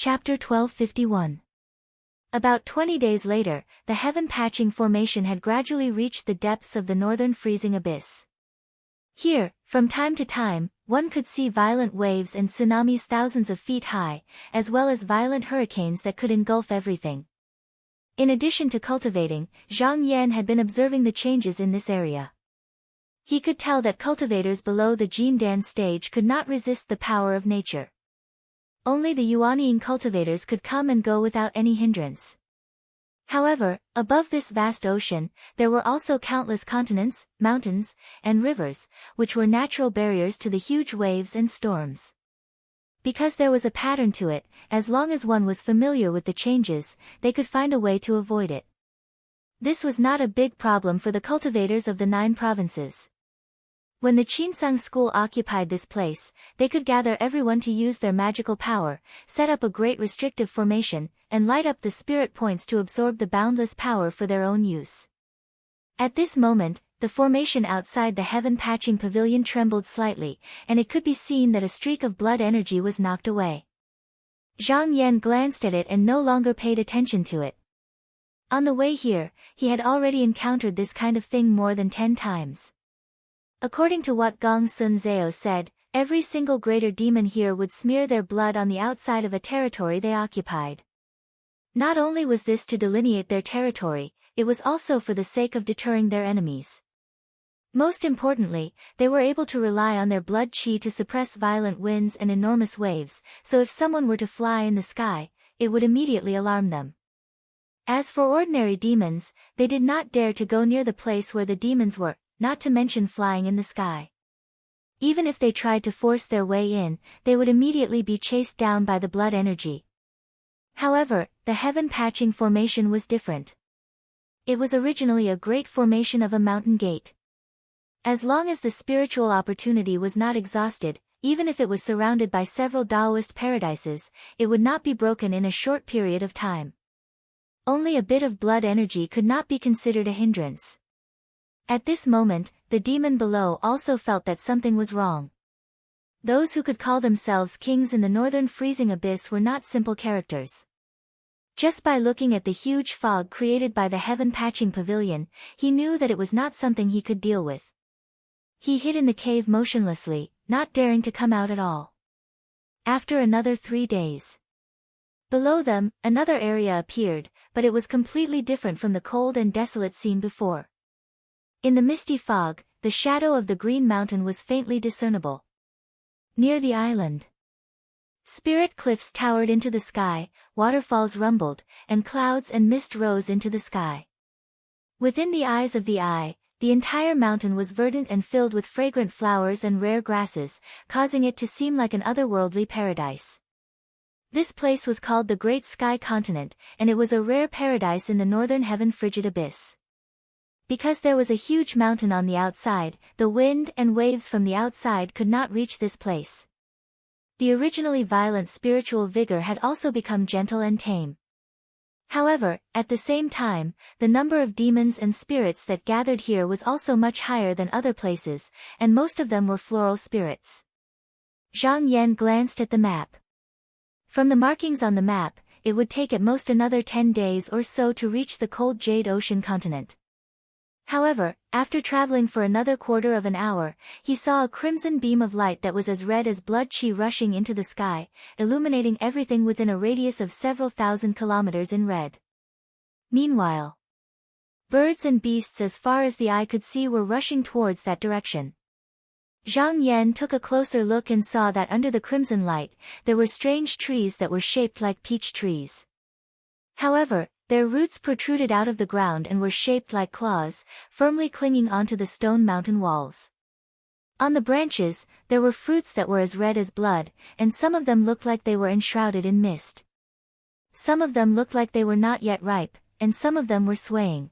Chapter 1251. About 20 days later, the heaven-patching formation had gradually reached the depths of the northern freezing abyss. Here, from time to time, one could see violent waves and tsunamis thousands of feet high, as well as violent hurricanes that could engulf everything. In addition to cultivating, Zhang Yan had been observing the changes in this area. He could tell that cultivators below the Jindan stage could not resist the power of nature. Only the Yuanying cultivators could come and go without any hindrance. However, above this vast ocean, there were also countless continents, mountains, and rivers, which were natural barriers to the huge waves and storms. Because there was a pattern to it, as long as one was familiar with the changes, they could find a way to avoid it. This was not a big problem for the cultivators of the 9 provinces. When the Qinsang school occupied this place, they could gather everyone to use their magical power, set up a great restrictive formation, and light up the spirit points to absorb the boundless power for their own use. At this moment, the formation outside the heaven-patching pavilion trembled slightly, and it could be seen that a streak of blood energy was knocked away. Zhang Yan glanced at it and no longer paid attention to it. On the way here, he had already encountered this kind of thing more than 10 times. According to what Gong Sun Zhao said, every single greater demon here would smear their blood on the outside of a territory they occupied. Not only was this to delineate their territory, it was also for the sake of deterring their enemies. Most importantly, they were able to rely on their blood qi to suppress violent winds and enormous waves, so if someone were to fly in the sky, it would immediately alarm them. As for ordinary demons, they did not dare to go near the place where the demons were, not to mention flying in the sky. Even if they tried to force their way in, they would immediately be chased down by the blood energy. However, the heaven-patching formation was different. It was originally a great formation of a mountain gate. As long as the spiritual opportunity was not exhausted, even if it was surrounded by several Taoist paradises, it would not be broken in a short period of time. Only a bit of blood energy could not be considered a hindrance. At this moment, the demon below also felt that something was wrong. Those who could call themselves kings in the northern freezing abyss were not simple characters. Just by looking at the huge fog created by the heaven-patching pavilion, he knew that it was not something he could deal with. He hid in the cave motionlessly, not daring to come out at all. After another 3 days. Below them, another area appeared, but it was completely different from the cold and desolate scene before. In the misty fog, the shadow of the green mountain was faintly discernible. Near the island, spirit cliffs towered into the sky, waterfalls rumbled, and clouds and mist rose into the sky. Within the eyes of the eye, the entire mountain was verdant and filled with fragrant flowers and rare grasses, causing it to seem like an otherworldly paradise. This place was called the Great Sky Continent, and it was a rare paradise in the northern heaven frigid abyss. Because there was a huge mountain on the outside, the wind and waves from the outside could not reach this place. The originally violent spiritual vigor had also become gentle and tame. However, at the same time, the number of demons and spirits that gathered here was also much higher than other places, and most of them were floral spirits. Zhang Yan glanced at the map. From the markings on the map, it would take at most another 10 days or so to reach the cold Jade Ocean continent. However, after traveling for another quarter of an hour, he saw a crimson beam of light that was as red as blood qi rushing into the sky, illuminating everything within a radius of several thousand kilometers in red. Meanwhile, birds and beasts as far as the eye could see were rushing towards that direction. Zhang Yan took a closer look and saw that under the crimson light, there were strange trees that were shaped like peach trees. However, their roots protruded out of the ground and were shaped like claws, firmly clinging onto the stone mountain walls. On the branches, there were fruits that were as red as blood, and some of them looked like they were enshrouded in mist. Some of them looked like they were not yet ripe, and some of them were swaying.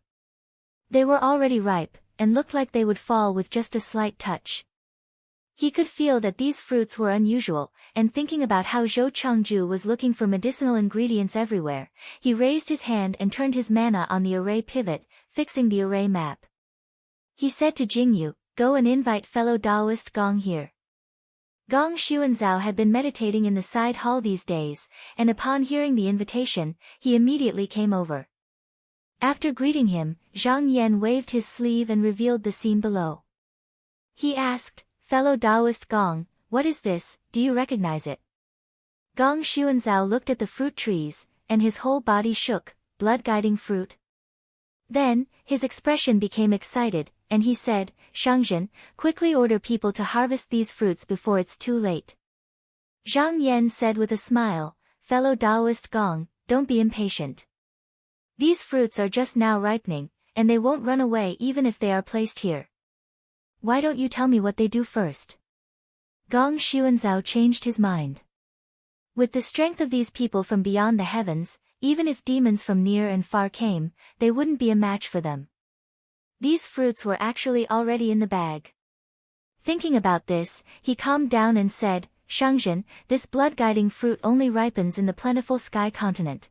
They were already ripe, and looked like they would fall with just a slight touch. He could feel that these fruits were unusual, and thinking about how Zhou Changju was looking for medicinal ingredients everywhere, he raised his hand and turned his mana on the array pivot, fixing the array map. He said to Jingyu, "Go and invite fellow Taoist Gong here." Gong Xuanzao had been meditating in the side hall these days, and upon hearing the invitation, he immediately came over. After greeting him, Zhang Yan waved his sleeve and revealed the scene below. He asked, "Fellow Taoist Gong, what is this, do you recognize it?" Gong Xuanzao looked at the fruit trees, and his whole body shook. Blood-guiding fruit? Then, his expression became excited, and he said, "Shangzhen, quickly order people to harvest these fruits before it's too late." Zhang Yan said with a smile, "Fellow Taoist Gong, don't be impatient. These fruits are just now ripening, and they won't run away even if they are placed here. Why don't you tell me what they do first?" Gong Xuanzao changed his mind. With the strength of these people from beyond the heavens, even if demons from near and far came, they wouldn't be a match for them. These fruits were actually already in the bag. Thinking about this, he calmed down and said, "Shangzhen, this blood-guiding fruit only ripens in the plentiful sky continent.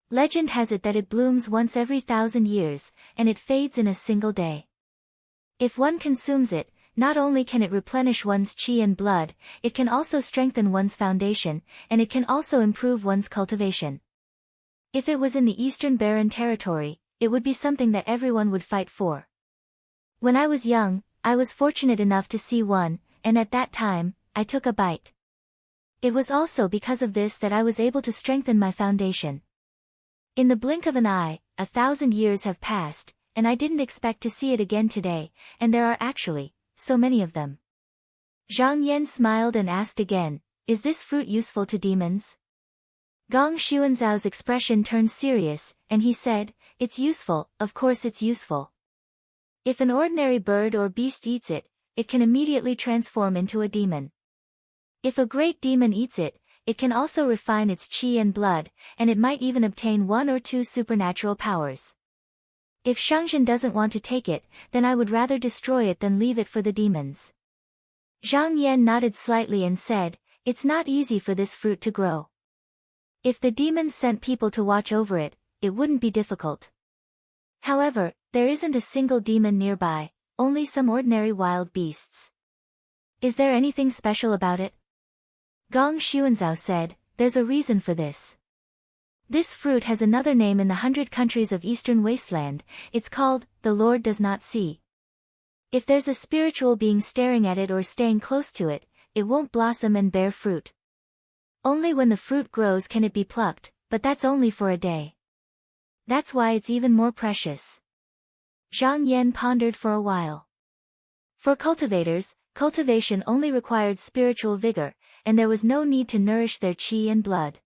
Legend has it that it blooms once every 1,000 years, and it fades in a single day. If one consumes it, not only can it replenish one's qi and blood, it can also strengthen one's foundation, and it can also improve one's cultivation. If it was in the Eastern Barren Territory, it would be something that everyone would fight for. When I was young, I was fortunate enough to see one, and at that time, I took a bite. It was also because of this that I was able to strengthen my foundation. In the blink of an eye, 1,000 years have passed, and I didn't expect to see it again today, and there are actually so many of them." Zhang Yan smiled and asked again, "Is this fruit useful to demons?" Gong Xuanzao's expression turned serious, and he said, "It's useful, of course it's useful. If an ordinary bird or beast eats it, it can immediately transform into a demon. If a great demon eats it, it can also refine its qi and blood, and it might even obtain 1 or 2 supernatural powers. If Shangzhen doesn't want to take it, then I would rather destroy it than leave it for the demons." Zhang Yan nodded slightly and said, "It's not easy for this fruit to grow. If the demons sent people to watch over it, it wouldn't be difficult. However, there isn't a single demon nearby, only some ordinary wild beasts. Is there anything special about it?" Gong Xuanzao said, "There's a reason for this. This fruit has another name in the 100 countries of Eastern Wasteland. It's called, the Lord does not see. If there's a spiritual being staring at it or staying close to it, it won't blossom and bear fruit. Only when the fruit grows can it be plucked, but that's only for a day. That's why it's even more precious." Zhang Yan pondered for a while. For cultivators, cultivation only required spiritual vigor, and there was no need to nourish their qi and blood.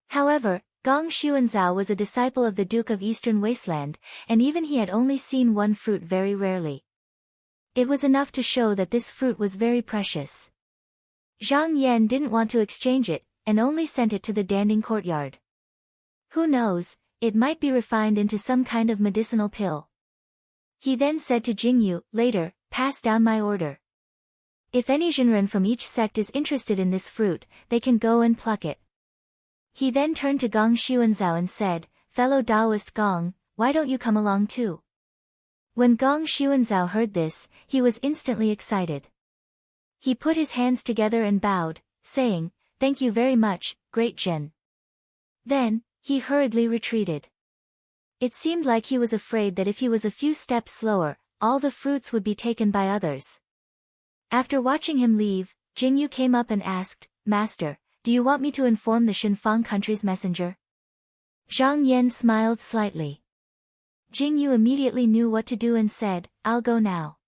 However, Gong Xuanzao was a disciple of the Duke of Eastern Wasteland, and even he had only seen one fruit very rarely. It was enough to show that this fruit was very precious. Zhang Yan didn't want to exchange it, and only sent it to the Danding courtyard. Who knows, it might be refined into some kind of medicinal pill. He then said to Jingyu, "Later, pass down my order. If any Zhenren from each sect is interested in this fruit, they can go and pluck it." He then turned to Gong Xuanzao and said, "Fellow Taoist Gong, why don't you come along too?" When Gong Xuanzao heard this, he was instantly excited. He put his hands together and bowed, saying, "Thank you very much, Great Zhen." Then, he hurriedly retreated. It seemed like he was afraid that if he was a few steps slower, all the fruits would be taken by others. After watching him leave, Jingyu came up and asked, "Master, do you want me to inform the Shinfang country's messenger?" Zhang Yan smiled slightly. Jingyu immediately knew what to do and said, "I'll go now."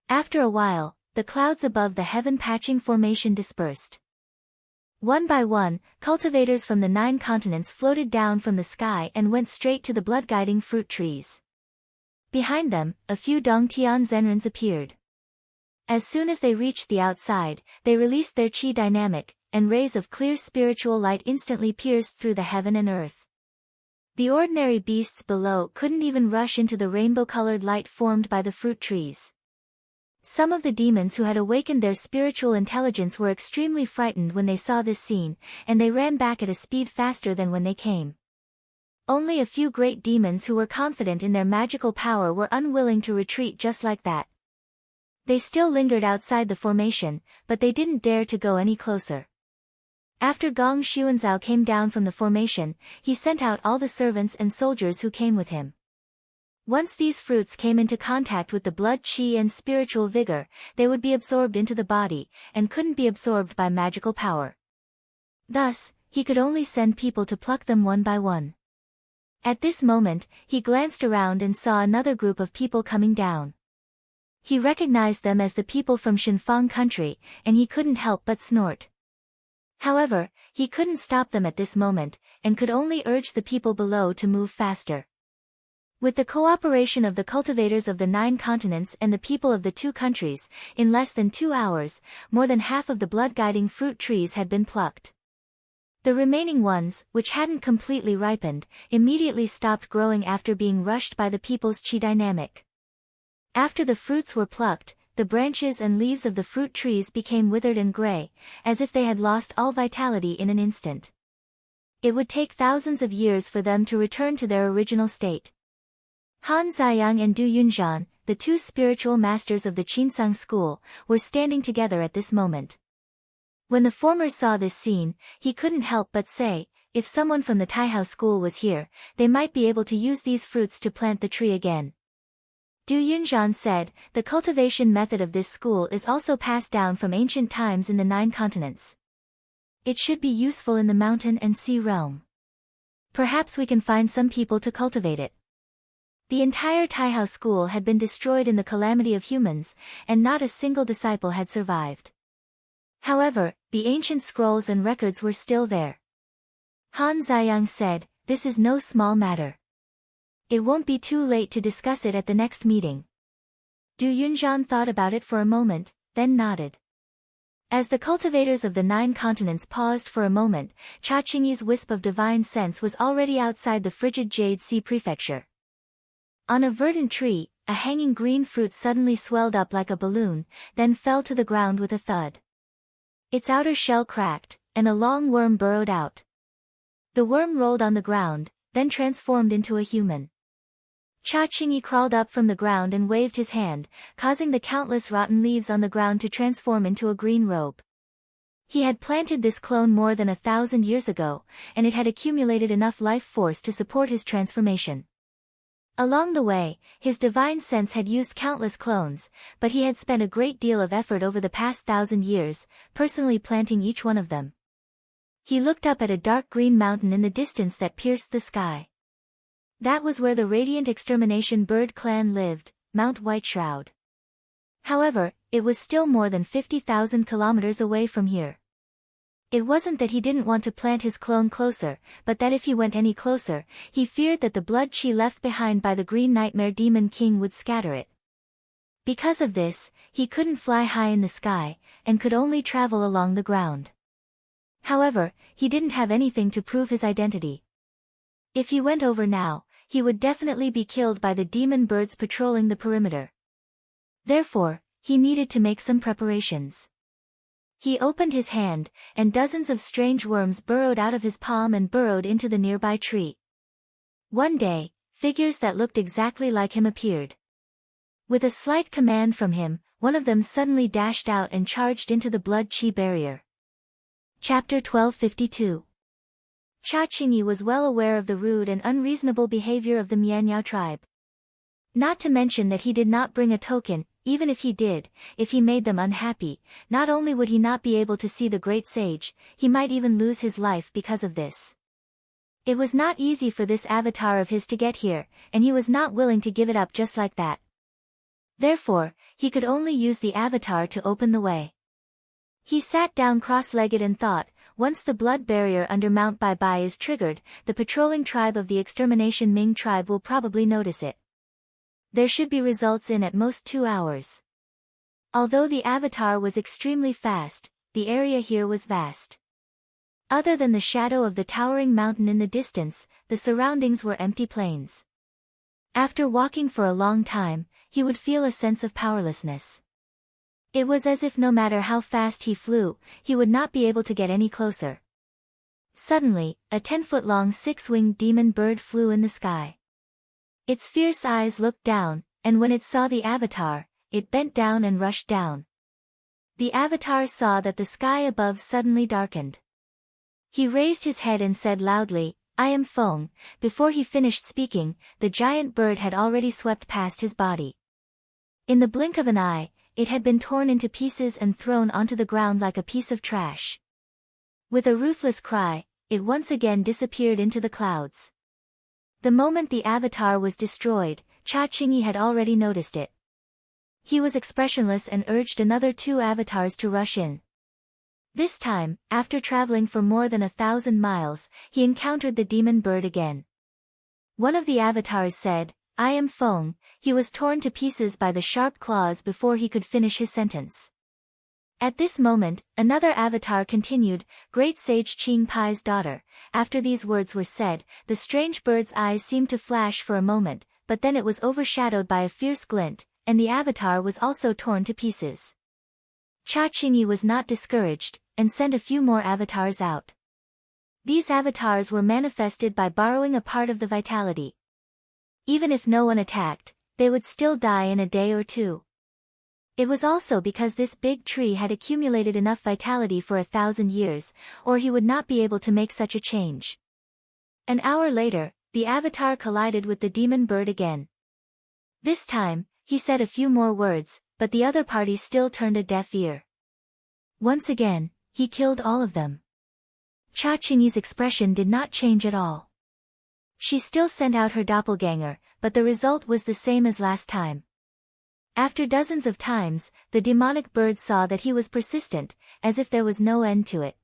After a while, the clouds above the heaven-patching formation dispersed. One by one, cultivators from the 9 continents floated down from the sky and went straight to the blood-guiding fruit trees. Behind them, a few Dongtian Zhenrens appeared. As soon as they reached the outside, they released their qi dynamic, and rays of clear spiritual light instantly pierced through the heaven and earth. The ordinary beasts below couldn't even rush into the rainbow-colored light formed by the fruit trees. Some of the demons who had awakened their spiritual intelligence were extremely frightened when they saw this scene, and they ran back at a speed faster than when they came. Only a few great demons who were confident in their magical power were unwilling to retreat just like that. They still lingered outside the formation, but they didn't dare to go any closer. After Gong Xuanzao came down from the formation, he sent out all the servants and soldiers who came with him. Once these fruits came into contact with the blood qi and spiritual vigor, they would be absorbed into the body, and couldn't be absorbed by magical power. Thus, he could only send people to pluck them one by one. At this moment, he glanced around and saw another group of people coming down. He recognized them as the people from Shinfang country, and he couldn't help but snort. However, he couldn't stop them at this moment, and could only urge the people below to move faster. With the cooperation of the cultivators of the 9 continents and the people of the 2 countries, in less than 2 hours, more than half of the blood-guiding fruit trees had been plucked. The remaining ones, which hadn't completely ripened, immediately stopped growing after being rushed by the people's qi dynamic. After the fruits were plucked, the branches and leaves of the fruit trees became withered and gray, as if they had lost all vitality in an instant. It would take thousands of years for them to return to their original state. Han Ziyang and Du Yunzhan, the 2 spiritual masters of the Qinsang school, were standing together at this moment. When the former saw this scene, he couldn't help but say, if someone from the Taihao school was here, they might be able to use these fruits to plant the tree again. Du Yunzhan said, the cultivation method of this school is also passed down from ancient times in the 9 continents. It should be useful in the mountain and sea realm. Perhaps we can find some people to cultivate it. The entire Taihao school had been destroyed in the calamity of humans, and not a single disciple had survived. However, the ancient scrolls and records were still there. Han Ziyang said, this is no small matter. It won't be too late to discuss it at the next meeting. Du Yunzhan thought about it for a moment, then nodded. As the cultivators of the 9 continents paused for a moment, Cha Qingyi's wisp of divine sense was already outside the frigid Jade Sea Prefecture. On a verdant tree, a hanging green fruit suddenly swelled up like a balloon, then fell to the ground with a thud. Its outer shell cracked, and a long worm burrowed out. The worm rolled on the ground, then transformed into a human. Cha Qingyi crawled up from the ground and waved his hand, causing the countless rotten leaves on the ground to transform into a green robe. He had planted this clone more than 1,000 years ago, and it had accumulated enough life force to support his transformation. Along the way, his divine sense had used countless clones, but he had spent a great deal of effort over the past 1,000 years, personally planting each one of them. He looked up at a dark green mountain in the distance that pierced the sky. That was where the radiant extermination bird clan lived, Mount Whiteshroud. However, it was still more than 50,000 kilometers away from here. It wasn't that he didn't want to plant his clone closer, but that if he went any closer, he feared that the blood qi left behind by the Green Nightmare Demon King would scatter it. Because of this, he couldn't fly high in the sky, and could only travel along the ground. However, he didn't have anything to prove his identity. If he went over now, he would definitely be killed by the demon birds patrolling the perimeter. Therefore, he needed to make some preparations. He opened his hand, and dozens of strange worms burrowed out of his palm and burrowed into the nearby tree. One day, figures that looked exactly like him appeared. With a slight command from him, one of them suddenly dashed out and charged into the blood qi barrier. Chapter 1252. Cha Qingyi was well aware of the rude and unreasonable behavior of the Mianyao tribe. Not to mention that he did not bring a token. Even if he did, if he made them unhappy, not only would he not be able to see the great sage, he might even lose his life because of this. It was not easy for this avatar of his to get here, and he was not willing to give it up just like that. Therefore, he could only use the avatar to open the way. He sat down cross-legged and thought, once the blood barrier under Mount Bai Bai is triggered, the patrolling tribe of the extermination Ming tribe will probably notice it. There should be results in at most 2 hours. Although the avatar was extremely fast, the area here was vast. Other than the shadow of the towering mountain in the distance, the surroundings were empty plains. After walking for a long time, he would feel a sense of powerlessness. It was as if no matter how fast he flew, he would not be able to get any closer. Suddenly, a 10-foot-long 6-winged demon bird flew in the sky. Its fierce eyes looked down, and when it saw the avatar, it bent down and rushed down. The avatar saw that the sky above suddenly darkened. He raised his head and said loudly, "I am Feng." Before he finished speaking, the giant bird had already swept past his body. In the blink of an eye, it had been torn into pieces and thrown onto the ground like a piece of trash. With a ruthless cry, it once again disappeared into the clouds. The moment the avatar was destroyed, Cha Qingyi had already noticed it. He was expressionless and urged another 2 avatars to rush in. This time, after traveling for more than 1,000 miles, he encountered the demon bird again. One of the avatars said, "I am Feng." He was torn to pieces by the sharp claws before he could finish his sentence. At this moment, another avatar continued, "Great Sage Qing Pai's daughter." After these words were said, the strange bird's eyes seemed to flash for a moment, but then it was overshadowed by a fierce glint, and the avatar was also torn to pieces. Cha Qingyi was not discouraged, and sent a few more avatars out. These avatars were manifested by borrowing a part of the vitality. Even if no one attacked, they would still die in a day or 2. It was also because this big tree had accumulated enough vitality for 1,000 years, or he would not be able to make such a change. An hour later, the avatar collided with the demon bird again. This time, he said a few more words, but the other party still turned a deaf ear. Once again, he killed all of them. Cha Qingyi's expression did not change at all. She still sent out her doppelganger, but the result was the same as last time. After dozens of times, the demonic bird saw that he was persistent, as if there was no end to it.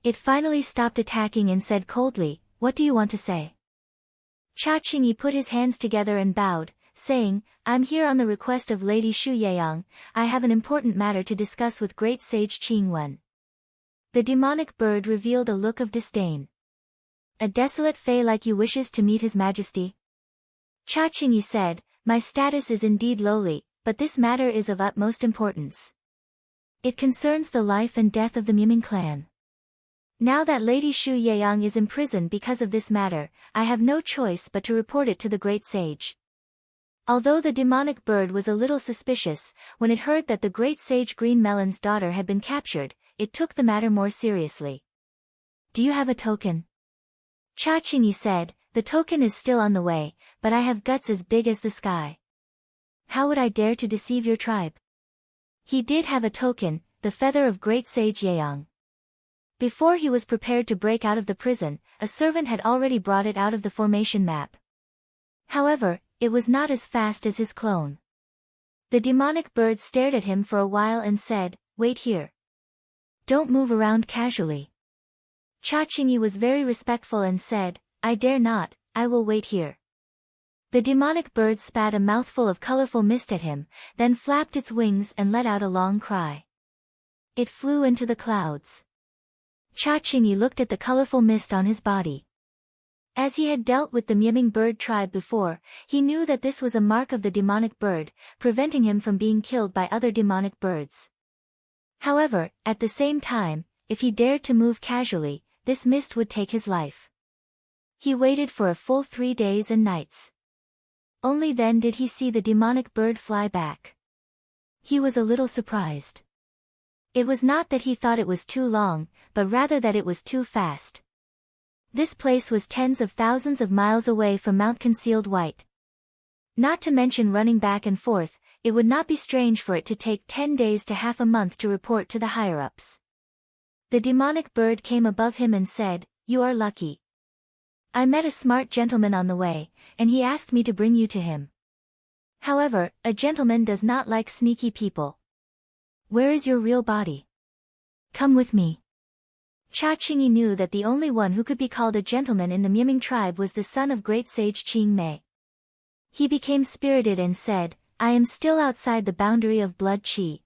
It finally stopped attacking and said coldly, "What do you want to say?" Cha Qingyi put his hands together and bowed, saying, "I'm here on the request of Lady Shu Yeyang. I have an important matter to discuss with Great Sage Qing Wen." The demonic bird revealed a look of disdain. "A desolate fae like you wishes to meet His Majesty?" Cha Qingyi said, "My status is indeed lowly, but this matter is of utmost importance. It concerns the life and death of the Miming clan. Now that Lady Shu Yeyang is imprisoned because of this matter, I have no choice but to report it to the great sage." Although the demonic bird was a little suspicious, when it heard that the great sage Green Melon's daughter had been captured, it took the matter more seriously. "Do you have a token?" Cha Qingyi said, "The token is still on the way, but I have guts as big as the sky. How would I dare to deceive your tribe?" He did have a token, the feather of great sage Yeyang. Before he was prepared to break out of the prison, a servant had already brought it out of the formation map. However, it was not as fast as his clone. The demonic bird stared at him for a while and said, "Wait here. Don't move around casually." Cha Qingyi was very respectful and said, "I dare not, I will wait here." The demonic bird spat a mouthful of colorful mist at him, then flapped its wings and let out a long cry. It flew into the clouds. Cha Qingyi looked at the colorful mist on his body. As he had dealt with the Miming bird tribe before, he knew that this was a mark of the demonic bird, preventing him from being killed by other demonic birds. However, at the same time, if he dared to move casually, this mist would take his life. He waited for a full 3 days and nights. Only then did he see the demonic bird fly back. He was a little surprised. It was not that he thought it was too long, but rather that it was too fast. This place was tens of thousands of miles away from Mount Concealed White. Not to mention running back and forth, it would not be strange for it to take 10 days to half a month to report to the higher-ups. The demonic bird came above him and said, "You are lucky. I met a smart gentleman on the way, and he asked me to bring you to him. However, a gentleman does not like sneaky people. Where is your real body? Come with me." Cha Qingyi knew that the only one who could be called a gentleman in the Miming tribe was the son of great sage Qing Mei. He became spirited and said, "I am still outside the boundary of blood qi."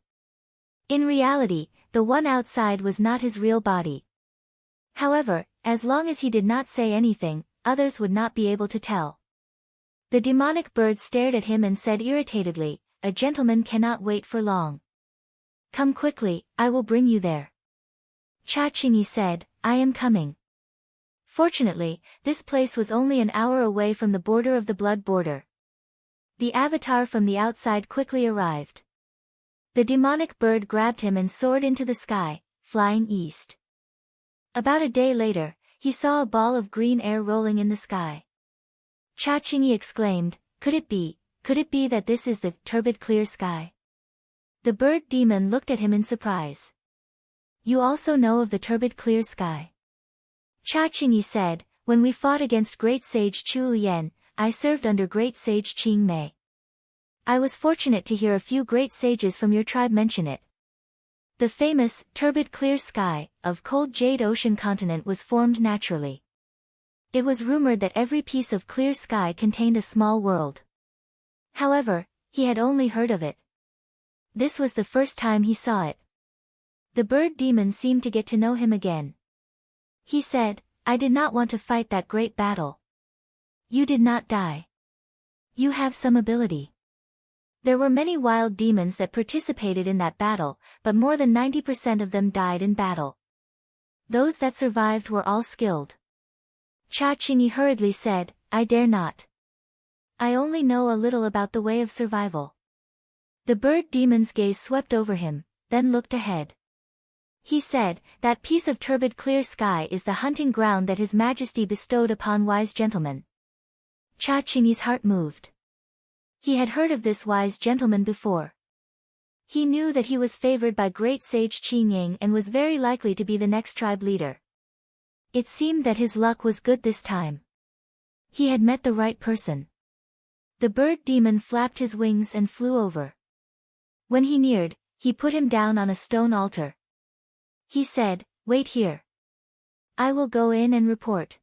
In reality, the one outside was not his real body. However, as long as he did not say anything, others would not be able to tell. The demonic bird stared at him and said irritatedly, "A gentleman cannot wait for long. Come quickly, I will bring you there." Cha Qingyi said, "I am coming." Fortunately, this place was only an hour away from the border of the blood border. The avatar from the outside quickly arrived. The demonic bird grabbed him and soared into the sky, flying east. About a day later, he saw a ball of green air rolling in the sky. Cha Qingyi exclaimed, could it be that this is the turbid clear sky? The bird demon looked at him in surprise. You also know of the turbid clear sky? Cha Qingyi said, when we fought against great sage Chu Lian, I served under great sage Qing Mei. I was fortunate to hear a few great sages from your tribe mention it. The famous, turbid clear sky, of cold jade ocean continent was formed naturally. It was rumored that every piece of clear sky contained a small world. However, he had only heard of it. This was the first time he saw it. The bird demon seemed to get to know him again. He said, I did not want to fight that great battle. You did not die. You have some ability. There were many wild demons that participated in that battle, but more than 90% of them died in battle. Those that survived were all skilled. Cha Qingyi hurriedly said, I dare not. I only know a little about the way of survival. The bird demon's gaze swept over him, then looked ahead. He said, that piece of turbid clear sky is the hunting ground that His Majesty bestowed upon wise gentlemen. Cha Qingyi's heart moved. He had heard of this wise gentleman before. He knew that he was favored by great sage Qing Ying and was very likely to be the next tribe leader. It seemed that his luck was good this time. He had met the right person. The bird demon flapped his wings and flew over. When he neared, he put him down on a stone altar. He said, wait here. I will go in and report.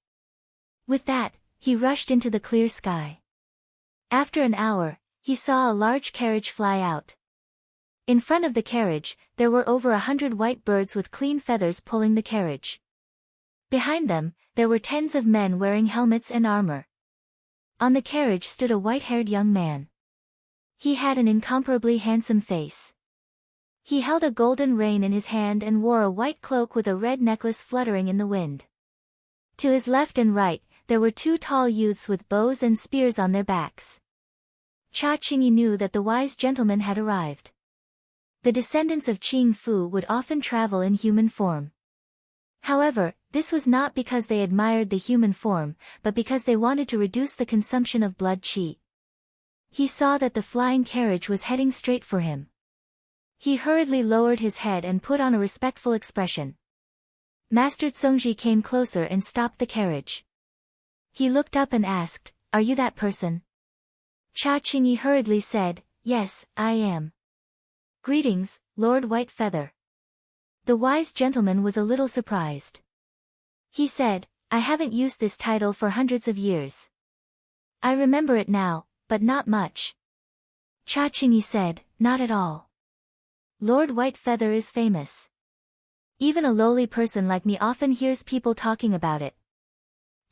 With that, he rushed into the clear sky. After an hour, he saw a large carriage fly out. In front of the carriage, there were over 100 white birds with clean feathers pulling the carriage. Behind them, there were tens of men wearing helmets and armor. On the carriage stood a white-haired young man. He had an incomparably handsome face. He held a golden rein in his hand and wore a white cloak with a red necklace fluttering in the wind. To his left and right, there were 2 tall youths with bows and spears on their backs. Cha Qingyi knew that the wise gentleman had arrived. The descendants of Qing Fu would often travel in human form. However, this was not because they admired the human form, but because they wanted to reduce the consumption of blood qi. He saw that the flying carriage was heading straight for him. He hurriedly lowered his head and put on a respectful expression. Master Zongji came closer and stopped the carriage. He looked up and asked, are you that person? Cha Qingyi hurriedly said, yes, I am. Greetings, Lord Whitefeather. The wise gentleman was a little surprised. He said, I haven't used this title for hundreds of years. I remember it now, but not much. Cha Qingyi said, not at all. Lord Whitefeather is famous. Even a lowly person like me often hears people talking about it.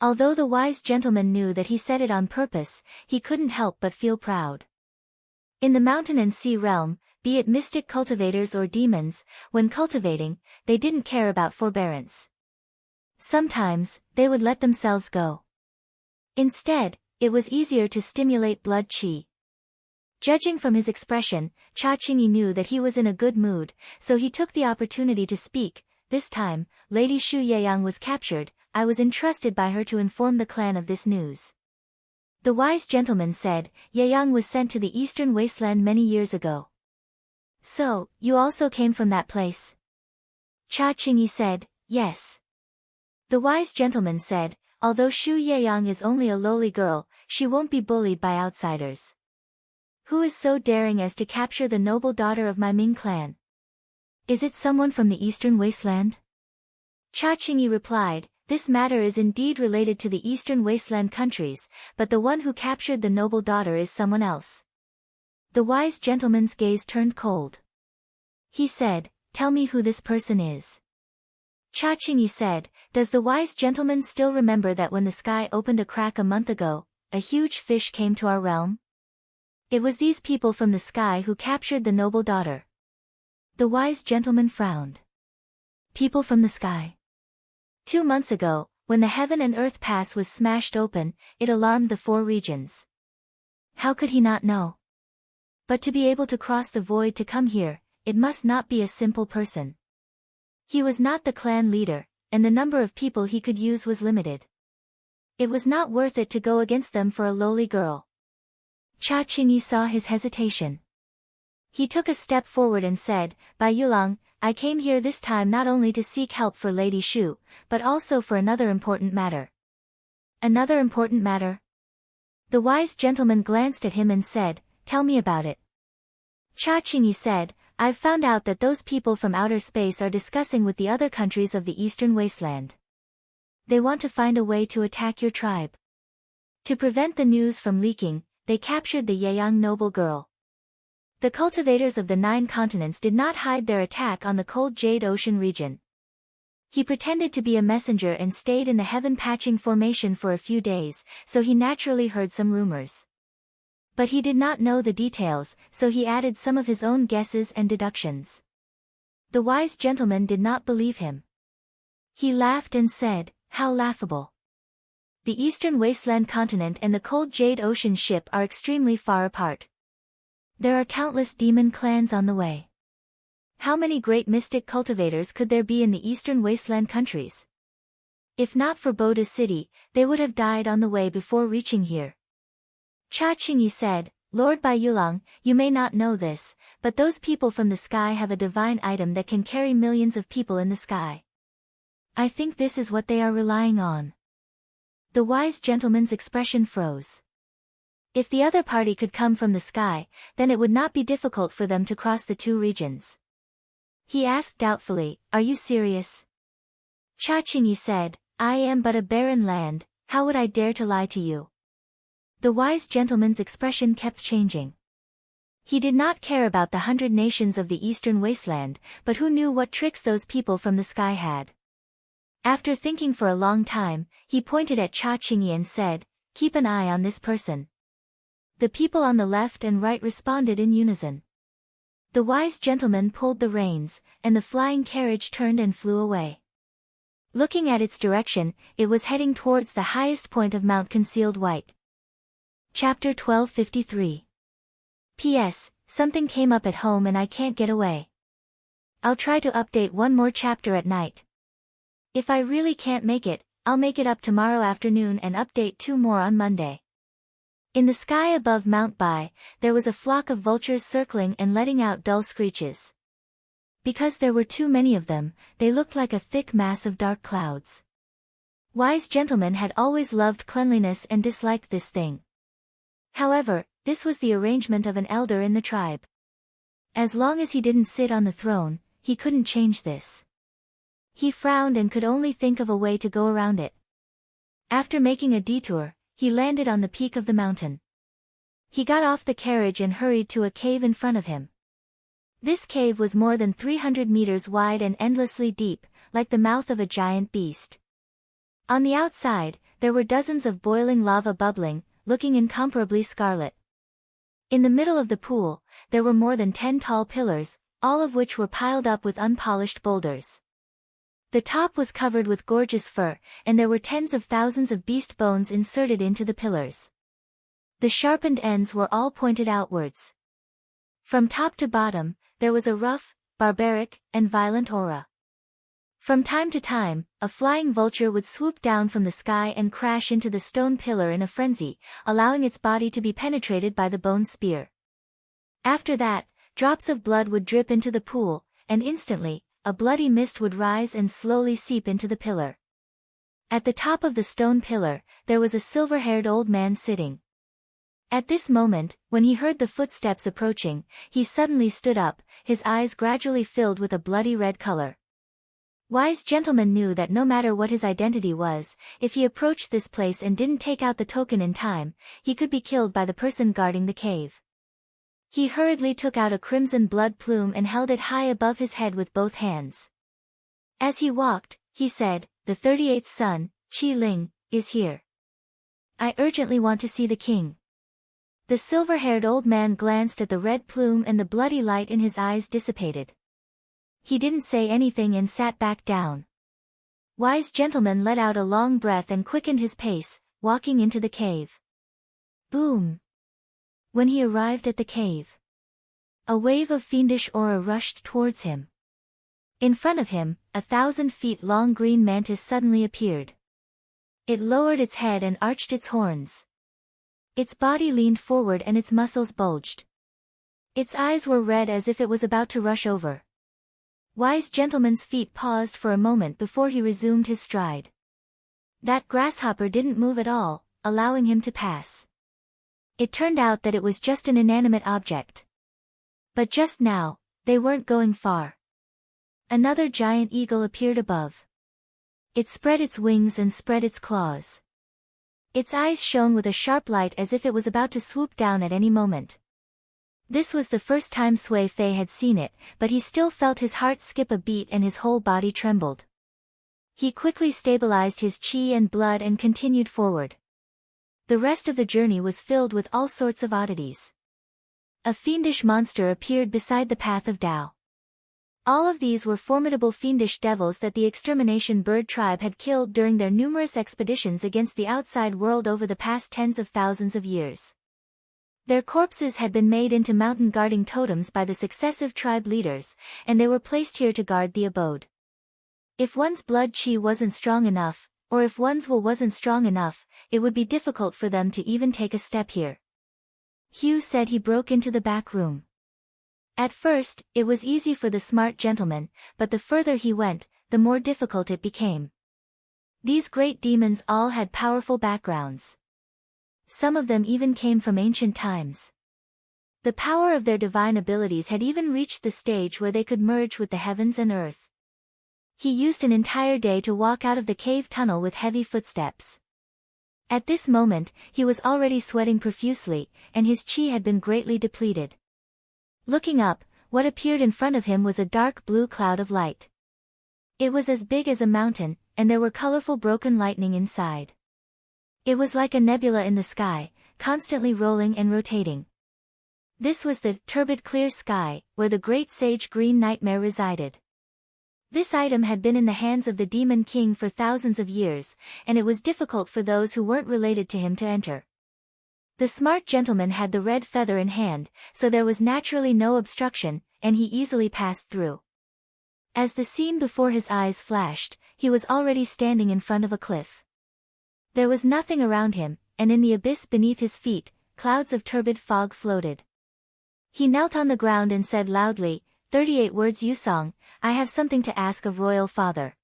Although the wise gentleman knew that he said it on purpose, he couldn't help but feel proud. In the mountain and sea realm, be it mystic cultivators or demons, when cultivating, they didn't care about forbearance. Sometimes, they would let themselves go. Instead, it was easier to stimulate blood qi. Judging from his expression, Cha Qingyi knew that he was in a good mood, so he took the opportunity to speak. This time, Lady Shu Yeyang was captured. I was entrusted by her to inform the clan of this news. The wise gentleman said, Yeyang was sent to the eastern wasteland many years ago. So, you also came from that place? Cha Qingyi said, yes. The wise gentleman said, although Shu Yeyang is only a lowly girl, she won't be bullied by outsiders. Who is so daring as to capture the noble daughter of my Ming clan? Is it someone from the eastern wasteland? Cha Qingyi replied, this matter is indeed related to the eastern wasteland countries, but the one who captured the noble daughter is someone else. The wise gentleman's gaze turned cold. He said, tell me who this person is. Cha Qingyi said, does the wise gentleman still remember that when the sky opened a crack a month ago, a huge fish came to our realm? It was these people from the sky who captured the noble daughter. The wise gentleman frowned. People from the sky. 2 months ago, when the heaven and earth pass was smashed open, it alarmed the 4 regions. How could he not know? But to be able to cross the void to come here, it must not be a simple person. He was not the clan leader, and the number of people he could use was limited. It was not worth it to go against them for a lowly girl. Cha Qingyi saw his hesitation. He took a step forward and said, "Bai Yulang, I came here this time not only to seek help for Lady Shu, but also for another important matter." Another important matter? The wise gentleman glanced at him and said, "Tell me about it." Cha Qingyi said, "I've found out that those people from outer space are discussing with the other countries of the eastern wasteland. They want to find a way to attack your tribe. To prevent the news from leaking, they captured the Yeyang noble girl." The cultivators of the 9 continents did not hide their attack on the cold Jade Ocean region. He pretended to be a messenger and stayed in the heaven patching formation for a few days, so he naturally heard some rumors. But he did not know the details, so he added some of his own guesses and deductions. The wise gentleman did not believe him. He laughed and said, "How laughable. The eastern wasteland continent and the cold Jade Ocean ship are extremely far apart. There are countless demon clans on the way. How many great mystic cultivators could there be in the eastern wasteland countries? If not for Boda City, they would have died on the way before reaching here." Cha Qingyi said, "Lord Bai Yulang, you may not know this, but those people from the sky have a divine item that can carry millions of people in the sky. I think this is what they are relying on." The wise gentleman's expression froze. If the other party could come from the sky, then it would not be difficult for them to cross the 2 regions. He asked doubtfully, "Are you serious?" Cha Qingyi said, "I am but a barren land, how would I dare to lie to you?" The wise gentleman's expression kept changing. He did not care about the 100 nations of the eastern wasteland, but who knew what tricks those people from the sky had? After thinking for a long time, he pointed at Cha Qingyi and said, "Keep an eye on this person." The people on the left and right responded in unison. The wise gentleman pulled the reins, and the flying carriage turned and flew away. Looking at its direction, it was heading towards the highest point of Mount Concealed White. Chapter 1253. P.S. Something came up at home and I can't get away. I'll try to update one more chapter at night. If I really can't make it, I'll make it up tomorrow afternoon and update 2 more on Monday. In the sky above Mount Bai, there was a flock of vultures circling and letting out dull screeches. Because there were too many of them, they looked like a thick mass of dark clouds. Wise gentlemen had always loved cleanliness and disliked this thing. However, this was the arrangement of an elder in the tribe. As long as he didn't sit on the throne, he couldn't change this. He frowned and could only think of a way to go around it. After making a detour, he landed on the peak of the mountain. He got off the carriage and hurried to a cave in front of him. This cave was more than 300 meters wide and endlessly deep, like the mouth of a giant beast. On the outside, there were dozens of boiling lava bubbling, looking incomparably scarlet. In the middle of the pool, there were more than 10 tall pillars, all of which were piled up with unpolished boulders. The top was covered with gorgeous fur, and there were tens of thousands of beast bones inserted into the pillars. The sharpened ends were all pointed outwards. From top to bottom, there was a rough, barbaric, and violent aura. From time to time, a flying vulture would swoop down from the sky and crash into the stone pillar in a frenzy, allowing its body to be penetrated by the bone spear. After that, drops of blood would drip into the pool, and instantly, a bloody mist would rise and slowly seep into the pillar. At the top of the stone pillar, there was a silver-haired old man sitting. At this moment, when he heard the footsteps approaching, he suddenly stood up, his eyes gradually filled with a bloody red color. Wise gentleman knew that no matter what his identity was, if he approached this place and didn't take out the token in time, he could be killed by the person guarding the cave. He hurriedly took out a crimson blood plume and held it high above his head with both hands. As he walked, he said, "The 38th son, Qi Ling, is here. I urgently want to see the king." The silver-haired old man glanced at the red plume and the bloody light in his eyes dissipated. He didn't say anything and sat back down. Wise gentleman let out a long breath and quickened his pace, walking into the cave. Boom! When he arrived at the cave, a wave of fiendish aura rushed towards him. In front of him, 1,000 feet long green mantis suddenly appeared. It lowered its head and arched its horns. Its body leaned forward and its muscles bulged. Its eyes were red as if it was about to rush over. Wise Gentleman's feet paused for a moment before he resumed his stride. That grasshopper didn't move at all, allowing him to pass. It turned out that it was just an inanimate object. But just now, they weren't going far. Another giant eagle appeared above. It spread its wings and spread its claws. Its eyes shone with a sharp light as if it was about to swoop down at any moment. This was the first time Sui Fei had seen it, but he still felt his heart skip a beat and his whole body trembled. He quickly stabilized his qi and blood and continued forward. The rest of the journey was filled with all sorts of oddities. A fiendish monster appeared beside the path of Tao. All of these were formidable fiendish devils that the extermination bird tribe had killed during their numerous expeditions against the outside world over the past tens of thousands of years. Their corpses had been made into mountain guarding totems by the successive tribe leaders, and they were placed here to guard the abode. If one's blood qi wasn't strong enough, or if one's will wasn't strong enough, it would be difficult for them to even take a step here. Hugh said he broke into the back room. At first, it was easy for the smart gentleman, but the further he went, the more difficult it became. These great demons all had powerful backgrounds. Some of them even came from ancient times. The power of their divine abilities had even reached the stage where they could merge with the heavens and earth. He used an entire day to walk out of the cave tunnel with heavy footsteps. At this moment, he was already sweating profusely, and his qi had been greatly depleted. Looking up, what appeared in front of him was a dark blue cloud of light. It was as big as a mountain, and there were colorful broken lightning inside. It was like a nebula in the sky, constantly rolling and rotating. This was the turbid clear sky, where the great sage Green Nightmare resided. This item had been in the hands of the Demon King for thousands of years, and it was difficult for those who weren't related to him to enter. The smart gentleman had the red feather in hand, so there was naturally no obstruction, and he easily passed through. As the scene before his eyes flashed, he was already standing in front of a cliff. There was nothing around him, and in the abyss beneath his feet, clouds of turbid fog floated. He knelt on the ground and said loudly, 38 words Yusong, I have something to ask of Royal Father.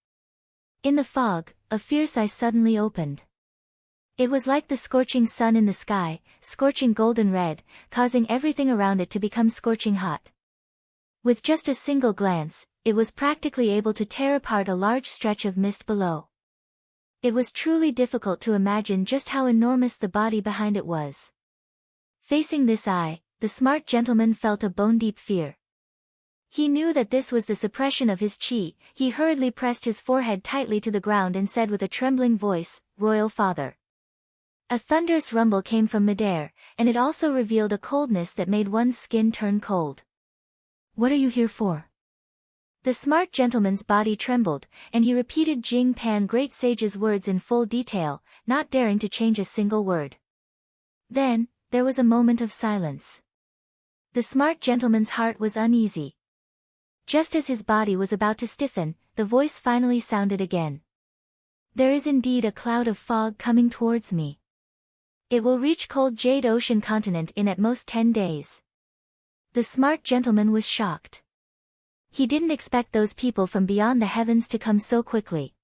In the fog, a fierce eye suddenly opened. It was like the scorching sun in the sky, scorching golden red, causing everything around it to become scorching hot. With just a single glance, it was practically able to tear apart a large stretch of mist below. It was truly difficult to imagine just how enormous the body behind it was. Facing this eye, the smart gentleman felt a bone-deep fear. He knew that this was the suppression of his qi. He hurriedly pressed his forehead tightly to the ground and said with a trembling voice, Royal Father. A thunderous rumble came from midair, and it also revealed a coldness that made one's skin turn cold. What are you here for? The smart gentleman's body trembled, and he repeated Jing Pan Great Sage's words in full detail, not daring to change a single word. Then, there was a moment of silence. The smart gentleman's heart was uneasy. Just as his body was about to stiffen, the voice finally sounded again. There is indeed a cloud of fog coming towards me. It will reach cold Jade Ocean continent in at most 10 days. The smart gentleman was shocked. He didn't expect those people from beyond the heavens to come so quickly.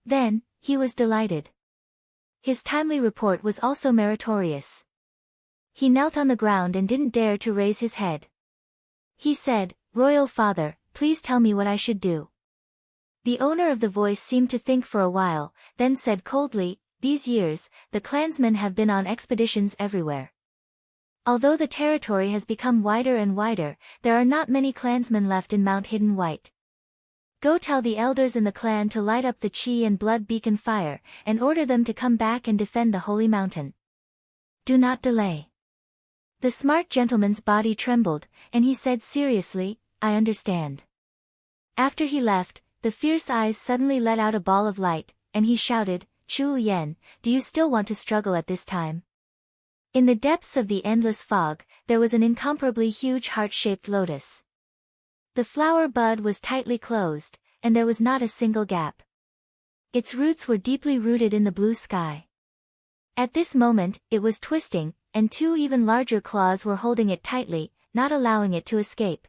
Then, he was delighted. His timely report was also meritorious. He knelt on the ground and didn't dare to raise his head. He said, Royal Father, please tell me what I should do. The owner of the voice seemed to think for a while, then said coldly, These years, the clansmen have been on expeditions everywhere. Although the territory has become wider and wider, there are not many clansmen left in Mount Hidden White. Go tell the elders in the clan to light up the Qi and Blood Beacon fire, and order them to come back and defend the Holy Mountain. Do not delay. The smart gentleman's body trembled, and he said seriously, I understand. After he left, the fierce eyes suddenly let out a ball of light, and he shouted, Chu Yen, do you still want to struggle at this time? In the depths of the endless fog, there was an incomparably huge heart-shaped lotus. The flower bud was tightly closed, and there was not a single gap. Its roots were deeply rooted in the blue sky. At this moment, it was twisting, and two even larger claws were holding it tightly, not allowing it to escape.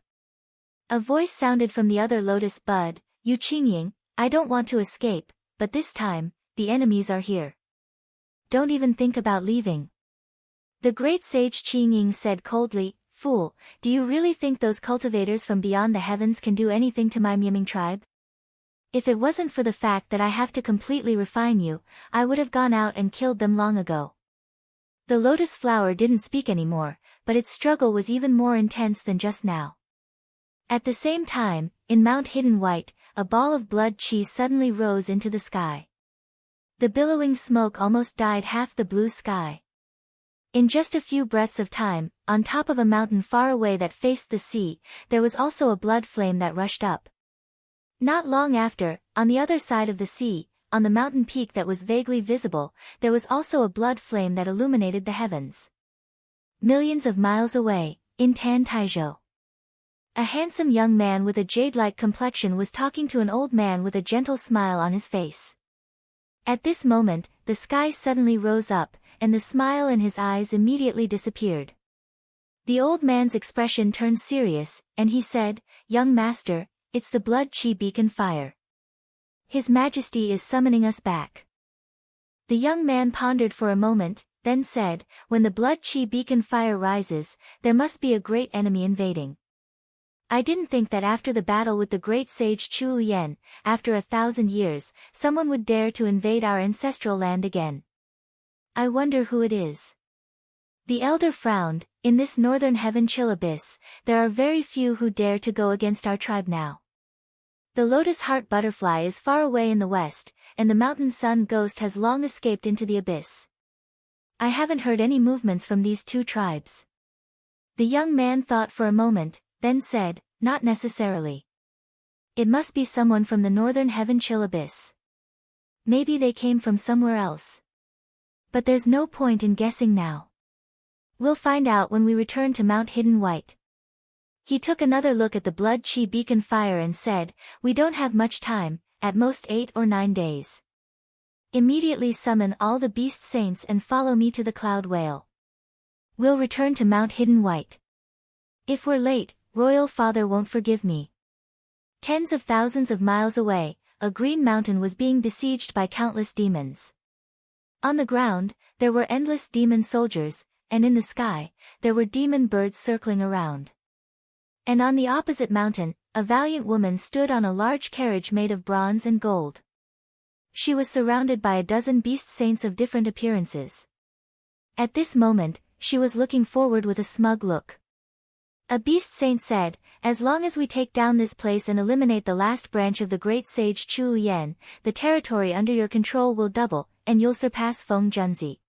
A voice sounded from the other lotus bud, "Yu Qingying, I don't want to escape, but this time, the enemies are here. Don't even think about leaving." The great sage Qingying said coldly, "Fool, do you really think those cultivators from beyond the heavens can do anything to my Miaming tribe? If it wasn't for the fact that I have to completely refine you, I would have gone out and killed them long ago." The lotus flower didn't speak anymore, but its struggle was even more intense than just now. At the same time, in Mount Hidden White, a ball of blood chi suddenly rose into the sky. The billowing smoke almost dyed half the blue sky. In just a few breaths of time, on top of a mountain far away that faced the sea, there was also a blood flame that rushed up. Not long after, on the other side of the sea, on the mountain peak that was vaguely visible, there was also a blood flame that illuminated the heavens. Millions of miles away, in Tan Taizhou, a handsome young man with a jade-like complexion was talking to an old man with a gentle smile on his face. At this moment, the sky suddenly rose up, and the smile in his eyes immediately disappeared. The old man's expression turned serious, and he said, "Young master, it's the blood chi beacon fire. His Majesty is summoning us back." The young man pondered for a moment, then said, "When the blood chi beacon fire rises, there must be a great enemy invading. I didn't think that after the battle with the great sage Chu Lian, after 1,000 years, someone would dare to invade our ancestral land again. I wonder who it is." The elder frowned. "In this northern heaven chill abyss, there are very few who dare to go against our tribe now. The lotus heart butterfly is far away in the west, and the mountain sun ghost has long escaped into the abyss. I haven't heard any movements from these two tribes." The young man thought for a moment, then said, "Not necessarily. It must be someone from the northern heaven chill abyss. Maybe they came from somewhere else. But there's no point in guessing now. We'll find out when we return to Mount Hidden White." He took another look at the blood chi beacon fire and said, "We don't have much time, at most 8 or 9 days. Immediately summon all the beast saints and follow me to the cloud whale. We'll return to Mount Hidden White. If we're late, Royal Father won't forgive me." Tens of thousands of miles away, a green mountain was being besieged by countless demons. On the ground, there were endless demon soldiers, and in the sky, there were demon birds circling around. And on the opposite mountain, a valiant woman stood on a large carriage made of bronze and gold. She was surrounded by a dozen beast saints of different appearances. At this moment, she was looking forward with a smug look. A beast saint said, "As long as we take down this place and eliminate the last branch of the great sage Chu Lian, the territory under your control will double, and you'll surpass Feng Junzi."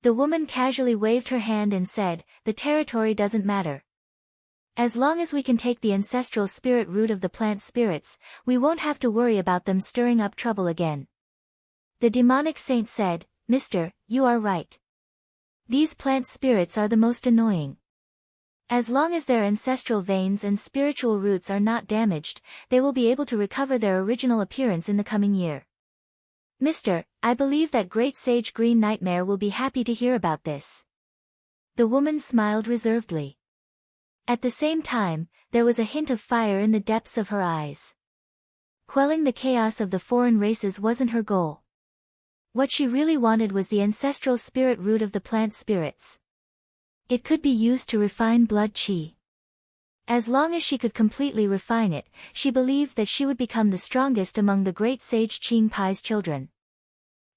The woman casually waved her hand and said, "The territory doesn't matter. As long as we can take the ancestral spirit root of the plant spirits, we won't have to worry about them stirring up trouble again." The demonic saint said, "Mister, you are right. These plant spirits are the most annoying. As long as their ancestral veins and spiritual roots are not damaged, they will be able to recover their original appearance in the coming year. Mister, I believe that Great Sage Green Nightmare will be happy to hear about this." The woman smiled reservedly. At the same time, there was a hint of fire in the depths of her eyes. Quelling the chaos of the foreign races wasn't her goal. What she really wanted was the ancestral spirit root of the plant spirits. It could be used to refine blood chi. As long as she could completely refine it, she believed that she would become the strongest among the great sage Qing Pai's children.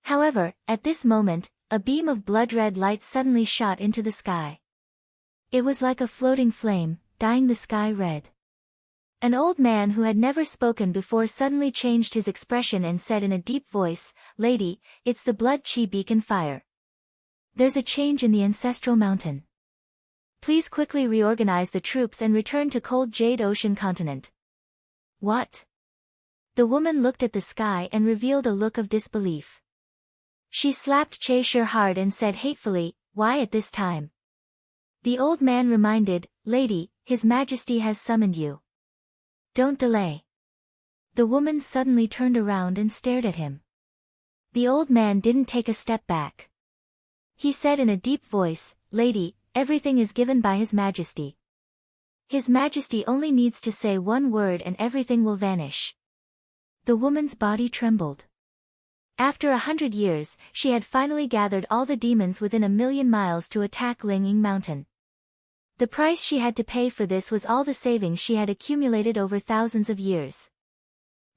However, at this moment, a beam of blood-red light suddenly shot into the sky. It was like a floating flame, dyeing the sky red. An old man who had never spoken before suddenly changed his expression and said in a deep voice, "Lady, it's the blood chi beacon fire. There's a change in the ancestral mountain. Please quickly reorganize the troops and return to cold Jade Ocean continent." "What?" The woman looked at the sky and revealed a look of disbelief. She slapped Che Shi hard and said hatefully, why at this time? The old man reminded, Lady, His Majesty has summoned you. Don't delay. The woman suddenly turned around and stared at him. The old man didn't take a step back. He said in a deep voice, Lady, everything is given by His Majesty. His Majesty only needs to say one word and everything will vanish. The woman's body trembled. After 100 years, she had finally gathered all the demons within 1,000,000 miles to attack Linging Mountain. The price she had to pay for this was all the savings she had accumulated over thousands of years.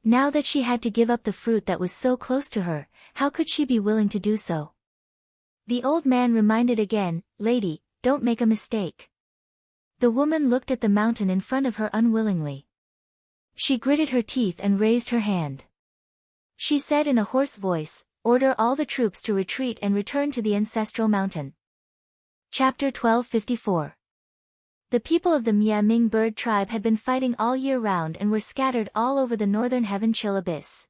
Now that she had to give up the fruit that was so close to her, how could she be willing to do so? The old man reminded again, Lady, don't make a mistake. The woman looked at the mountain in front of her unwillingly. She gritted her teeth and raised her hand. She said in a hoarse voice, Order all the troops to retreat and return to the ancestral mountain. Chapter 1254. The people of the Mia Ming bird tribe had been fighting all year round and were scattered all over the northern heaven chill abyss.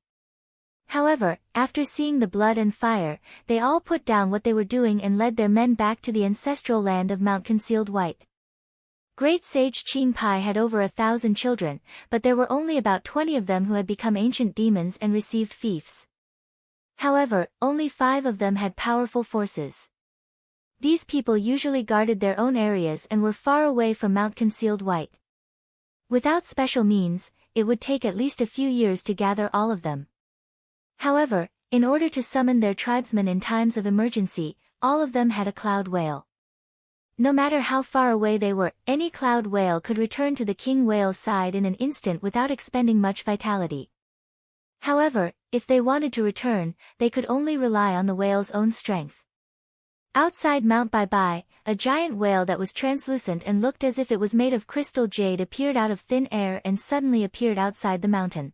However, after seeing the blood and fire, they all put down what they were doing and led their men back to the ancestral land of Mount Concealed White. Great sage Qing Pai had over 1,000 children, but there were only about 20 of them who had become ancient demons and received fiefs. However, only 5 of them had powerful forces. These people usually guarded their own areas and were far away from Mount Concealed White. Without special means, it would take at least a few years to gather all of them. However, in order to summon their tribesmen in times of emergency, all of them had a cloud whale. No matter how far away they were, any cloud whale could return to the king whale's side in an instant without expending much vitality. However, if they wanted to return, they could only rely on the whale's own strength. Outside Mount Bai, a giant whale that was translucent and looked as if it was made of crystal jade appeared out of thin air and suddenly appeared outside the mountain.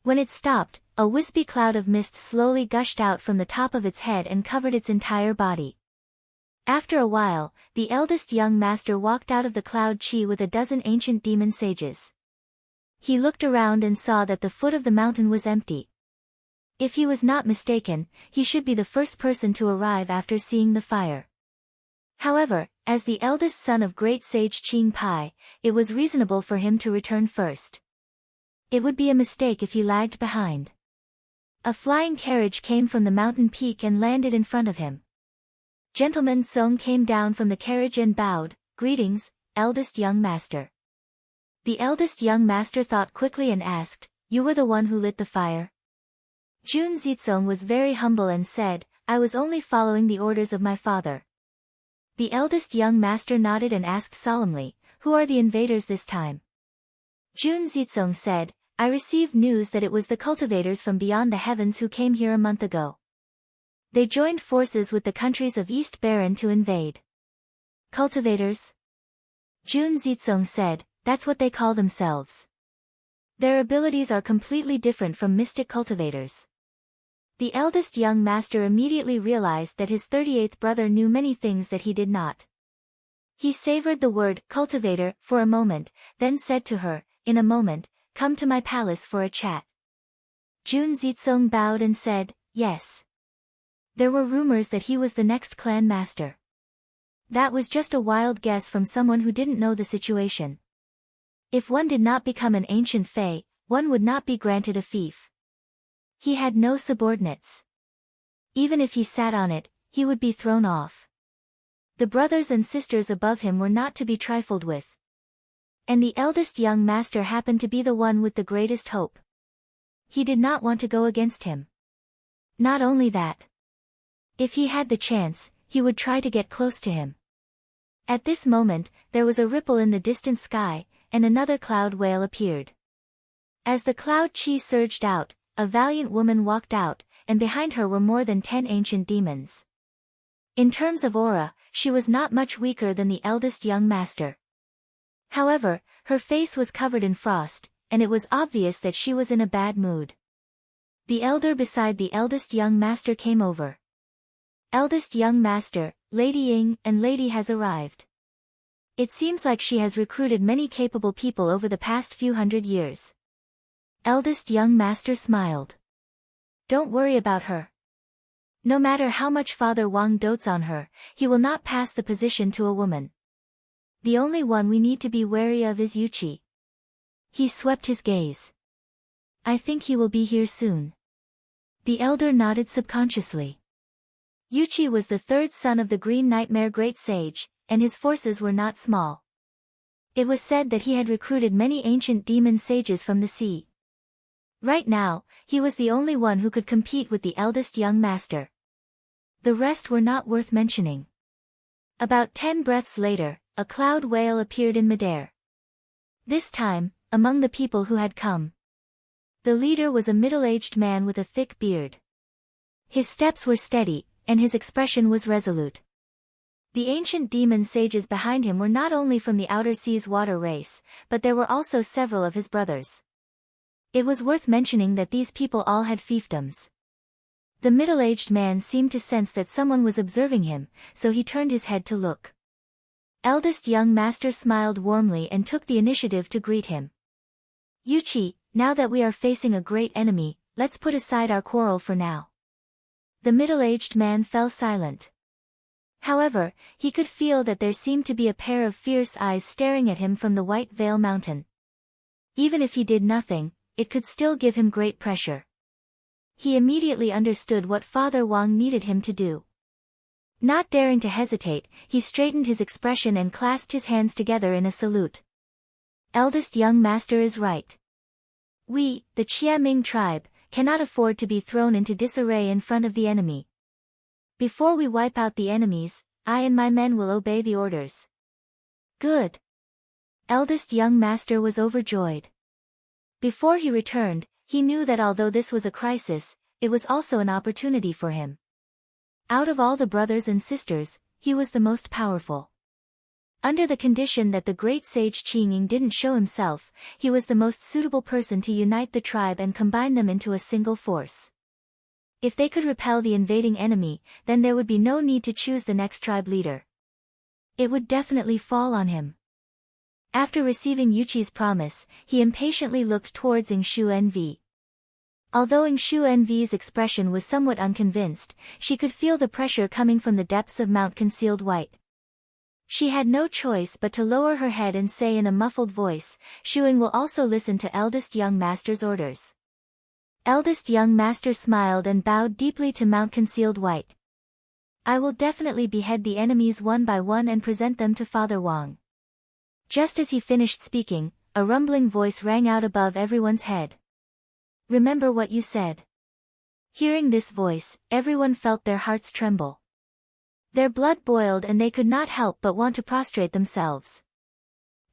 When it stopped, a wispy cloud of mist slowly gushed out from the top of its head and covered its entire body. After a while, the eldest young master walked out of the cloud chi with a dozen ancient demon sages. He looked around and saw that the foot of the mountain was empty. If he was not mistaken, he should be the first person to arrive after seeing the fire. However, as the eldest son of great sage Qing Pai, it was reasonable for him to return first. It would be a mistake if he lagged behind. A flying carriage came from the mountain peak and landed in front of him. Gentleman Song came down from the carriage and bowed, Greetings, eldest young master. The eldest young master thought quickly and asked, You were the one who lit the fire? Jun Zitsong was very humble and said, I was only following the orders of my father. The eldest young master nodded and asked solemnly, Who are the invaders this time? Jun Zitsong said, I received news that it was the cultivators from beyond the heavens who came here a month ago. They joined forces with the countries of East Baron to invade. Cultivators? Jun Zitsong said, That's what they call themselves. Their abilities are completely different from mystic cultivators. The eldest young master immediately realized that his 38th brother knew many things that he did not. He savored the word cultivator for a moment, then said to her, In a moment, come to my palace for a chat. Jun Zitsong bowed and said, Yes. There were rumors that he was the next clan master. That was just a wild guess from someone who didn't know the situation. If one did not become an ancient fae, one would not be granted a fief. He had no subordinates. Even if he sat on it, he would be thrown off. The brothers and sisters above him were not to be trifled with. And the eldest young master happened to be the one with the greatest hope. He did not want to go against him. Not only that. If he had the chance, he would try to get close to him. At this moment, there was a ripple in the distant sky, and another cloud whale appeared. As the cloud chi surged out, a valiant woman walked out, and behind her were more than 10 ancient demons. In terms of aura, she was not much weaker than the eldest young master. However, her face was covered in frost, and it was obvious that she was in a bad mood. The elder beside the eldest young master came over. Eldest young master, Lady Ying and Lady has arrived. It seems like she has recruited many capable people over the past few hundred years. Eldest young master smiled. Don't worry about her. No matter how much Father Wang dotes on her, he will not pass the position to a woman. The only one we need to be wary of is Yuqi. He swept his gaze. I think he will be here soon. The elder nodded subconsciously. Yuqi was the third son of the Green Nightmare Great Sage, and his forces were not small. It was said that he had recruited many ancient demon sages from the sea. Right now, he was the only one who could compete with the eldest young master. The rest were not worth mentioning. About 10 breaths later, a cloud whale appeared in midair. This time, among the people who had come. The leader was a middle-aged man with a thick beard. His steps were steady, and his expression was resolute. The ancient demon sages behind him were not only from the outer seas water race, but there were also several of his brothers. It was worth mentioning that these people all had fiefdoms. The middle-aged man seemed to sense that someone was observing him, so he turned his head to look. Eldest young master smiled warmly and took the initiative to greet him. Yuqi, now that we are facing a great enemy, let's put aside our quarrel for now. The middle-aged man fell silent. However, he could feel that there seemed to be a pair of fierce eyes staring at him from the White Veil Mountain. Even if he did nothing, it could still give him great pressure. He immediately understood what Father Wang needed him to do. Not daring to hesitate, he straightened his expression and clasped his hands together in a salute. Eldest young master is right. We, the Qiaming tribe, cannot afford to be thrown into disarray in front of the enemy. Before we wipe out the enemies, I and my men will obey the orders. Good. Eldest young master was overjoyed. Before he returned, he knew that although this was a crisis, it was also an opportunity for him. Out of all the brothers and sisters, he was the most powerful. Under the condition that the great sage Qingyin didn't show himself, he was the most suitable person to unite the tribe and combine them into a single force. If they could repel the invading enemy, then there would be no need to choose the next tribe leader. It would definitely fall on him. After receiving Yuqi's promise, he impatiently looked towards Yingshu Envy. Although Yingshu Envy's expression was somewhat unconvinced, she could feel the pressure coming from the depths of Mount Concealed White. She had no choice but to lower her head and say in a muffled voice, Shuing will also listen to eldest young master's orders. Eldest young master smiled and bowed deeply to Mount Concealed White. I will definitely behead the enemies one by one and present them to Father Wang. Just as he finished speaking, a rumbling voice rang out above everyone's head. Remember what you said. Hearing this voice, everyone felt their hearts tremble. Their blood boiled and they could not help but want to prostrate themselves.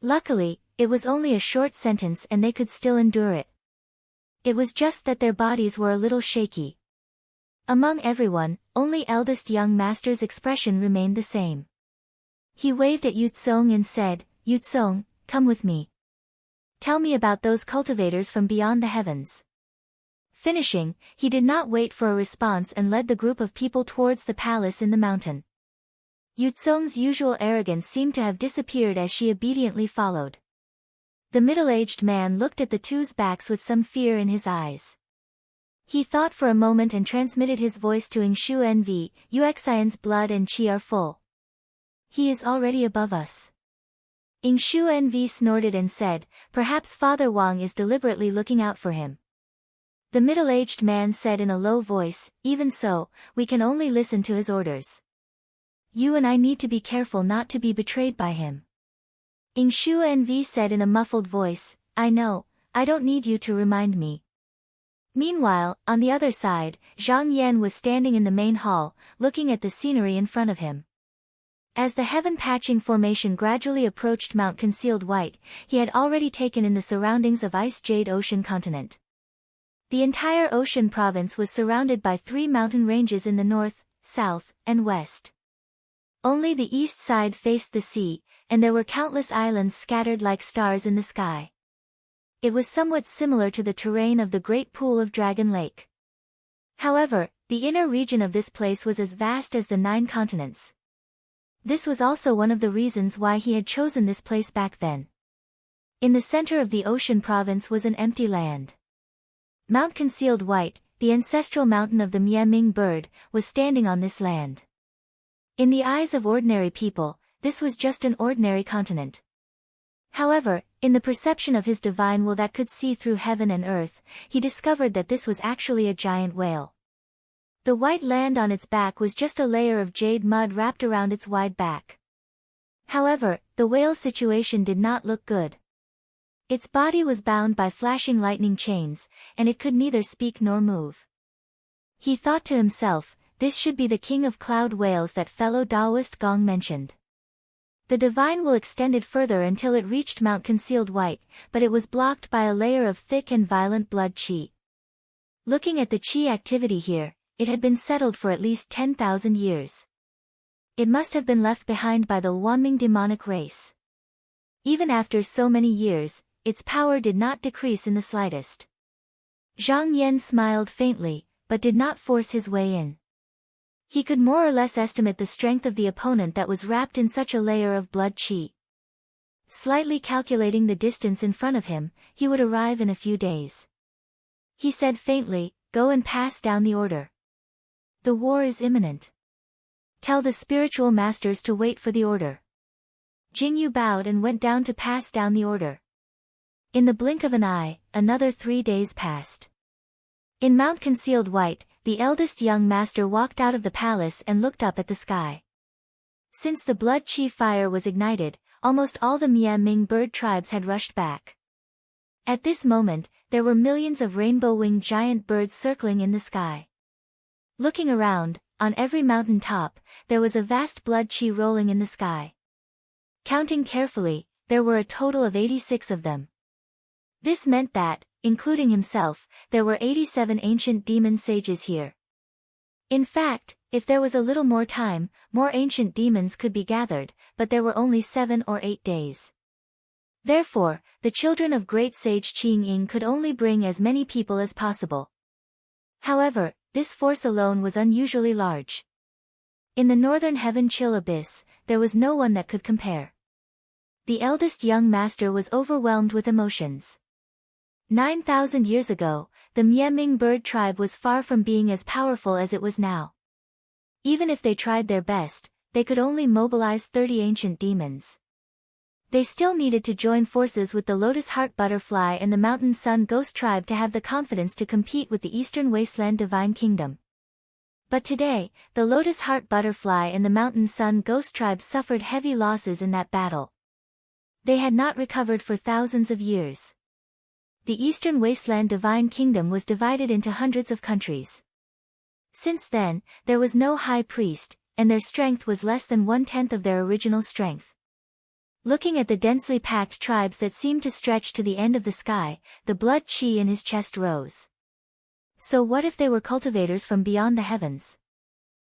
Luckily, it was only a short sentence and they could still endure it. It was just that their bodies were a little shaky. Among everyone, only eldest young master's expression remained the same. He waved at Yutsong and said, Yutsong, come with me. Tell me about those cultivators from beyond the heavens. Finishing, he did not wait for a response and led the group of people towards the palace in the mountain. Yutsong's usual arrogance seemed to have disappeared as she obediently followed. The middle-aged man looked at the two's backs with some fear in his eyes. He thought for a moment and transmitted his voice to Yingshu Envy, Yuxian's blood and qi are full. He is already above us. Yingshu Envy snorted and said, perhaps Father Wang is deliberately looking out for him. The middle-aged man said in a low voice, even so, we can only listen to his orders. You and I need to be careful not to be betrayed by him. Yingshu Envy said in a muffled voice, I know, I don't need you to remind me. Meanwhile, on the other side, Zhang Yan was standing in the main hall, looking at the scenery in front of him. As the heaven patching formation gradually approached Mount Concealed White, he had already taken in the surroundings of Ice Jade Ocean continent. The entire ocean province was surrounded by 3 mountain ranges in the north, south, and west. Only the east side faced the sea, and there were countless islands scattered like stars in the sky. It was somewhat similar to the terrain of the Great Pool of Dragon Lake. However, the inner region of this place was as vast as the 9 continents. This was also one of the reasons why he had chosen this place back then. In the center of the ocean province was an empty land. Mount Concealed White, the ancestral mountain of the Miaming bird, was standing on this land. In the eyes of ordinary people, this was just an ordinary continent. However, in the perception of his divine will that could see through heaven and earth, he discovered that this was actually a giant whale. The white land on its back was just a layer of jade mud wrapped around its wide back. However, the whale's situation did not look good. Its body was bound by flashing lightning chains, and it could neither speak nor move. He thought to himself, this should be the king of cloud whales that fellow Taoist Gong mentioned. The divine will extended further until it reached Mount Concealed White, but it was blocked by a layer of thick and violent blood qi. Looking at the qi activity here, it had been settled for at least 10,000 years. It must have been left behind by the Wanming demonic race. Even after so many years, its power did not decrease in the slightest. Zhang Yan smiled faintly, but did not force his way in. He could more or less estimate the strength of the opponent that was wrapped in such a layer of blood qi. Slightly calculating the distance in front of him, he would arrive in a few days. He said faintly, "Go and pass down the order. The war is imminent. Tell the spiritual masters to wait for the order." Jingyu bowed and went down to pass down the order. In the blink of an eye, another 3 days passed. In Mount Concealed White, the eldest young master walked out of the palace and looked up at the sky. Since the blood qi fire was ignited, almost all the Miaming bird tribes had rushed back. At this moment, there were millions of rainbow-winged giant birds circling in the sky. Looking around, on every mountain top, there was a vast blood qi rolling in the sky. Counting carefully, there were a total of 86 of them. This meant that, including himself, there were 87 ancient demon sages here. In fact, if there was a little more time, more ancient demons could be gathered, but there were only 7 or 8 days. Therefore, the children of great sage Qing Ying could only bring as many people as possible. However, this force alone was unusually large. In the northern heaven chill abyss, there was no one that could compare. The eldest young master was overwhelmed with emotions. 9,000 years ago, the Miaming bird tribe was far from being as powerful as it was now. Even if they tried their best, they could only mobilize 30 ancient demons. They still needed to join forces with the Lotus Heart Butterfly and the Mountain Sun Ghost tribe to have the confidence to compete with the Eastern Wasteland Divine Kingdom. But today, the Lotus Heart Butterfly and the Mountain Sun Ghost tribe suffered heavy losses in that battle. They had not recovered for thousands of years. The Eastern Wasteland Divine Kingdom was divided into hundreds of countries. Since then, there was no high priest, and their strength was less than 1/10 of their original strength. Looking at the densely packed tribes that seemed to stretch to the end of the sky, the blood qi in his chest rose. So what if they were cultivators from beyond the heavens?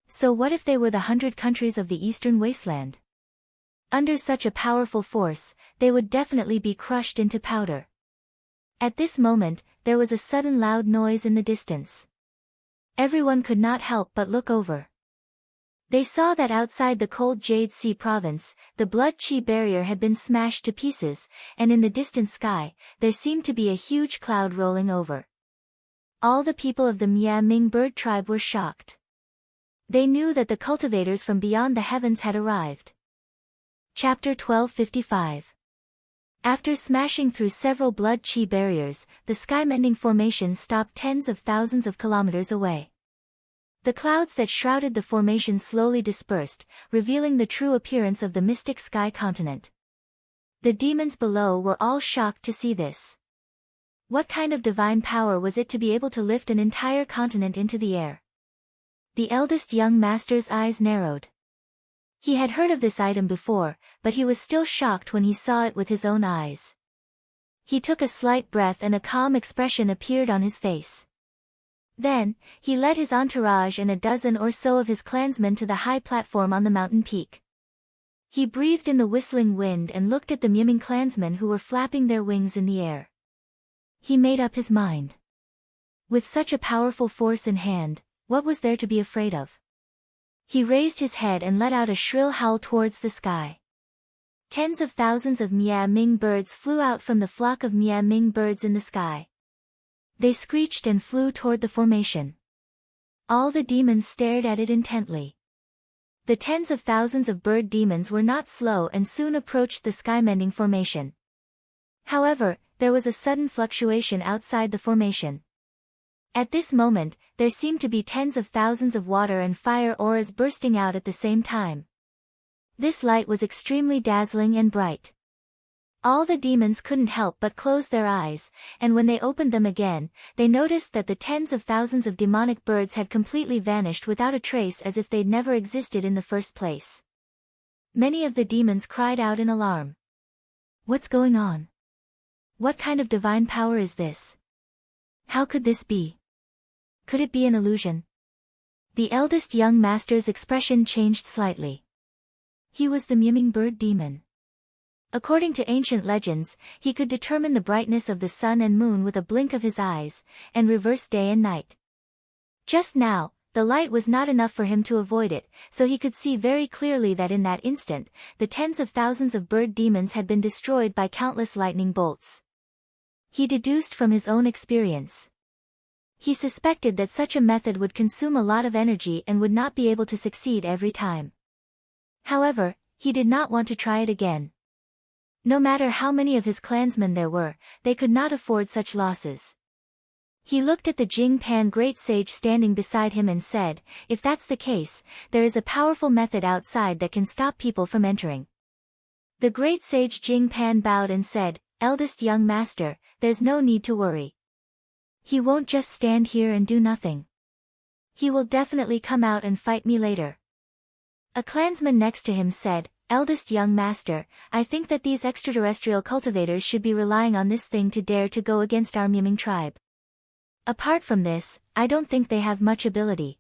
So what if they were the 100 countries of the Eastern Wasteland? Under such a powerful force, they would definitely be crushed into powder. At this moment, there was a sudden loud noise in the distance. Everyone could not help but look over. They saw that outside the cold Jade Sea province, the blood qi barrier had been smashed to pieces, and in the distant sky, there seemed to be a huge cloud rolling over. All the people of the Miaming bird tribe were shocked. They knew that the cultivators from beyond the heavens had arrived. Chapter 1255. After smashing through several blood qi barriers, the sky-mending formation stopped tens of thousands of kilometers away. The clouds that shrouded the formation slowly dispersed, revealing the true appearance of the mystic sky continent. The demons below were all shocked to see this. What kind of divine power was it to be able to lift an entire continent into the air? The eldest young master's eyes narrowed. He had heard of this item before, but he was still shocked when he saw it with his own eyes. He took a slight breath and a calm expression appeared on his face. Then, he led his entourage and a dozen or so of his clansmen to the high platform on the mountain peak. He breathed in the whistling wind and looked at the Miaming clansmen who were flapping their wings in the air. He made up his mind. With such a powerful force in hand, what was there to be afraid of? He raised his head and let out a shrill howl towards the sky. Tens of thousands of Miaming birds flew out from the flock of Miaming birds in the sky. They screeched and flew toward the formation. All the demons stared at it intently. The tens of thousands of bird demons were not slow and soon approached the skymending formation. However, there was a sudden fluctuation outside the formation. At this moment, there seemed to be tens of thousands of water and fire auras bursting out at the same time. This light was extremely dazzling and bright. All the demons couldn't help but close their eyes, and when they opened them again, they noticed that the tens of thousands of demonic birds had completely vanished without a trace, as if they'd never existed in the first place. Many of the demons cried out in alarm. What's going on? What kind of divine power is this? How could this be? Could it be an illusion? The eldest young master's expression changed slightly. He was the mewing bird demon. According to ancient legends, he could determine the brightness of the sun and moon with a blink of his eyes, and reverse day and night. Just now, the light was not enough for him to avoid it, so he could see very clearly that in that instant, the tens of thousands of bird demons had been destroyed by countless lightning bolts. He deduced from his own experience. He suspected that such a method would consume a lot of energy and would not be able to succeed every time. However, he did not want to try it again. No matter how many of his clansmen there were, they could not afford such losses. He looked at the Jing Pan great sage standing beside him and said, "If that's the case, there is a powerful method outside that can stop people from entering." The great sage Jing Pan bowed and said, "Eldest young master, there's no need to worry. He won't just stand here and do nothing. He will definitely come out and fight me later." A clansman next to him said, "Eldest young master, I think that these extraterrestrial cultivators should be relying on this thing to dare to go against our mewing tribe. Apart from this, I don't think they have much ability.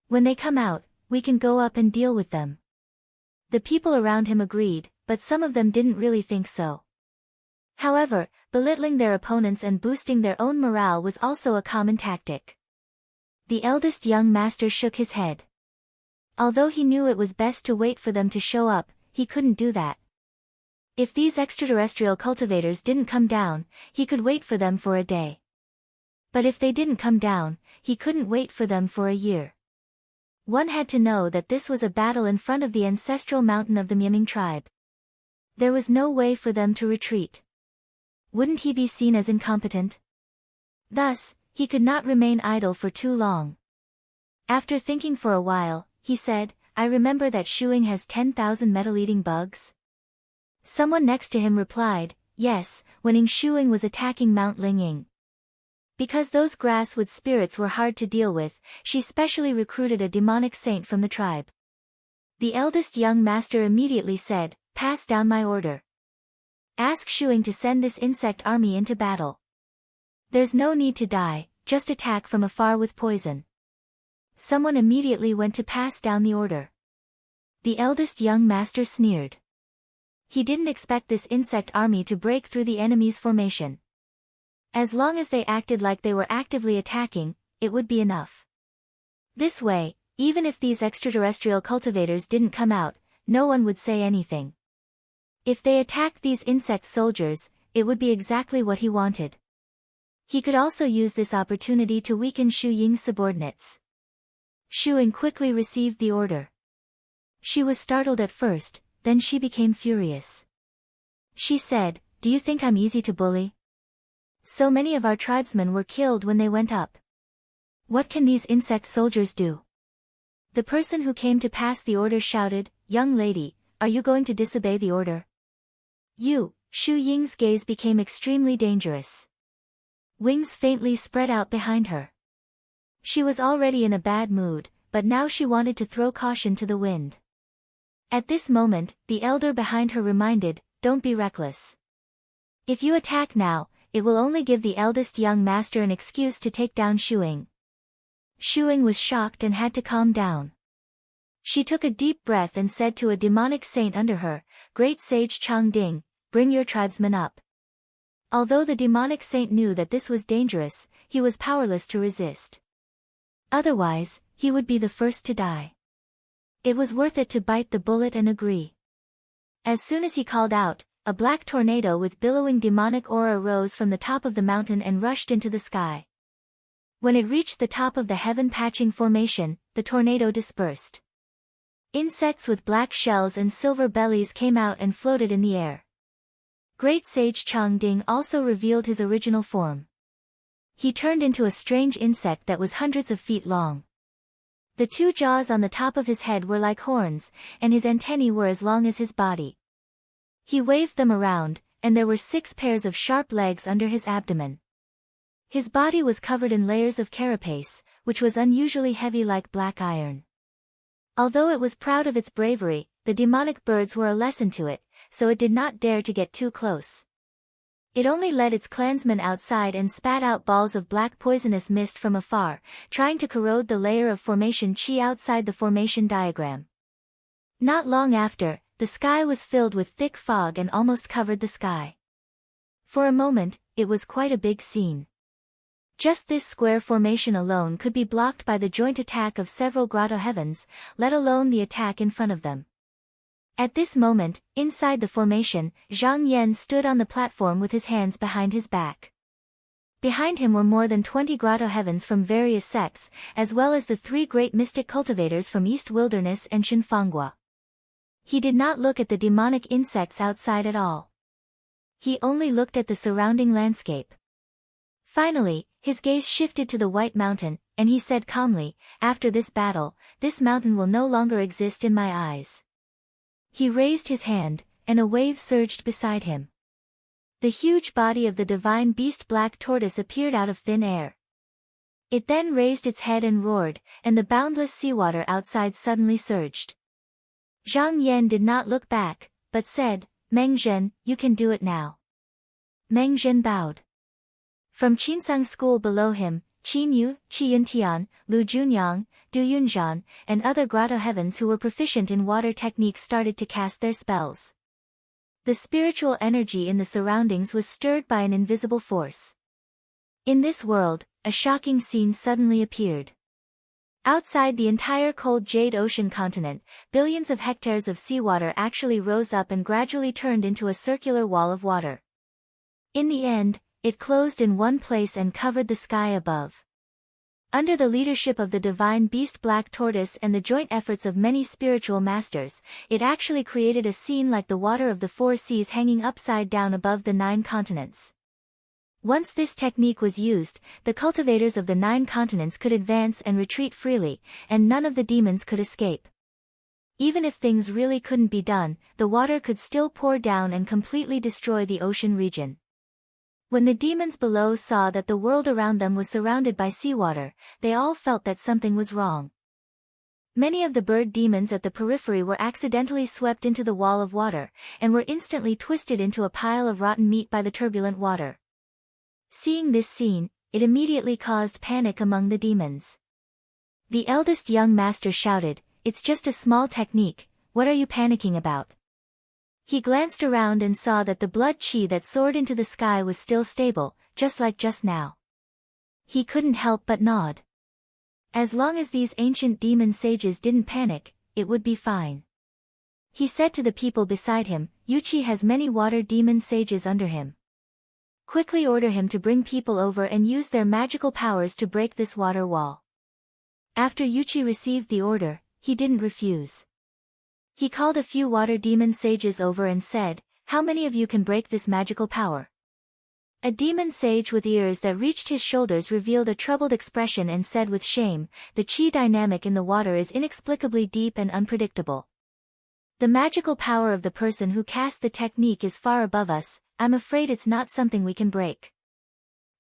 When they come out, we can go up and deal with them." The people around him agreed, but some of them didn't really think so. However, belittling their opponents and boosting their own morale was also a common tactic. The eldest young master shook his head. Although he knew it was best to wait for them to show up, he couldn't do that. If these extraterrestrial cultivators didn't come down, he could wait for them for a day. But if they didn't come down, he couldn't wait for them for a year. One had to know that this was a battle in front of the ancestral mountain of the mewing tribe. There was no way for them to retreat. Wouldn't he be seen as incompetent? Thus, he could not remain idle for too long. After thinking for a while, he said, "I remember that Shuing has 10,000 metal-eating bugs." Someone next to him replied, "Yes, when Ing Shuing was attacking Mount Linging. Because those grasswood spirits were hard to deal with, she specially recruited a demonic saint from the tribe." The eldest young master immediately said, "Pass down my order. Ask Shuing to send this insect army into battle. There's no need to die, just attack from afar with poison." Someone immediately went to pass down the order. The eldest young master sneered. He didn't expect this insect army to break through the enemy's formation. As long as they acted like they were actively attacking, it would be enough. This way, even if these extraterrestrial cultivators didn't come out, no one would say anything. If they attacked these insect soldiers, it would be exactly what he wanted. He could also use this opportunity to weaken Shu Ying's subordinates. Shu Ying quickly received the order. She was startled at first, then she became furious. She said, "Do you think I'm easy to bully? So many of our tribesmen were killed when they went up. What can these insect soldiers do?" The person who came to pass the order shouted, "Young lady, are you going to disobey the order?" Shu Ying's gaze became extremely dangerous. Wings faintly spread out behind her. She was already in a bad mood, but now she wanted to throw caution to the wind. At this moment, the elder behind her reminded, "Don't be reckless. If you attack now, it will only give the eldest young master an excuse to take down Shu Ying." Shu Ying was shocked and had to calm down. She took a deep breath and said to a demonic saint under her, "Great sage Chang Ding, bring your tribesmen up." Although the demonic saint knew that this was dangerous, he was powerless to resist. Otherwise, he would be the first to die. It was worth it to bite the bullet and agree. As soon as he called out, a black tornado with billowing demonic aura rose from the top of the mountain and rushed into the sky. When it reached the top of the heaven-patching formation, the tornado dispersed. Insects with black shells and silver bellies came out and floated in the air. Great Sage Changding also revealed his original form. He turned into a strange insect that was hundreds of feet long. The two jaws on the top of his head were like horns, and his antennae were as long as his body. He waved them around, and there were 6 pairs of sharp legs under his abdomen. His body was covered in layers of carapace, which was unusually heavy like black iron. Although it was proud of its bravery, the demonic birds were a lesson to it, so it did not dare to get too close. It only led its clansmen outside and spat out balls of black poisonous mist from afar, trying to corrode the layer of formation chi outside the formation diagram. Not long after, the sky was filled with thick fog and almost covered the sky. For a moment, it was quite a big scene. Just this square formation alone could be blocked by the joint attack of several grotto heavens, let alone the attack in front of them. At this moment, inside the formation, Zhang Yan stood on the platform with his hands behind his back. Behind him were more than 20 grotto heavens from various sects, as well as the 3 great mystic cultivators from East Wilderness and Shinfanghua. He did not look at the demonic insects outside at all. He only looked at the surrounding landscape. Finally, his gaze shifted to the White Mountain, and he said calmly, "After this battle, this mountain will no longer exist in my eyes." He raised his hand, and a wave surged beside him. The huge body of the divine beast Black Tortoise appeared out of thin air. It then raised its head and roared, and the boundless seawater outside suddenly surged. Zhang Yan did not look back, but said, "Meng Zhen, you can do it now." Meng Zhen bowed. From Qinsang School below him, Qin Yu, Qi Yuntian, Lu Junyang, Du Yunzhan, and other grotto heavens who were proficient in water techniques started to cast their spells. The spiritual energy in the surroundings was stirred by an invisible force. In this world, a shocking scene suddenly appeared. Outside the entire cold Jade Ocean continent, billions of hectares of seawater actually rose up and gradually turned into a circular wall of water. In the end, it closed in one place and covered the sky above. Under the leadership of the divine beast Black Tortoise and the joint efforts of many spiritual masters, it actually created a scene like the water of the 4 seas hanging upside down above the 9 continents. Once this technique was used, the cultivators of the 9 continents could advance and retreat freely, and none of the demons could escape. Even if things really couldn't be done, the water could still pour down and completely destroy the ocean region. When the demons below saw that the world around them was surrounded by seawater, they all felt that something was wrong. Many of the bird demons at the periphery were accidentally swept into the wall of water, and were instantly twisted into a pile of rotten meat by the turbulent water. Seeing this scene, it immediately caused panic among the demons. The eldest young master shouted, "It's just a small technique, what are you panicking about?" He glanced around and saw that the blood chi that soared into the sky was still stable, just like just now. He couldn't help but nod. As long as these ancient demon sages didn't panic, it would be fine. He said to the people beside him, "Yuchi has many water demon sages under him. Quickly order him to bring people over and use their magical powers to break this water wall." After Yuchi received the order, he didn't refuse. He called a few water demon sages over and said, "How many of you can break this magical power?" A demon sage with ears that reached his shoulders revealed a troubled expression and said with shame, "The chi dynamic in the water is inexplicably deep and unpredictable. The magical power of the person who cast the technique is far above us, I'm afraid it's not something we can break."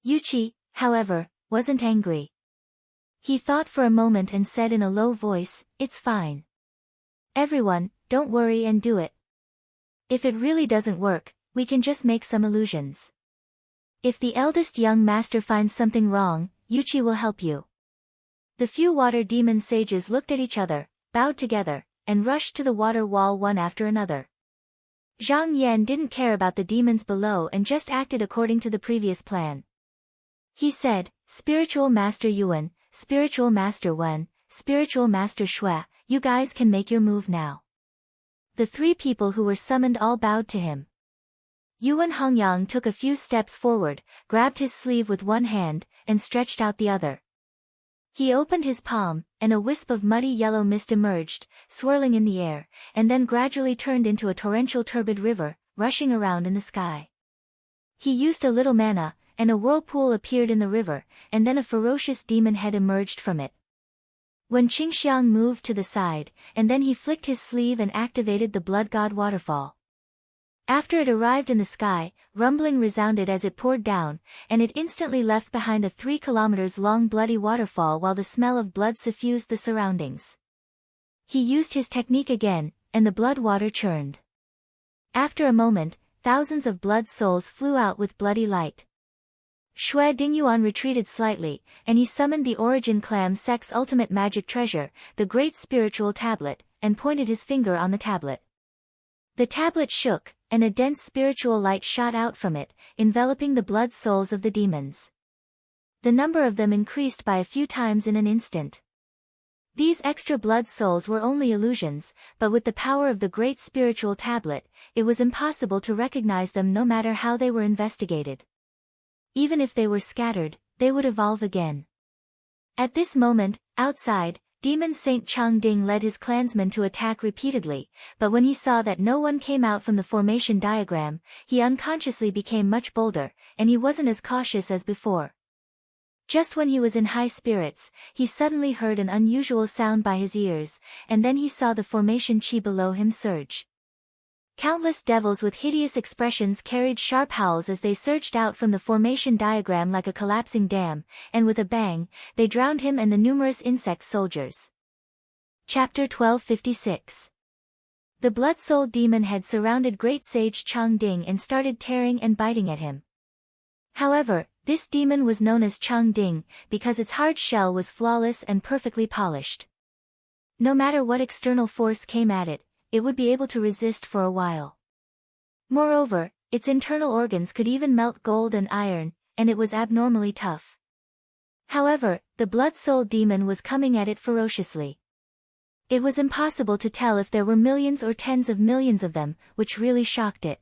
Yuchi, however, wasn't angry. He thought for a moment and said in a low voice, "It's fine. Everyone, don't worry and do it. If it really doesn't work, we can just make some illusions. If the eldest young master finds something wrong, Yuchi will help you." The few water demon sages looked at each other, bowed together, and rushed to the water wall one after another. Zhang Yan didn't care about the demons below and just acted according to the previous plan. He said, "Spiritual Master Yuan, Spiritual Master Wen, Spiritual Master Shui, you guys can make your move now." The 3 people who were summoned all bowed to him. Yuan Hongyang took a few steps forward, grabbed his sleeve with one hand, and stretched out the other. He opened his palm, and a wisp of muddy yellow mist emerged, swirling in the air, and then gradually turned into a torrential turbid river, rushing around in the sky. He used a little mana, and a whirlpool appeared in the river, and then a ferocious demon head emerged from it. When Qingxiang moved to the side, and then he flicked his sleeve and activated the blood god waterfall. After it arrived in the sky, rumbling resounded as it poured down, and it instantly left behind a 3 kilometers long bloody waterfall while the smell of blood suffused the surroundings. He used his technique again, and the blood water churned. After a moment, thousands of blood souls flew out with bloody light. Xue Dingyuan retreated slightly, and he summoned the Origin Clam Sect's ultimate magic treasure, the Great Spiritual Tablet, and pointed his finger on the tablet. The tablet shook, and a dense spiritual light shot out from it, enveloping the blood souls of the demons. The number of them increased by a few times in an instant. These extra blood souls were only illusions, but with the power of the Great Spiritual Tablet, it was impossible to recognize them no matter how they were investigated. Even if they were scattered, they would evolve again. At this moment, outside, Demon Saint Changding led his clansmen to attack repeatedly, but when he saw that no one came out from the formation diagram, he unconsciously became much bolder, and he wasn't as cautious as before. Just when he was in high spirits, he suddenly heard an unusual sound by his ears, and then he saw the formation chi below him surge. Countless devils with hideous expressions carried sharp howls as they surged out from the formation diagram like a collapsing dam, and with a bang, they drowned him and the numerous insect soldiers. Chapter 1256. The Blood Soul Demon had surrounded Great Sage Changding and started tearing and biting at him. However, this demon was known as Changding, because its hard shell was flawless and perfectly polished. No matter what external force came at it, it would be able to resist for a while. Moreover, its internal organs could even melt gold and iron, and it was abnormally tough. However, the Blood Soul Demon was coming at it ferociously. It was impossible to tell if there were millions or tens of millions of them, which really shocked it.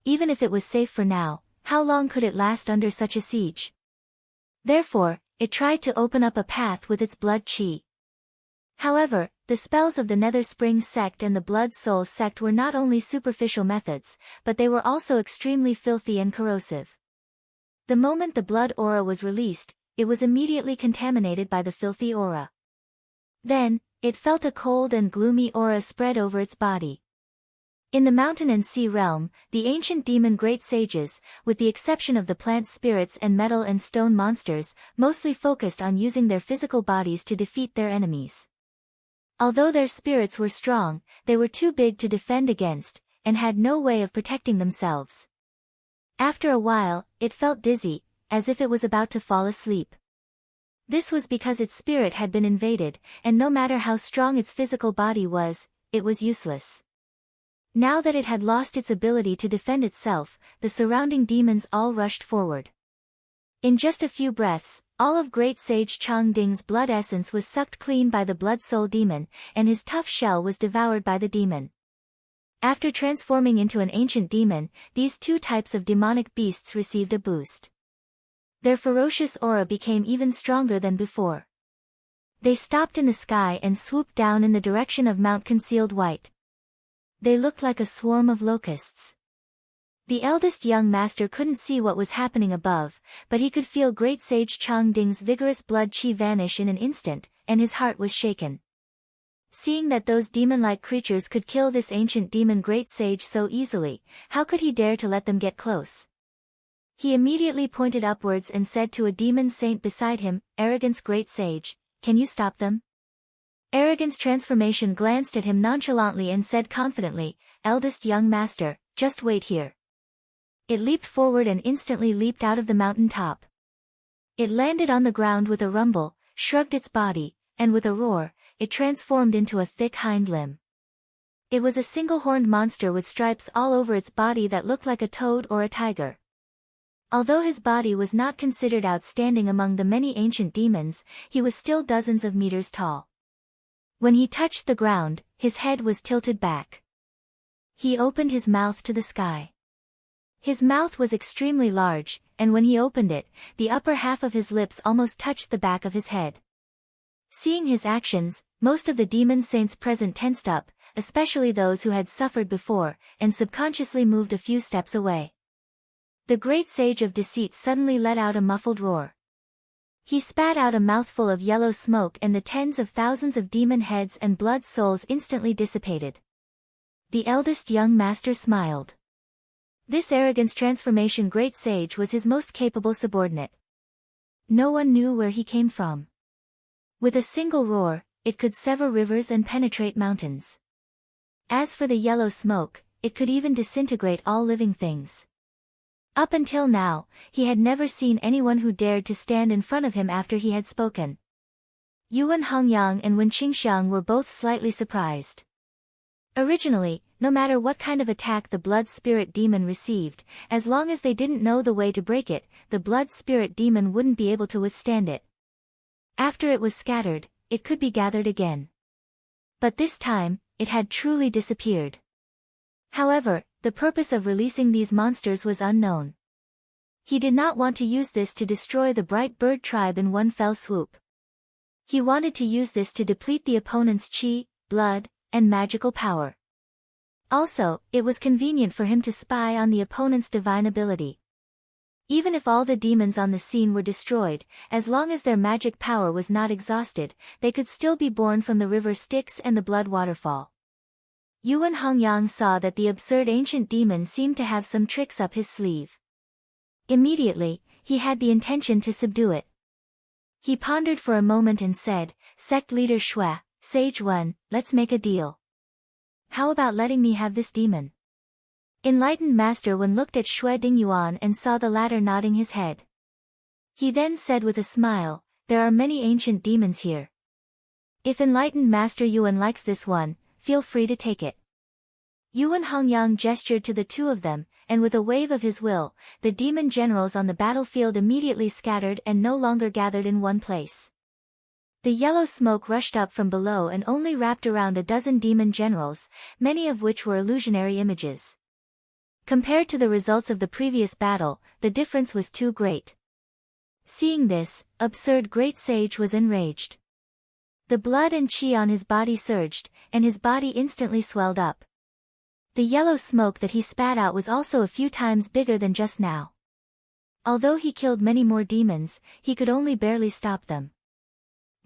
Even if it was safe for now, how long could it last under such a siege? Therefore, it tried to open up a path with its blood chi. However, the spells of the Nether Spring sect and the Blood Soul sect were not only superficial methods, but they were also extremely filthy and corrosive. The moment the blood aura was released, it was immediately contaminated by the filthy aura. Then, it felt a cold and gloomy aura spread over its body. In the mountain and sea realm, the ancient demon great sages, with the exception of the plant spirits and metal and stone monsters, mostly focused on using their physical bodies to defeat their enemies. Although their spirits were strong, they were too big to defend against, and had no way of protecting themselves. After a while, it felt dizzy, as if it was about to fall asleep. This was because its spirit had been invaded, and no matter how strong its physical body was, it was useless. Now that it had lost its ability to defend itself, the surrounding demons all rushed forward. In just a few breaths, all of Great Sage Changding's blood essence was sucked clean by the Blood Soul Demon, and his tough shell was devoured by the demon. After transforming into an ancient demon, these two types of demonic beasts received a boost. Their ferocious aura became even stronger than before. They stopped in the sky and swooped down in the direction of Mount Concealed White. They looked like a swarm of locusts. The eldest young master couldn't see what was happening above, but he could feel Great Sage Changding's vigorous blood chi vanish in an instant, and his heart was shaken. Seeing that those demon-like creatures could kill this ancient demon Great Sage so easily, how could he dare to let them get close? He immediately pointed upwards and said to a demon saint beside him, "Arrogance Great Sage, can you stop them?" Arrogance Transformation glanced at him nonchalantly and said confidently, "Eldest young master, just wait here." It leaped forward and instantly leaped out of the mountain top. It landed on the ground with a rumble, shrugged its body, and with a roar, it transformed into a thick hind limb. It was a single-horned monster with stripes all over its body that looked like a toad or a tiger. Although his body was not considered outstanding among the many ancient demons, he was still dozens of meters tall. When he touched the ground, his head was tilted back. He opened his mouth to the sky. His mouth was extremely large, and when he opened it, the upper half of his lips almost touched the back of his head. Seeing his actions, most of the demon saints present tensed up, especially those who had suffered before, and subconsciously moved a few steps away. The great sage of deceit suddenly let out a muffled roar. He spat out a mouthful of yellow smoke, and the tens of thousands of demon heads and blood souls instantly dissipated. The eldest young master smiled. This arrogance transformation great sage was his most capable subordinate. No one knew where he came from. With a single roar, it could sever rivers and penetrate mountains. As for the yellow smoke, it could even disintegrate all living things. Up until now, he had never seen anyone who dared to stand in front of him after he had spoken. Yuan Hongyang and Wen Qingxiang were both slightly surprised. Originally, no matter what kind of attack the blood spirit demon received, as long as they didn't know the way to break it, the blood spirit demon wouldn't be able to withstand it. After it was scattered, it could be gathered again. But this time, it had truly disappeared. However, the purpose of releasing these monsters was unknown. He did not want to use this to destroy the Bright Bird tribe in one fell swoop. He wanted to use this to deplete the opponent's chi, blood, and magical power. Also, it was convenient for him to spy on the opponent's divine ability. Even if all the demons on the scene were destroyed, as long as their magic power was not exhausted, they could still be born from the river Styx and the blood waterfall. Yuan Hongyang saw that the absurd ancient demon seemed to have some tricks up his sleeve. Immediately, he had the intention to subdue it. He pondered for a moment and said, "Sect leader Shui, Sage Wen, let's make a deal. How about letting me have this demon?" Enlightened Master Wen looked at Shui Dingyuan and saw the latter nodding his head. He then said with a smile, "There are many ancient demons here. If Enlightened Master Yuan likes this one, feel free to take it." Yuan Hongyang gestured to the two of them, and with a wave of his will, the demon generals on the battlefield immediately scattered and no longer gathered in one place. The yellow smoke rushed up from below and only wrapped around a dozen demon generals, many of which were illusionary images. Compared to the results of the previous battle, the difference was too great. Seeing this, absurd great sage was enraged. The blood and chi on his body surged, and his body instantly swelled up. The yellow smoke that he spat out was also a few times bigger than just now. Although he killed many more demons, he could only barely stop them.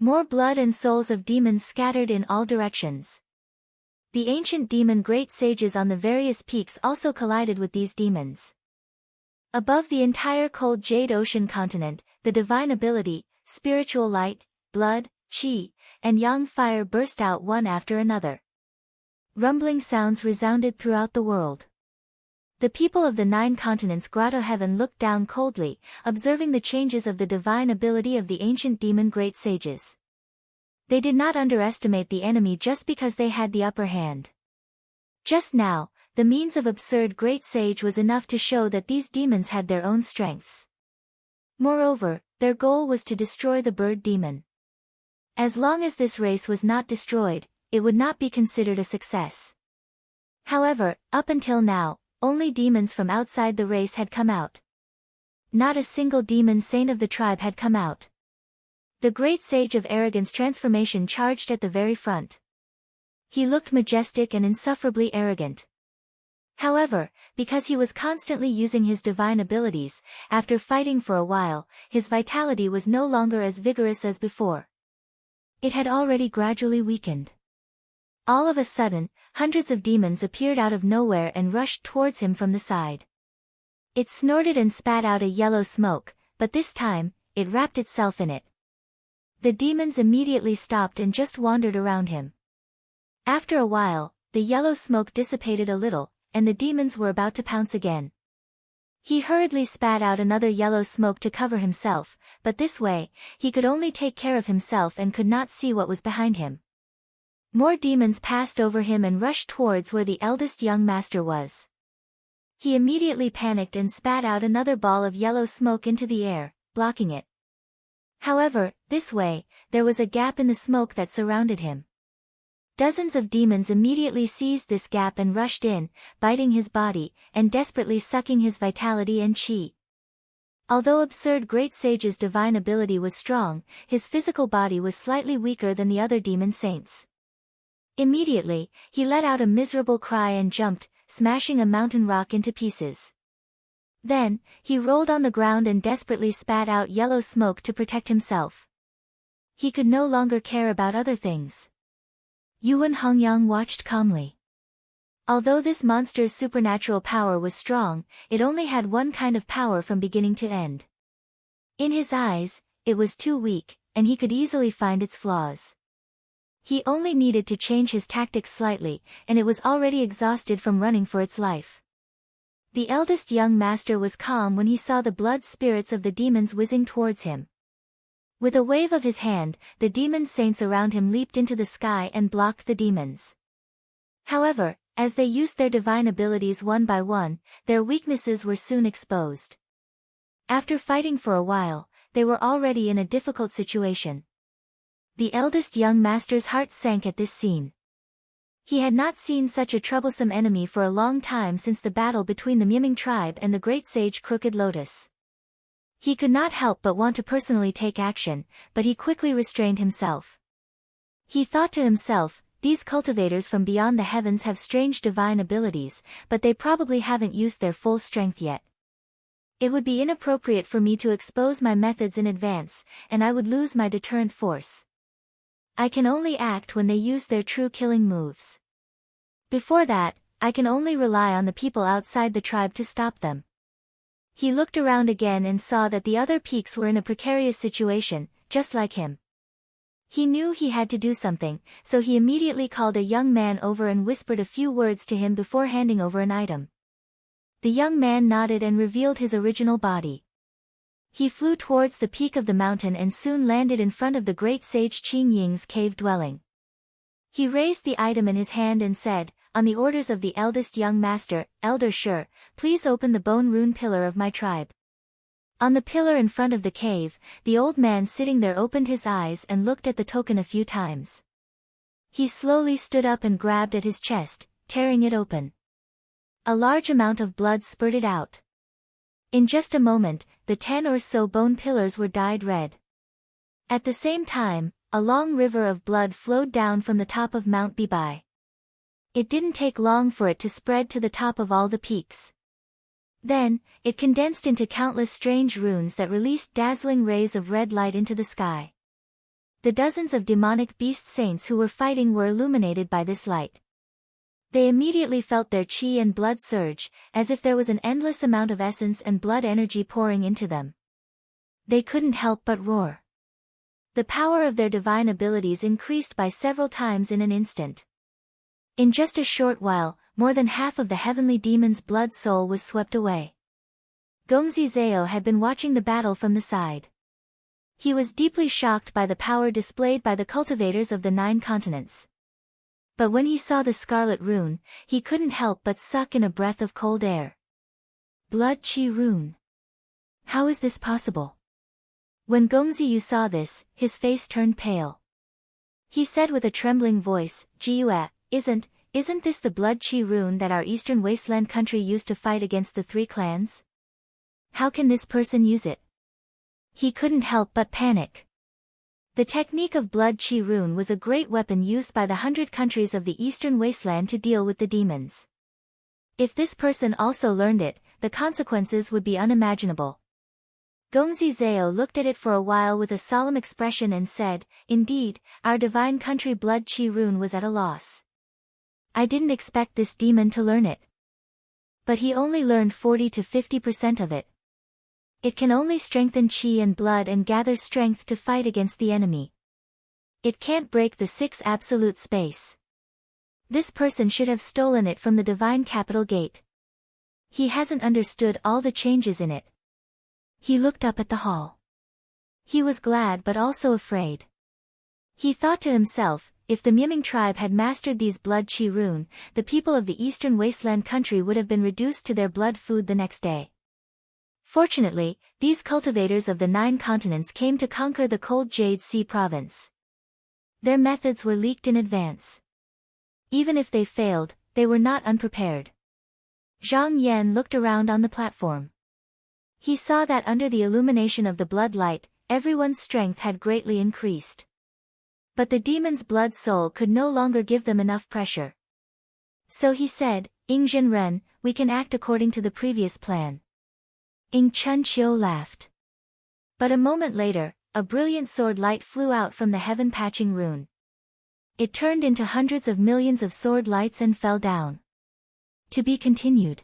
More blood and souls of demons scattered in all directions. The ancient demon great sages on the various peaks also collided with these demons. Above the entire cold Jade Ocean continent, the divine ability, spiritual light, blood, chi, and yang fire burst out one after another. Rumbling sounds resounded throughout the world. The people of the 9 continents' grotto heaven looked down coldly, observing the changes of the divine ability of the ancient demon great sages. They did not underestimate the enemy just because they had the upper hand. Just now, the means of absurd great sage was enough to show that these demons had their own strengths. Moreover, their goal was to destroy the bird demon. As long as this race was not destroyed, it would not be considered a success. However, up until now, only demons from outside the race had come out. Not a single demon saint of the tribe had come out. The great sage of arrogance transformation charged at the very front. He looked majestic and insufferably arrogant. However, because he was constantly using his divine abilities, after fighting for a while, his vitality was no longer as vigorous as before. It had already gradually weakened. All of a sudden, hundreds of demons appeared out of nowhere and rushed towards him from the side. It snorted and spat out a yellow smoke, but this time, it wrapped itself in it. The demons immediately stopped and just wandered around him. After a while, the yellow smoke dissipated a little, and the demons were about to pounce again. He hurriedly spat out another yellow smoke to cover himself, but this way, he could only take care of himself and could not see what was behind him. More demons passed over him and rushed towards where the eldest young master was. He immediately panicked and spat out another ball of yellow smoke into the air, blocking it. However, this way, there was a gap in the smoke that surrounded him. Dozens of demons immediately seized this gap and rushed in, biting his body, and desperately sucking his vitality and chi. Although Absurd Great Sage's divine ability was strong, his physical body was slightly weaker than the other demon saints. Immediately, he let out a miserable cry and jumped, smashing a mountain rock into pieces. Then, he rolled on the ground and desperately spat out yellow smoke to protect himself. He could no longer care about other things. Yuan Hongyang watched calmly. Although this monster's supernatural power was strong, it only had one kind of power from beginning to end. In his eyes, it was too weak, and he could easily find its flaws. He only needed to change his tactics slightly, and it was already exhausted from running for its life. The eldest young master was calm when he saw the blood spirits of the demons whizzing towards him. With a wave of his hand, the demon saints around him leaped into the sky and blocked the demons. However, as they used their divine abilities one by one, their weaknesses were soon exposed. After fighting for a while, they were already in a difficult situation. The eldest young master's heart sank at this scene. He had not seen such a troublesome enemy for a long time since the battle between the Miming tribe and the great sage Crooked Lotus. He could not help but want to personally take action, but he quickly restrained himself. He thought to himself, these cultivators from beyond the heavens have strange divine abilities, but they probably haven't used their full strength yet. It would be inappropriate for me to expose my methods in advance, and I would lose my deterrent force. I can only act when they use their true killing moves. Before that, I can only rely on the people outside the tribe to stop them. He looked around again and saw that the other peaks were in a precarious situation, just like him. He knew he had to do something, so he immediately called a young man over and whispered a few words to him before handing over an item. The young man nodded and revealed his original body. He flew towards the peak of the mountain and soon landed in front of the great sage Qing Ying's cave dwelling. He raised the item in his hand and said, "On the orders of the eldest young master, Elder Shi, please open the bone rune pillar of my tribe." On the pillar in front of the cave, the old man sitting there opened his eyes and looked at the token a few times. He slowly stood up and grabbed at his chest, tearing it open. A large amount of blood spurted out. In just a moment, the 10 or so bone pillars were dyed red. At the same time, a long river of blood flowed down from the top of Mount Bibai. It didn't take long for it to spread to the top of all the peaks. Then, it condensed into countless strange runes that released dazzling rays of red light into the sky. The dozens of demonic beast saints who were fighting were illuminated by this light. They immediately felt their chi and blood surge, as if there was an endless amount of essence and blood energy pouring into them. They couldn't help but roar. The power of their divine abilities increased by several times in an instant. In just a short while, more than half of the heavenly demon's blood soul was swept away. Gongzi Zhao had been watching the battle from the side. He was deeply shocked by the power displayed by the cultivators of the 9 continents. But when he saw the scarlet rune, he couldn't help but suck in a breath of cold air. Blood Chi rune. How is this possible? When Gongzi Yu saw this, his face turned pale. He said with a trembling voice, "Jiyue, isn't this the blood chi rune that our eastern wasteland country used to fight against the 3 clans? How can this person use it?" He couldn't help but panic. The technique of blood chi rune was a great weapon used by the 100 countries of the eastern wasteland to deal with the demons. If this person also learned it, the consequences would be unimaginable. Gongzi Zhao looked at it for a while with a solemn expression and said, "Indeed, our divine country blood chi rune was at a loss. I didn't expect this demon to learn it. But he only learned 40 to 50% of it. It can only strengthen chi and blood and gather strength to fight against the enemy. It can't break the 6 absolute space. This person should have stolen it from the divine capital gate. He hasn't understood all the changes in it." He looked up at the hall. He was glad but also afraid. He thought to himself, if the Miming tribe had mastered these blood chi rune, the people of the eastern wasteland country would have been reduced to their blood food the next day. Fortunately, these cultivators of the 9 continents came to conquer the cold Jade Sea province. Their methods were leaked in advance. Even if they failed, they were not unprepared. Zhang Yan looked around on the platform. He saw that under the illumination of the blood light, everyone's strength had greatly increased. But the demon's blood soul could no longer give them enough pressure. So he said, Ing Zhenren, we can act according to the previous plan. Ing Chunqiu laughed. But a moment later, a brilliant sword light flew out from the heaven-patching rune. It turned into hundreds of millions of sword lights and fell down. To be continued.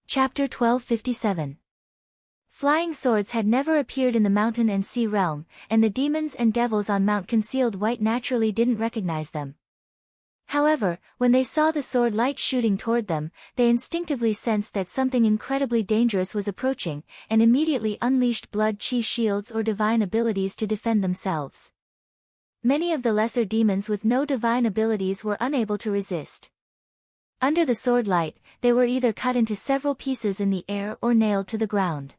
Chapter 1257. Flying swords had never appeared in the mountain and sea realm, and the demons and devils on Mount Concealed White naturally didn't recognize them. However, when they saw the sword light shooting toward them, they instinctively sensed that something incredibly dangerous was approaching, and immediately unleashed blood chi shields or divine abilities to defend themselves. Many of the lesser demons with no divine abilities were unable to resist. Under the sword light, they were either cut into several pieces in the air or nailed to the ground.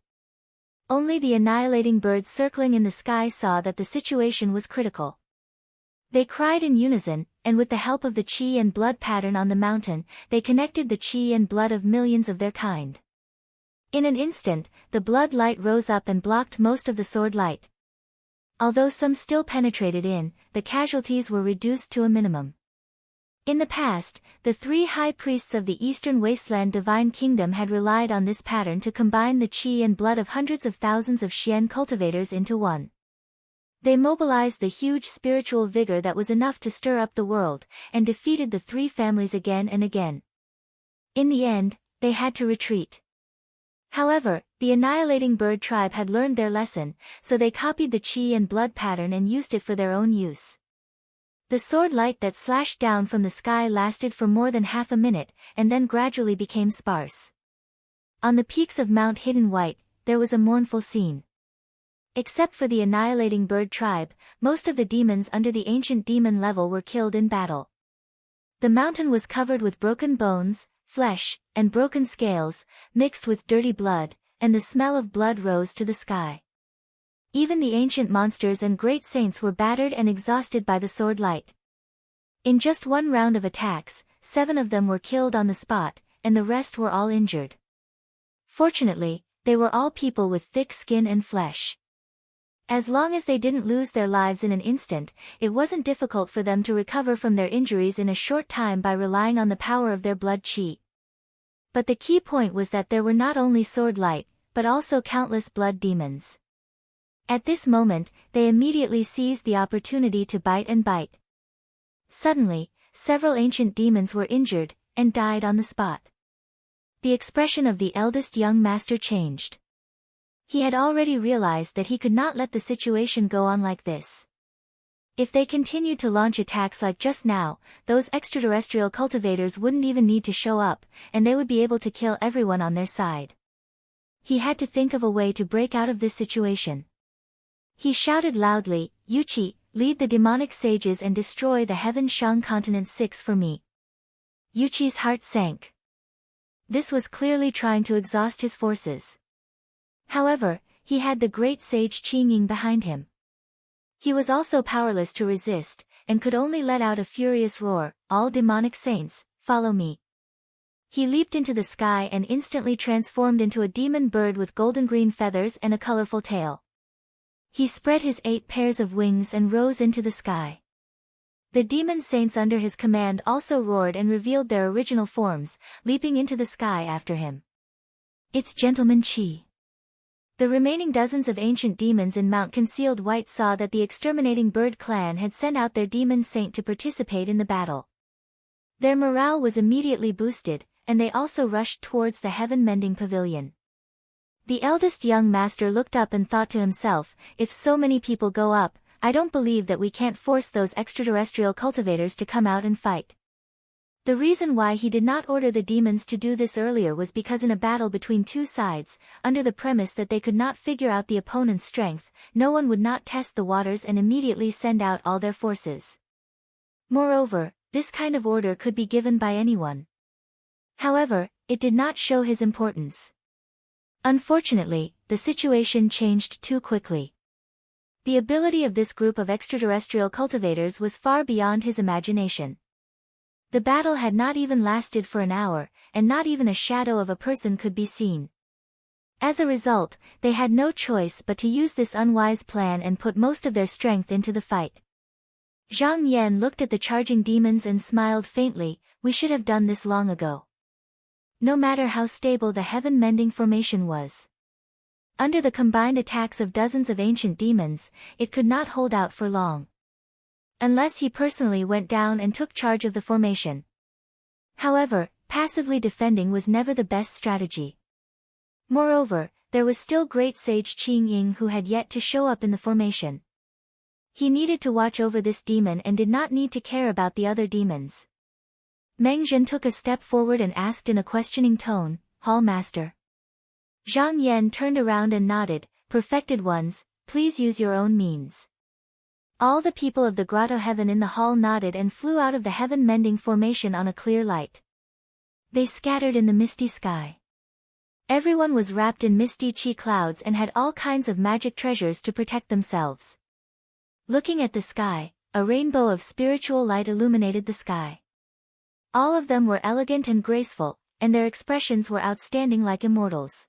Only the annihilating birds circling in the sky saw that the situation was critical. They cried in unison, and with the help of the chi and blood pattern on the mountain, they connected the chi and blood of millions of their kind. In an instant, the blood light rose up and blocked most of the sword light. Although some still penetrated in, the casualties were reduced to a minimum. In the past, the three high priests of the Eastern Wasteland Divine Kingdom had relied on this pattern to combine the chi and blood of hundreds of thousands of Xian cultivators into one. They mobilized the huge spiritual vigor that was enough to stir up the world, and defeated the three families again and again. In the end, they had to retreat. However, the annihilating bird tribe had learned their lesson, so they copied the chi and blood pattern and used it for their own use. The sword light that slashed down from the sky lasted for more than half a minute, and then gradually became sparse. On the peaks of Mount Hidden White, there was a mournful scene. Except for the annihilating bird tribe, most of the demons under the ancient demon level were killed in battle. The mountain was covered with broken bones, flesh, and broken scales, mixed with dirty blood, and the smell of blood rose to the sky. Even the ancient monsters and great saints were battered and exhausted by the sword light. In just one round of attacks, 7 of them were killed on the spot, and the rest were all injured. Fortunately, they were all people with thick skin and flesh. As long as they didn't lose their lives in an instant, it wasn't difficult for them to recover from their injuries in a short time by relying on the power of their blood chi. But the key point was that there were not only sword light, but also countless blood demons. At this moment, they immediately seized the opportunity to bite and bite. Suddenly, several ancient demons were injured, and died on the spot. The expression of the eldest young master changed. He had already realized that he could not let the situation go on like this. If they continued to launch attacks like just now, those extraterrestrial cultivators wouldn't even need to show up, and they would be able to kill everyone on their side. He had to think of a way to break out of this situation. He shouted loudly, Yuchi, lead the demonic sages and destroy the Heaven Shang Continent 6 for me. Yuchi's heart sank. This was clearly trying to exhaust his forces. However, he had the great sage Qingying behind him. He was also powerless to resist, and could only let out a furious roar, all demonic saints, follow me. He leaped into the sky and instantly transformed into a demon bird with golden-green feathers and a colorful tail. He spread his 8 pairs of wings and rose into the sky. The demon saints under his command also roared and revealed their original forms, leaping into the sky after him. It's Gentleman Qi. The remaining dozens of ancient demons in Mount Concealed White saw that the exterminating bird clan had sent out their demon saint to participate in the battle. Their morale was immediately boosted, and they also rushed towards the heaven-mending pavilion. The eldest young master looked up and thought to himself, if so many people go up, I don't believe that we can't force those extraterrestrial cultivators to come out and fight. The reason why he did not order the demons to do this earlier was because in a battle between two sides, under the premise that they could not figure out the opponent's strength, no one would not test the waters and immediately send out all their forces. Moreover, this kind of order could be given by anyone. However, it did not show his importance. Unfortunately, the situation changed too quickly. The ability of this group of extraterrestrial cultivators was far beyond his imagination. The battle had not even lasted for an hour, and not even a shadow of a person could be seen. As a result, they had no choice but to use this unwise plan and put most of their strength into the fight. Zhang Yan looked at the charging demons and smiled faintly. We should have done this long ago. No matter how stable the heaven-mending formation was. Under the combined attacks of dozens of ancient demons, it could not hold out for long. Unless he personally went down and took charge of the formation. However, passively defending was never the best strategy. Moreover, there was still great sage Qing Ying who had yet to show up in the formation. He needed to watch over this demon and did not need to care about the other demons. Meng Zhen took a step forward and asked in a questioning tone, Hall Master. Zhang Yan turned around and nodded, Perfected ones, please use your own means. All the people of the grotto heaven in the hall nodded and flew out of the heaven-mending formation on a clear light. They scattered in the misty sky. Everyone was wrapped in misty chi clouds and had all kinds of magic treasures to protect themselves. Looking at the sky, a rainbow of spiritual light illuminated the sky. All of them were elegant and graceful, and their expressions were outstanding like immortals.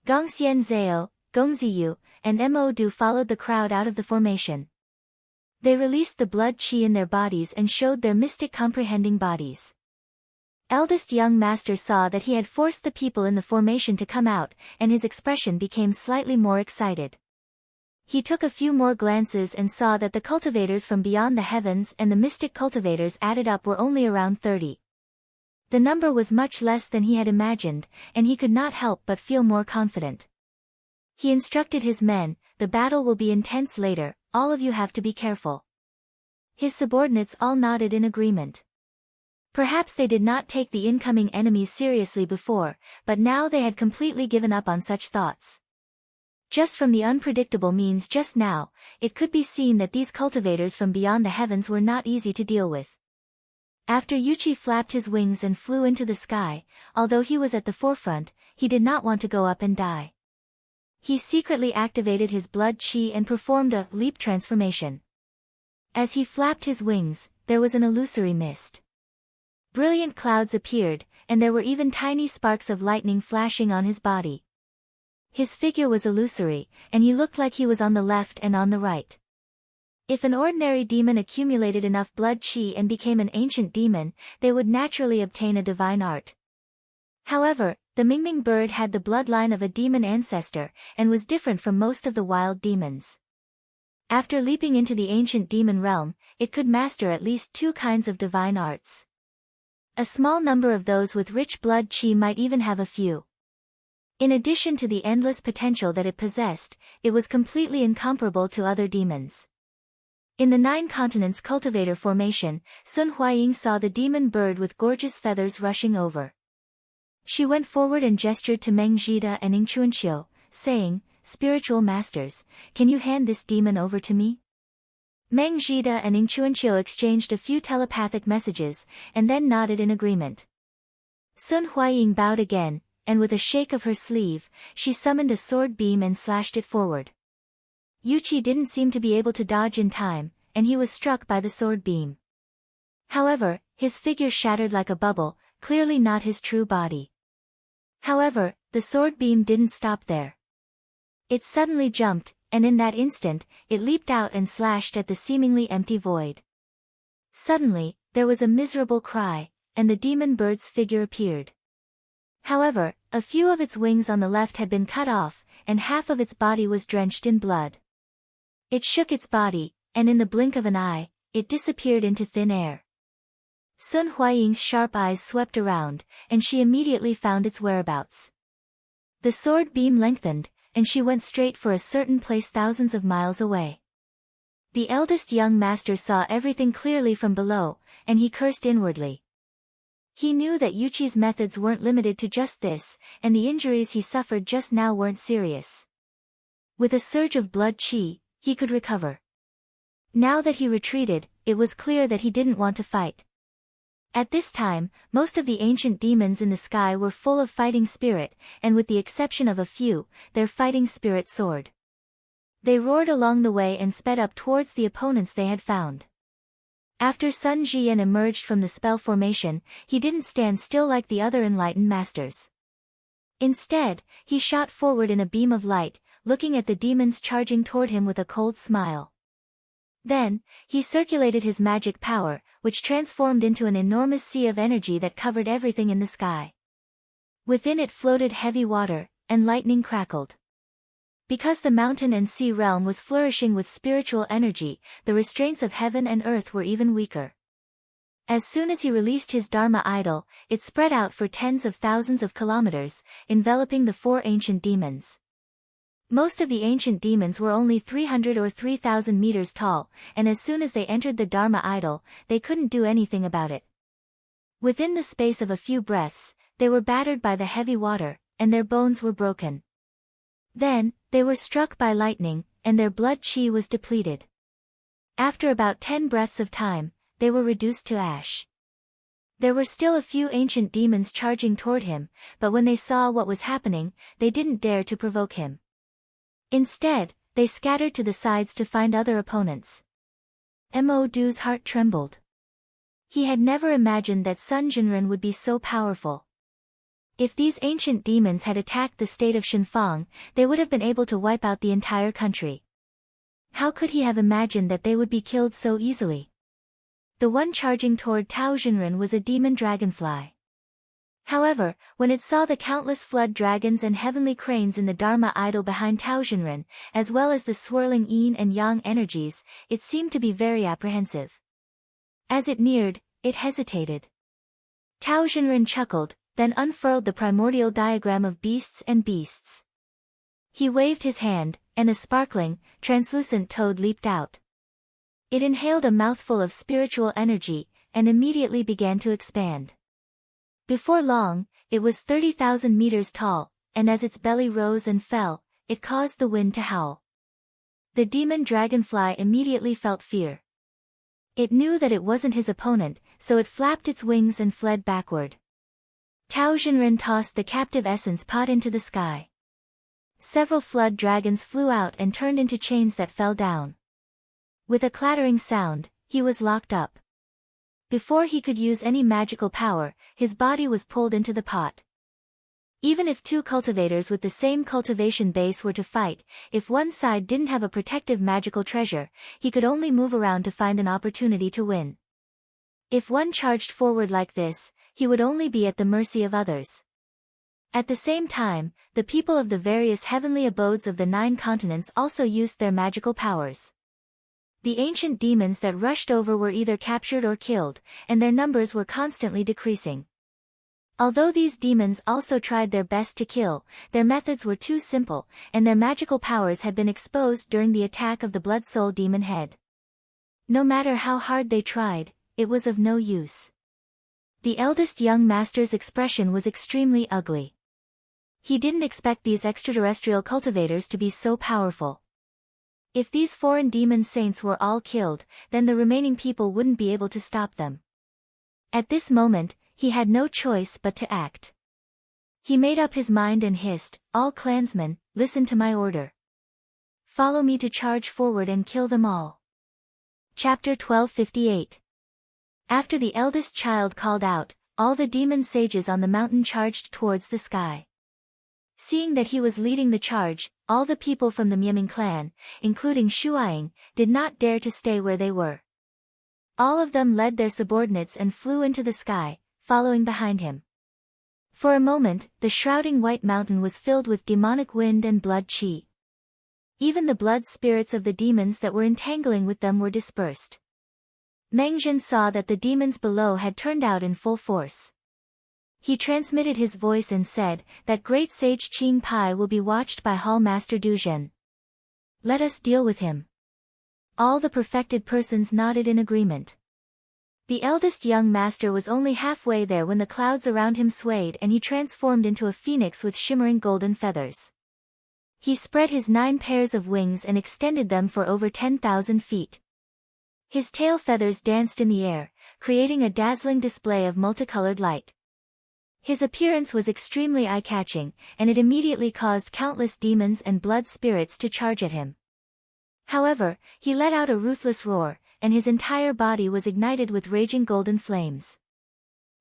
Gongxian Zhao, Gongziyu, and Mo Du followed the crowd out of the formation. They released the blood qi in their bodies and showed their mystic comprehending bodies. Eldest young master saw that he had forced the people in the formation to come out, and his expression became slightly more excited. He took a few more glances and saw that the cultivators from beyond the heavens and the mystic cultivators added up were only around 30. The number was much less than he had imagined, and he could not help but feel more confident. He instructed his men, the battle will be intense later, all of you have to be careful. His subordinates all nodded in agreement. Perhaps they did not take the incoming enemies seriously before, but now they had completely given up on such thoughts. Just from the unpredictable means just now, it could be seen that these cultivators from beyond the heavens were not easy to deal with. After Yuqi flapped his wings and flew into the sky, although he was at the forefront, he did not want to go up and die. He secretly activated his blood qi and performed a leap transformation. As he flapped his wings, there was an illusory mist. Brilliant clouds appeared, and there were even tiny sparks of lightning flashing on his body. His figure was illusory, and he looked like he was on the left and on the right. If an ordinary demon accumulated enough blood qi and became an ancient demon, they would naturally obtain a divine art. However, the Mingming bird had the bloodline of a demon ancestor, and was different from most of the wild demons. After leaping into the ancient demon realm, it could master at least 2 kinds of divine arts. A small number of those with rich blood qi might even have a few. In addition to the endless potential that it possessed, it was completely incomparable to other demons. In the 9 continents cultivator formation, Sun Huaying saw the demon bird with gorgeous feathers rushing over. She went forward and gestured to Meng Zhida and Ning Chuanqiu, saying, Spiritual masters, can you hand this demon over to me? Meng Zhida and Ning Chuanqiu exchanged a few telepathic messages, and then nodded in agreement. Sun Huaying bowed again, and with a shake of her sleeve, she summoned a sword beam and slashed it forward. Yuqi didn't seem to be able to dodge in time, and he was struck by the sword beam. However, his figure shattered like a bubble, clearly not his true body. However, the sword beam didn't stop there. It suddenly jumped, and in that instant, it leaped out and slashed at the seemingly empty void. Suddenly, there was a miserable cry, and the demon bird's figure appeared. However, a few of its wings on the left had been cut off, and half of its body was drenched in blood. It shook its body, and in the blink of an eye, it disappeared into thin air. Sun Huaying's sharp eyes swept around, and she immediately found its whereabouts. The sword beam lengthened, and she went straight for a certain place thousands of miles away. The eldest young master saw everything clearly from below, and he cursed inwardly. He knew that Yuqi's methods weren't limited to just this, and the injuries he suffered just now weren't serious. With a surge of blood qi, he could recover. Now that he retreated, it was clear that he didn't want to fight. At this time, most of the ancient demons in the sky were full of fighting spirit, and with the exception of a few, their fighting spirit soared. They roared along the way and sped up towards the opponents they had found. After Sun Jian emerged from the spell formation, he didn't stand still like the other enlightened masters. Instead, he shot forward in a beam of light, looking at the demons charging toward him with a cold smile. Then, he circulated his magic power, which transformed into an enormous sea of energy that covered everything in the sky. Within it floated heavy water, and lightning crackled. Because the mountain and sea realm was flourishing with spiritual energy, the restraints of heaven and earth were even weaker. As soon as he released his Dharma idol, it spread out for tens of thousands of kilometers, enveloping the 4 ancient demons. Most of the ancient demons were only 300 or 3,000 meters tall, and as soon as they entered the Dharma idol, they couldn't do anything about it. Within the space of a few breaths, they were battered by the heavy water, and their bones were broken. Then, they were struck by lightning, and their blood chi was depleted. After about 10 breaths of time, they were reduced to ash. There were still a few ancient demons charging toward him, but when they saw what was happening, they didn't dare to provoke him. Instead, they scattered to the sides to find other opponents. Mo Du's heart trembled. He had never imagined that Sun Jinren would be so powerful. If these ancient demons had attacked the state of Shenfang, they would have been able to wipe out the entire country. How could he have imagined that they would be killed so easily? The one charging toward Tao Jinren was a demon dragonfly. However, when it saw the countless flood dragons and heavenly cranes in the Dharma idol behind Tao Jinren, as well as the swirling yin and yang energies, it seemed to be very apprehensive. As it neared, it hesitated. Tao Jinren chuckled, then unfurled the primordial diagram of beasts and beasts. He waved his hand, and a sparkling, translucent toad leaped out. It inhaled a mouthful of spiritual energy, and immediately began to expand. Before long, it was 30,000 meters tall, and as its belly rose and fell, it caused the wind to howl. The demon dragonfly immediately felt fear. It knew that it wasn't his opponent, so it flapped its wings and fled backward. Tao Jinren tossed the captive essence pot into the sky. Several flood dragons flew out and turned into chains that fell down. With a clattering sound, he was locked up. Before he could use any magical power, his body was pulled into the pot. Even if 2 cultivators with the same cultivation base were to fight, if one side didn't have a protective magical treasure, he could only move around to find an opportunity to win. If one charged forward like this, he would only be at the mercy of others. At the same time, the people of the various heavenly abodes of the 9 continents also used their magical powers. The ancient demons that rushed over were either captured or killed, and their numbers were constantly decreasing. Although these demons also tried their best to kill, their methods were too simple, and their magical powers had been exposed during the attack of the Blood Soul Demon Head. No matter how hard they tried, it was of no use. The eldest young master's expression was extremely ugly. He didn't expect these extraterrestrial cultivators to be so powerful. If these foreign demon saints were all killed, then the remaining people wouldn't be able to stop them. At this moment, he had no choice but to act. He made up his mind and hissed, "All clansmen, listen to my order. Follow me to charge forward and kill them all." Chapter 1258. After the eldest child called out, all the demon sages on the mountain charged towards the sky. Seeing that he was leading the charge, all the people from the Miaming clan, including Shuaing, did not dare to stay where they were. All of them led their subordinates and flew into the sky, following behind him. For a moment, the shrouding white mountain was filled with demonic wind and blood chi. Even the blood spirits of the demons that were entangling with them were dispersed. Mengjin saw that the demons below had turned out in full force. He transmitted his voice and said, "That great sage Qing Pai will be watched by Hall Master Du Zhen. Let us deal with him." All the perfected persons nodded in agreement. The eldest young master was only halfway there when the clouds around him swayed and he transformed into a phoenix with shimmering golden feathers. He spread his 9 pairs of wings and extended them for over 10,000 feet. His tail feathers danced in the air, creating a dazzling display of multicolored light. His appearance was extremely eye-catching, and it immediately caused countless demons and blood spirits to charge at him. However, he let out a ruthless roar, and his entire body was ignited with raging golden flames.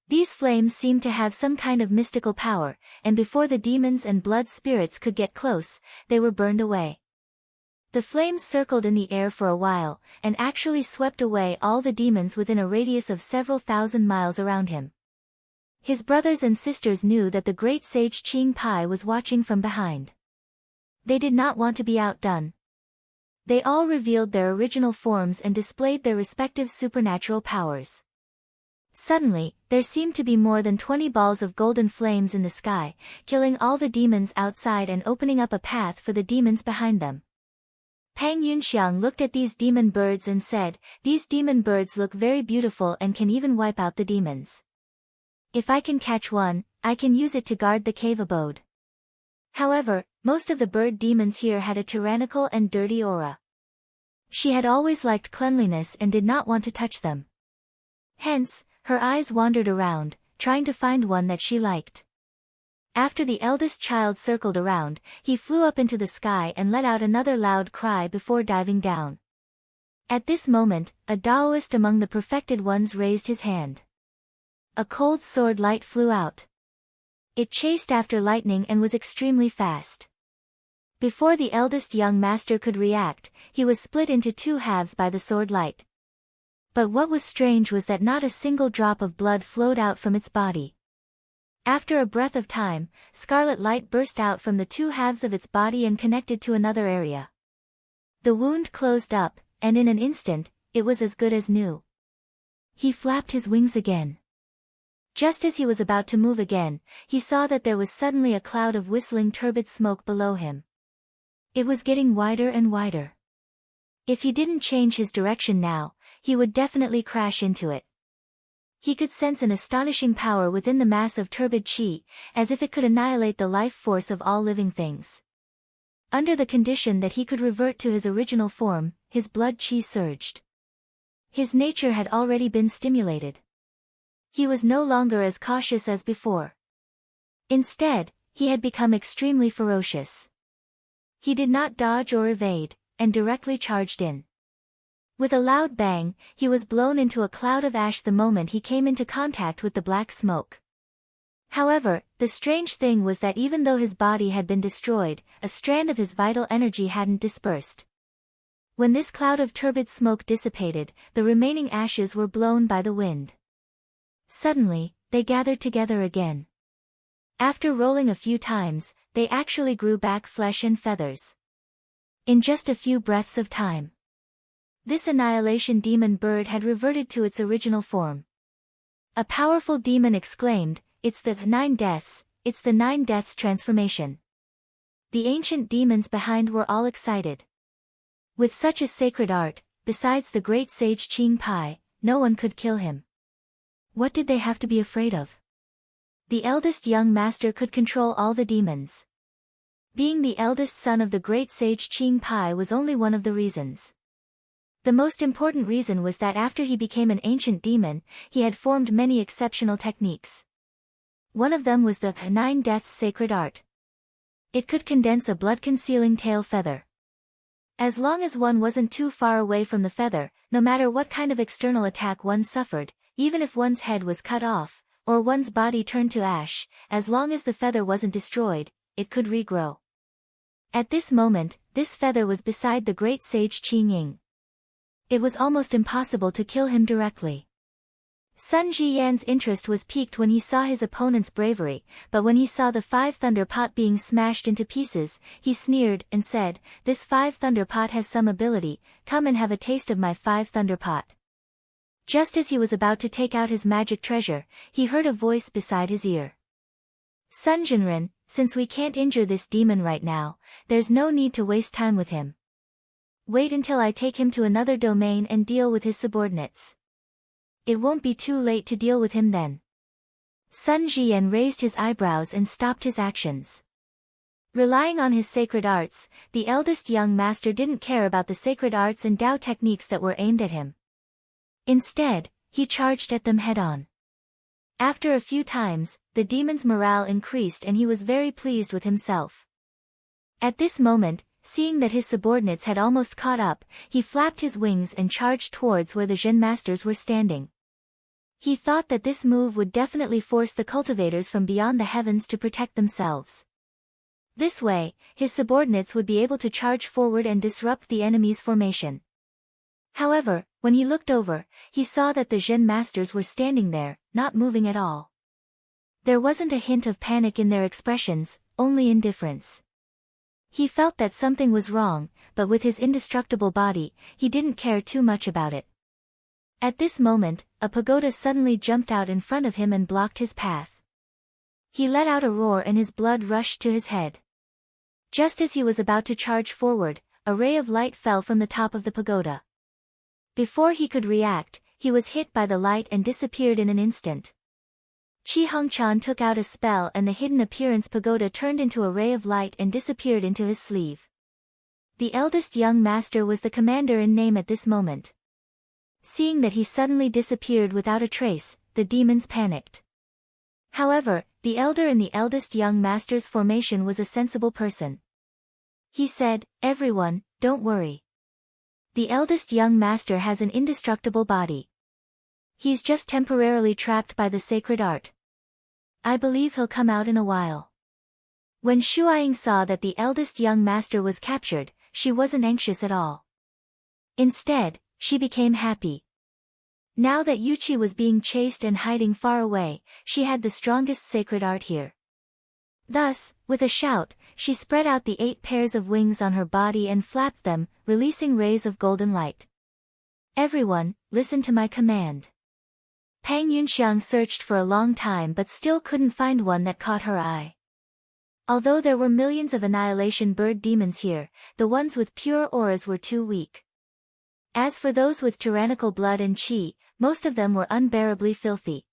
These flames seemed to have some kind of mystical power, and before the demons and blood spirits could get close, they were burned away. The flames circled in the air for a while, and actually swept away all the demons within a radius of several thousand miles around him. His brothers and sisters knew that the great sage Ching Pai was watching from behind. They did not want to be outdone. They all revealed their original forms and displayed their respective supernatural powers. Suddenly, there seemed to be more than 20 balls of golden flames in the sky, killing all the demons outside and opening up a path for the demons behind them. Pang Yunxiang looked at these demon birds and said, "These demon birds look very beautiful and can even wipe out the demons. If I can catch one, I can use it to guard the cave abode." However, most of the bird demons here had a tyrannical and dirty aura. She had always liked cleanliness and did not want to touch them. Hence, her eyes wandered around, trying to find one that she liked. After the eldest child circled around, he flew up into the sky and let out another loud cry before diving down. At this moment, a Taoist among the perfected ones raised his hand. A cold sword light flew out. It chased after lightning and was extremely fast. Before the eldest young master could react, he was split into two halves by the sword light. But what was strange was that not a single drop of blood flowed out from its body. After a breath of time, scarlet light burst out from the two halves of its body and connected to another area. The wound closed up, and in an instant, it was as good as new. He flapped his wings again. Just as he was about to move again, he saw that there was suddenly a cloud of whistling turbid smoke below him. It was getting wider and wider. If he didn't change his direction now, he would definitely crash into it. He could sense an astonishing power within the mass of turbid qi, as if it could annihilate the life force of all living things. Under the condition that he could revert to his original form, his blood qi surged. His nature had already been stimulated. He was no longer as cautious as before. Instead, he had become extremely ferocious. He did not dodge or evade, and directly charged in. With a loud bang, he was blown into a cloud of ash the moment he came into contact with the black smoke. However, the strange thing was that even though his body had been destroyed, a strand of his vital energy hadn't dispersed. When this cloud of turbid smoke dissipated, the remaining ashes were blown by the wind. Suddenly, they gathered together again. After rolling a few times, they actually grew back flesh and feathers. In just a few breaths of time, this annihilation demon bird had reverted to its original form. A powerful demon exclaimed, "It's the 9 deaths, it's the 9 deaths transformation." The ancient demons behind were all excited. With such a sacred art, besides the great sage Ching Pai, no one could kill him. What did they have to be afraid of? The eldest young master could control all the demons. Being the eldest son of the great sage Ching Pai was only one of the reasons. The most important reason was that after he became an ancient demon, he had formed many exceptional techniques. One of them was the 9 deaths sacred art. It could condense a blood-concealing tail feather. As long as one wasn't too far away from the feather, no matter what kind of external attack one suffered, even if one's head was cut off, or one's body turned to ash, as long as the feather wasn't destroyed, it could regrow. At this moment, this feather was beside the great sage Qing Ying. It was almost impossible to kill him directly. Sun Jiyan's interest was piqued when he saw his opponent's bravery, but when he saw the 5 thunder pot being smashed into pieces, he sneered and said, "This 5 thunder pot has some ability, come and have a taste of my 5 thunder pot." Just as he was about to take out his magic treasure, he heard a voice beside his ear. "Sun Jinren, since we can't injure this demon right now, there's no need to waste time with him. Wait until I take him to another domain and deal with his subordinates. It won't be too late to deal with him then." Sun Jiyan raised his eyebrows and stopped his actions. Relying on his sacred arts, the eldest young master didn't care about the sacred arts and Tao techniques that were aimed at him. Instead, he charged at them head-on. After a few times, the demon's morale increased and he was very pleased with himself. At this moment, Seeing that his subordinates had almost caught up, he flapped his wings and charged towards where the Jin masters were standing. He thought that this move would definitely force the cultivators from beyond the heavens to protect themselves. This way, his subordinates would be able to charge forward and disrupt the enemy's formation. However, when he looked over, he saw that the Jin masters were standing there, not moving at all. There wasn't a hint of panic in their expressions, only indifference. He felt that something was wrong, but with his indestructible body, he didn't care too much about it. At this moment, a pagoda suddenly jumped out in front of him and blocked his path. He let out a roar and his blood rushed to his head. Just as he was about to charge forward, a ray of light fell from the top of the pagoda. Before he could react, he was hit by the light and disappeared in an instant. Chi Hongchan took out a spell and the hidden appearance pagoda turned into a ray of light and disappeared into his sleeve. The eldest young master was the commander in name at this moment. Seeing that he suddenly disappeared without a trace, the demons panicked. However, the elder in the eldest young master's formation was a sensible person. He said, "Everyone, don't worry. The eldest young master has an indestructible body. He's just temporarily trapped by the sacred art. I believe he'll come out in a while." When Shuaing saw that the eldest young master was captured, she wasn't anxious at all. Instead, she became happy. Now that Yuchi was being chased and hiding far away, she had the strongest sacred art here. Thus, with a shout, she spread out the 8 pairs of wings on her body and flapped them, releasing rays of golden light. "Everyone, listen to my command." Pang Yunxiang searched for a long time but still couldn't find one that caught her eye. Although there were millions of annihilation bird demons here, the ones with pure auras were too weak. As for those with tyrannical blood and qi, most of them were unbearably filthy.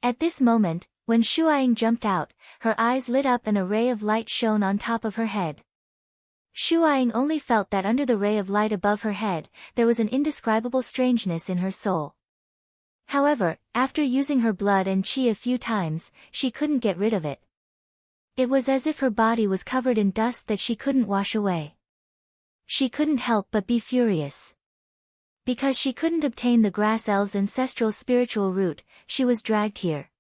At this moment, when Shuaing jumped out, her eyes lit up and a ray of light shone on top of her head. Shuaing only felt that under the ray of light above her head, there was an indescribable strangeness in her soul. However, after using her blood and qi a few times, she couldn't get rid of it. It was as if her body was covered in dust that she couldn't wash away. She couldn't help but be furious. Because she couldn't obtain the grass elf's ancestral spiritual root, she was dragged here.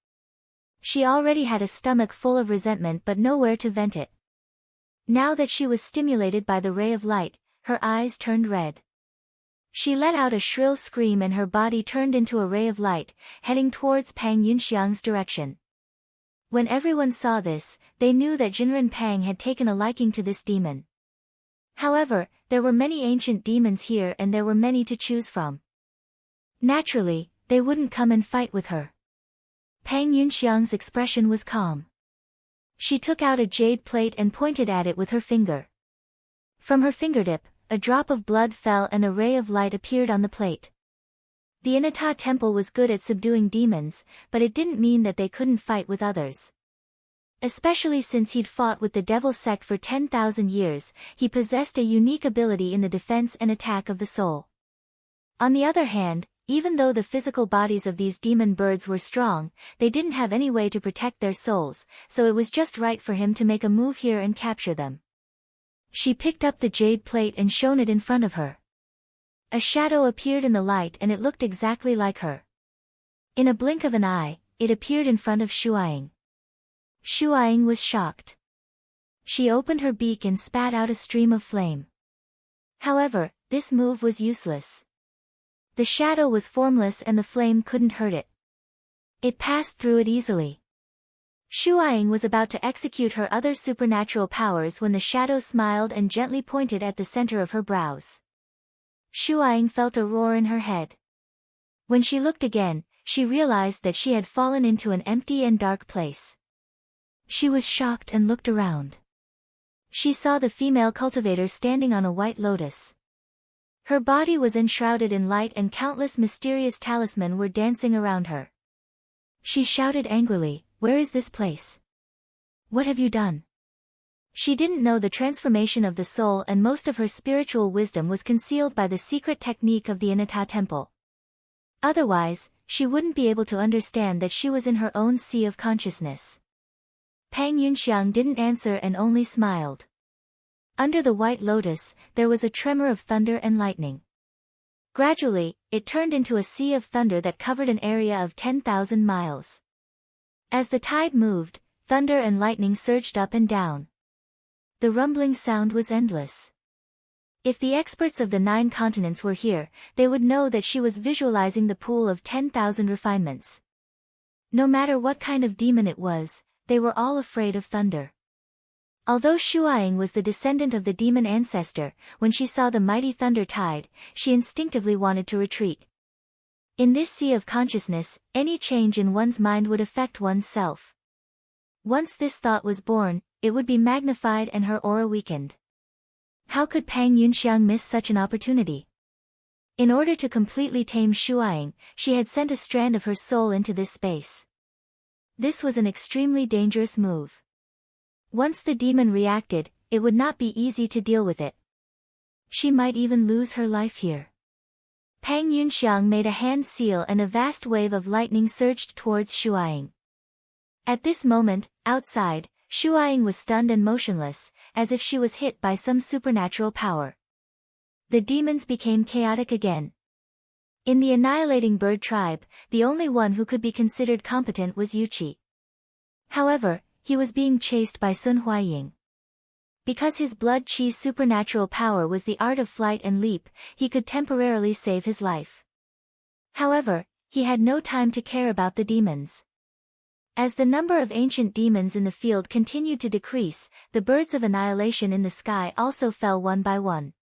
She already had a stomach full of resentment but nowhere to vent it. Now that she was stimulated by the ray of light, her eyes turned red. She let out a shrill scream and her body turned into a ray of light, heading towards Pang Yunxiang's direction. When everyone saw this, they knew that Jinren Pang had taken a liking to this demon. However, there were many ancient demons here and there were many to choose from. Naturally, they wouldn't come and fight with her. Pang Yunxiang's expression was calm. She took out a jade plate and pointed at it with her finger. From her fingertip, a drop of blood fell and a ray of light appeared on the plate. The Inata temple was good at subduing demons, but it didn't mean that they couldn't fight with others. Especially since he'd fought with the devil sect for 10,000 years, he possessed a unique ability in the defense and attack of the soul. On the other hand, even though the physical bodies of these demon birds were strong, they didn't have any way to protect their souls, so it was just right for him to make a move here and capture them. She picked up the jade plate and shone it in front of her. A shadow appeared in the light and it looked exactly like her. In a blink of an eye, it appeared in front of Shuaing. Shuaing was shocked. She opened her beak and spat out a stream of flame. However, this move was useless. The shadow was formless and the flame couldn't hurt it. It passed through it easily. Shuaing was about to execute her other supernatural powers when the shadow smiled and gently pointed at the center of her brows. Shuaing felt a roar in her head. When she looked again, she realized that she had fallen into an empty and dark place. She was shocked and looked around. She saw the female cultivator standing on a white lotus. Her body was enshrouded in light and countless mysterious talismans were dancing around her. She shouted angrily, "Where is this place? What have you done?" She didn't know the transformation of the soul and most of her spiritual wisdom was concealed by the secret technique of the Inata temple. Otherwise, she wouldn't be able to understand that she was in her own sea of consciousness. Pang Yunxiang didn't answer and only smiled. Under the white lotus, there was a tremor of thunder and lightning. Gradually, it turned into a sea of thunder that covered an area of 10,000 miles. As the tide moved, thunder and lightning surged up and down. The rumbling sound was endless. If the experts of the 9 continents were here, they would know that she was visualizing the pool of 10,000 refinements. No matter what kind of demon it was, they were all afraid of thunder. Although Shuaing was the descendant of the demon ancestor, when she saw the mighty thunder tide, she instinctively wanted to retreat. In this sea of consciousness, any change in one's mind would affect one's self. Once this thought was born, it would be magnified and her aura weakened. How could Pang Yunxiang miss such an opportunity? In order to completely tame Shuaing, she had sent a strand of her soul into this space. This was an extremely dangerous move. Once the demon reacted, it would not be easy to deal with it. She might even lose her life here. Pang Yunxiang made a hand seal and a vast wave of lightning surged towards Shuaing. At this moment, outside, Shuaing was stunned and motionless, as if she was hit by some supernatural power. The demons became chaotic again. In the annihilating bird tribe, the only one who could be considered competent was Yuqi. However, he was being chased by Sun Huaying. Because his blood chi's supernatural power was the art of flight and leap, he could temporarily save his life. However, he had no time to care about the demons. As the number of ancient demons in the field continued to decrease, the birds of annihilation in the sky also fell one by one.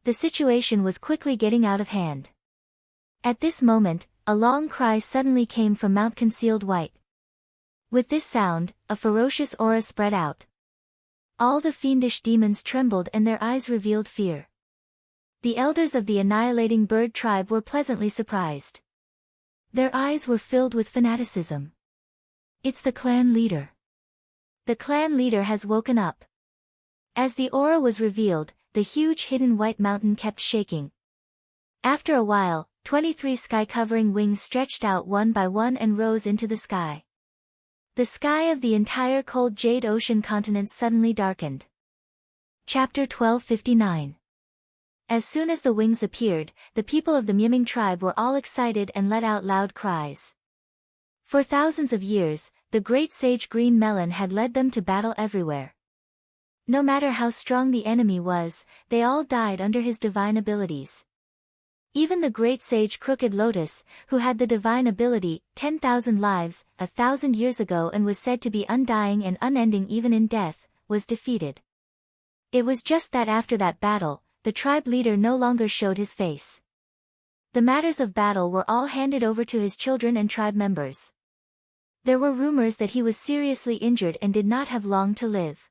The situation was quickly getting out of hand. At this moment, a long cry suddenly came from Mount Concealed White. With this sound, a ferocious aura spread out. All the fiendish demons trembled and their eyes revealed fear. The elders of the annihilating bird tribe were pleasantly surprised. Their eyes were filled with fanaticism. It's the clan leader. The clan leader has woken up. As the aura was revealed, the huge hidden white mountain kept shaking. After a while, 23 sky-covering wings stretched out one by one and rose into the sky. The sky of the entire cold Jade Ocean continent suddenly darkened. Chapter 1259. As soon as the wings appeared, the people of the Miming tribe were all excited and let out loud cries. For thousands of years, the great sage Green Melon had led them to battle everywhere. No matter how strong the enemy was, they all died under his divine abilities. Even the great sage Crooked Lotus, who had the divine ability, 10,000 lives, 1,000 years ago and was said to be undying and unending even in death, was defeated. It was just that after that battle, the tribe leader no longer showed his face. The matters of battle were all handed over to his children and tribe members. There were rumors that he was seriously injured and did not have long to live.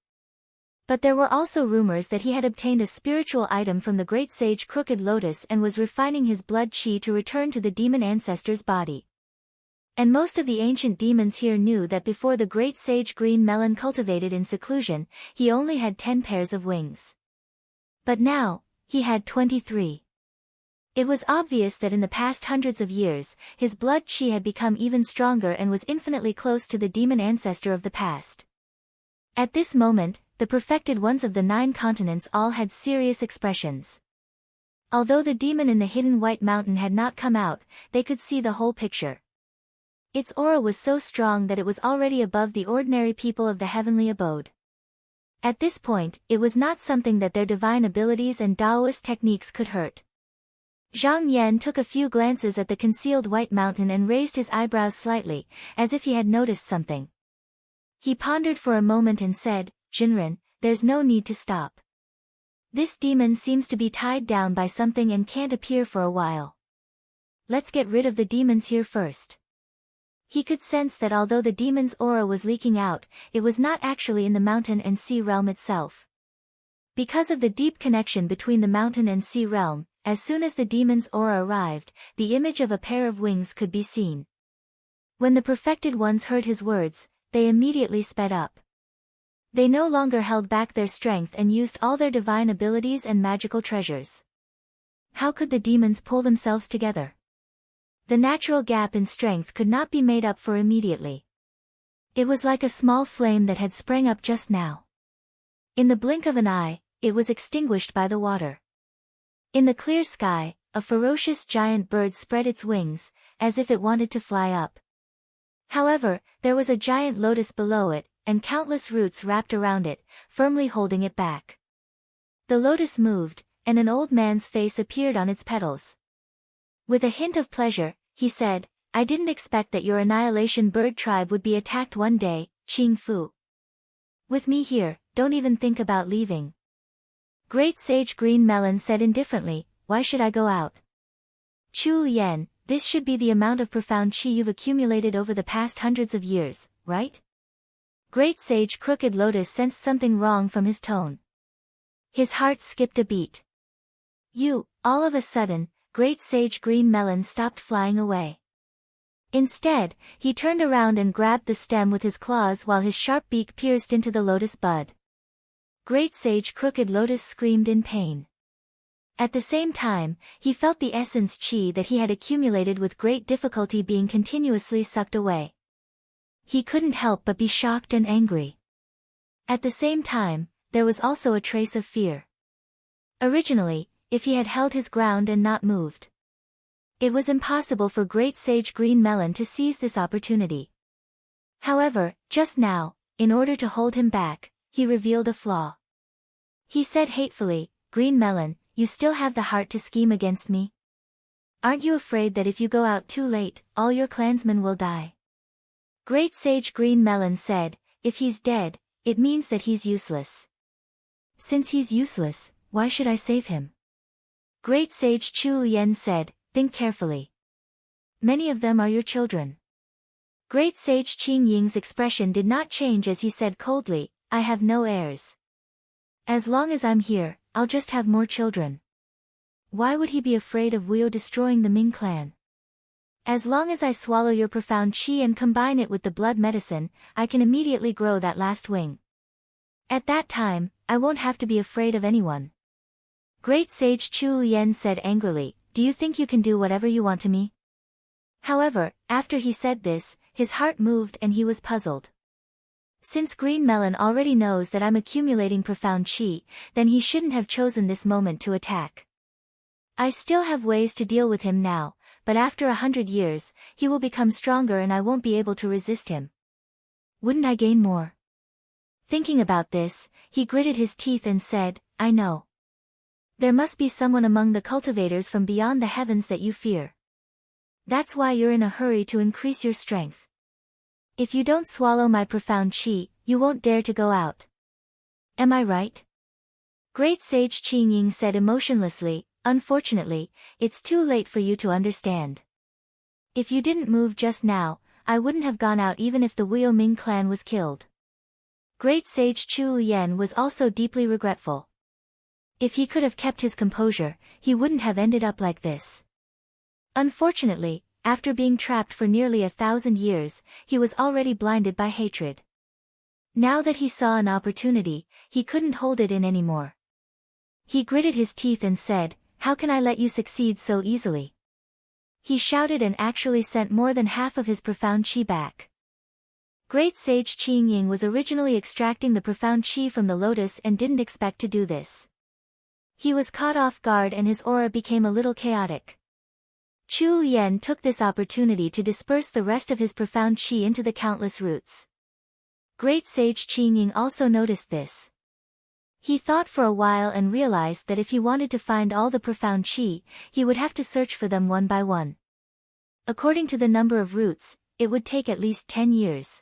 But there were also rumors that he had obtained a spiritual item from the great sage Crooked Lotus and was refining his blood chi to return to the demon ancestor's body. And most of the ancient demons here knew that before the great sage Green Melon cultivated in seclusion, he only had 10 pairs of wings. But now, he had 23. It was obvious that in the past hundreds of years, his blood chi had become even stronger and was infinitely close to the demon ancestor of the past. At this moment, the perfected ones of the 9 continents all had serious expressions. Although the demon in the hidden white mountain had not come out, they could see the whole picture. Its aura was so strong that it was already above the ordinary people of the heavenly abode. At this point, it was not something that their divine abilities and Taoist techniques could hurt. Zhang Yan took a few glances at the concealed white mountain and raised his eyebrows slightly, as if he had noticed something. He pondered for a moment and said, "Jinren, there's no need to stop. This demon seems to be tied down by something and can't appear for a while. Let's get rid of the demons here first." He could sense that although the demon's aura was leaking out, it was not actually in the mountain and sea realm itself. Because of the deep connection between the mountain and sea realm, as soon as the demon's aura arrived, the image of a pair of wings could be seen. When the perfected ones heard his words, they immediately sped up. They no longer held back their strength and used all their divine abilities and magical treasures. How could the demons pull themselves together? The natural gap in strength could not be made up for immediately. It was like a small flame that had sprang up just now. In the blink of an eye, it was extinguished by the water. In the clear sky, a ferocious giant bird spread its wings, as if it wanted to fly up. However, there was a giant lotus below it, and countless roots wrapped around it, firmly holding it back. The lotus moved, and an old man's face appeared on its petals. With a hint of pleasure, he said, "I didn't expect that your annihilation bird tribe would be attacked one day, Qing Fu. With me here, don't even think about leaving." Great Sage Green Melon said indifferently, "Why should I go out? Chu Yen, this should be the amount of profound qi you've accumulated over the past hundreds of years, right?" Great Sage Crooked Lotus sensed something wrong from his tone. His heart skipped a beat. All of a sudden, Great Sage Green Melon stopped flying away. Instead, he turned around and grabbed the stem with his claws while his sharp beak pierced into the lotus bud. Great Sage Crooked Lotus screamed in pain. At the same time, he felt the essence qi that he had accumulated with great difficulty being continuously sucked away. He couldn't help but be shocked and angry. At the same time, there was also a trace of fear. Originally, if he had held his ground and not moved, it was impossible for Great Sage Green Melon to seize this opportunity. However, just now, in order to hold him back, he revealed a flaw. He said hatefully, "Green Melon, you still have the heart to scheme against me? Aren't you afraid that if you go out too late, all your clansmen will die?" Great Sage Green Melon said, "If he's dead, it means that he's useless. Since he's useless, why should I save him?" Great Sage Chu Yen said, "Think carefully. Many of them are your children." Great Sage Qing Ying's expression did not change as he said coldly, "I have no heirs. As long as I'm here, I'll just have more children." Why would he be afraid of Wuyo destroying the Ming clan? "As long as I swallow your profound qi and combine it with the blood medicine, I can immediately grow that last wing. At that time, I won't have to be afraid of anyone." Great Sage Chu Yen said angrily, "Do you think you can do whatever you want to me?" However, after he said this, his heart moved and he was puzzled. Since Green Melon already knows that I'm accumulating profound qi, then he shouldn't have chosen this moment to attack. I still have ways to deal with him now, but after 100 years, he will become stronger and I won't be able to resist him. Wouldn't I gain more? Thinking about this, he gritted his teeth and said, "I know. There must be someone among the cultivators from beyond the heavens that you fear. That's why you're in a hurry to increase your strength. If you don't swallow my profound qi, you won't dare to go out. Am I right?" Great Sage Qing Ying said emotionlessly, "Unfortunately, it's too late for you to understand. If you didn't move just now, I wouldn't have gone out even if the Wuyo Ming clan was killed." Great Sage Chu Yen was also deeply regretful. If he could have kept his composure, he wouldn't have ended up like this. Unfortunately, after being trapped for nearly 1,000 years, he was already blinded by hatred. Now that he saw an opportunity, he couldn't hold it in anymore. He gritted his teeth and said, "How can I let you succeed so easily?" He shouted and actually sent more than half of his profound qi back. Great Sage Qing Ying was originally extracting the profound qi from the lotus and didn't expect to do this. He was caught off guard and his aura became a little chaotic. Chu Yen took this opportunity to disperse the rest of his profound qi into the countless roots. Great Sage Qing Ying also noticed this. He thought for a while and realized that if he wanted to find all the profound qi, he would have to search for them one by one. According to the number of roots, it would take at least 10 years.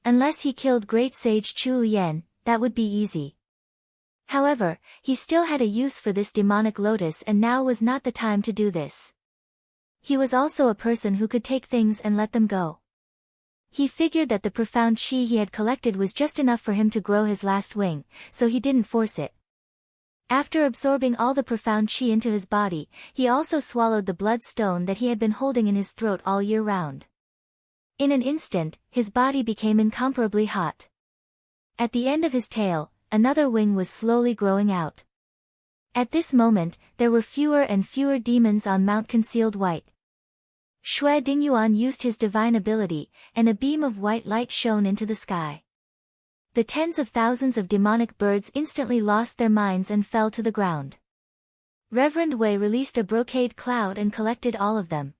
Unless he killed Great Sage Chu Yen, that would be easy. However, he still had a use for this demonic lotus and now was not the time to do this. He was also a person who could take things and let them go. He figured that the profound qi he had collected was just enough for him to grow his last wing, so he didn't force it. After absorbing all the profound qi into his body, he also swallowed the blood stone that he had been holding in his throat all year round. In an instant, his body became incomparably hot. At the end of his tail, another wing was slowly growing out. At this moment, there were fewer and fewer demons on Mount Concealed White. Xue Dingyuan used his divine ability, and a beam of white light shone into the sky. The tens of thousands of demonic birds instantly lost their minds and fell to the ground. Reverend Wei released a brocade cloud and collected all of them.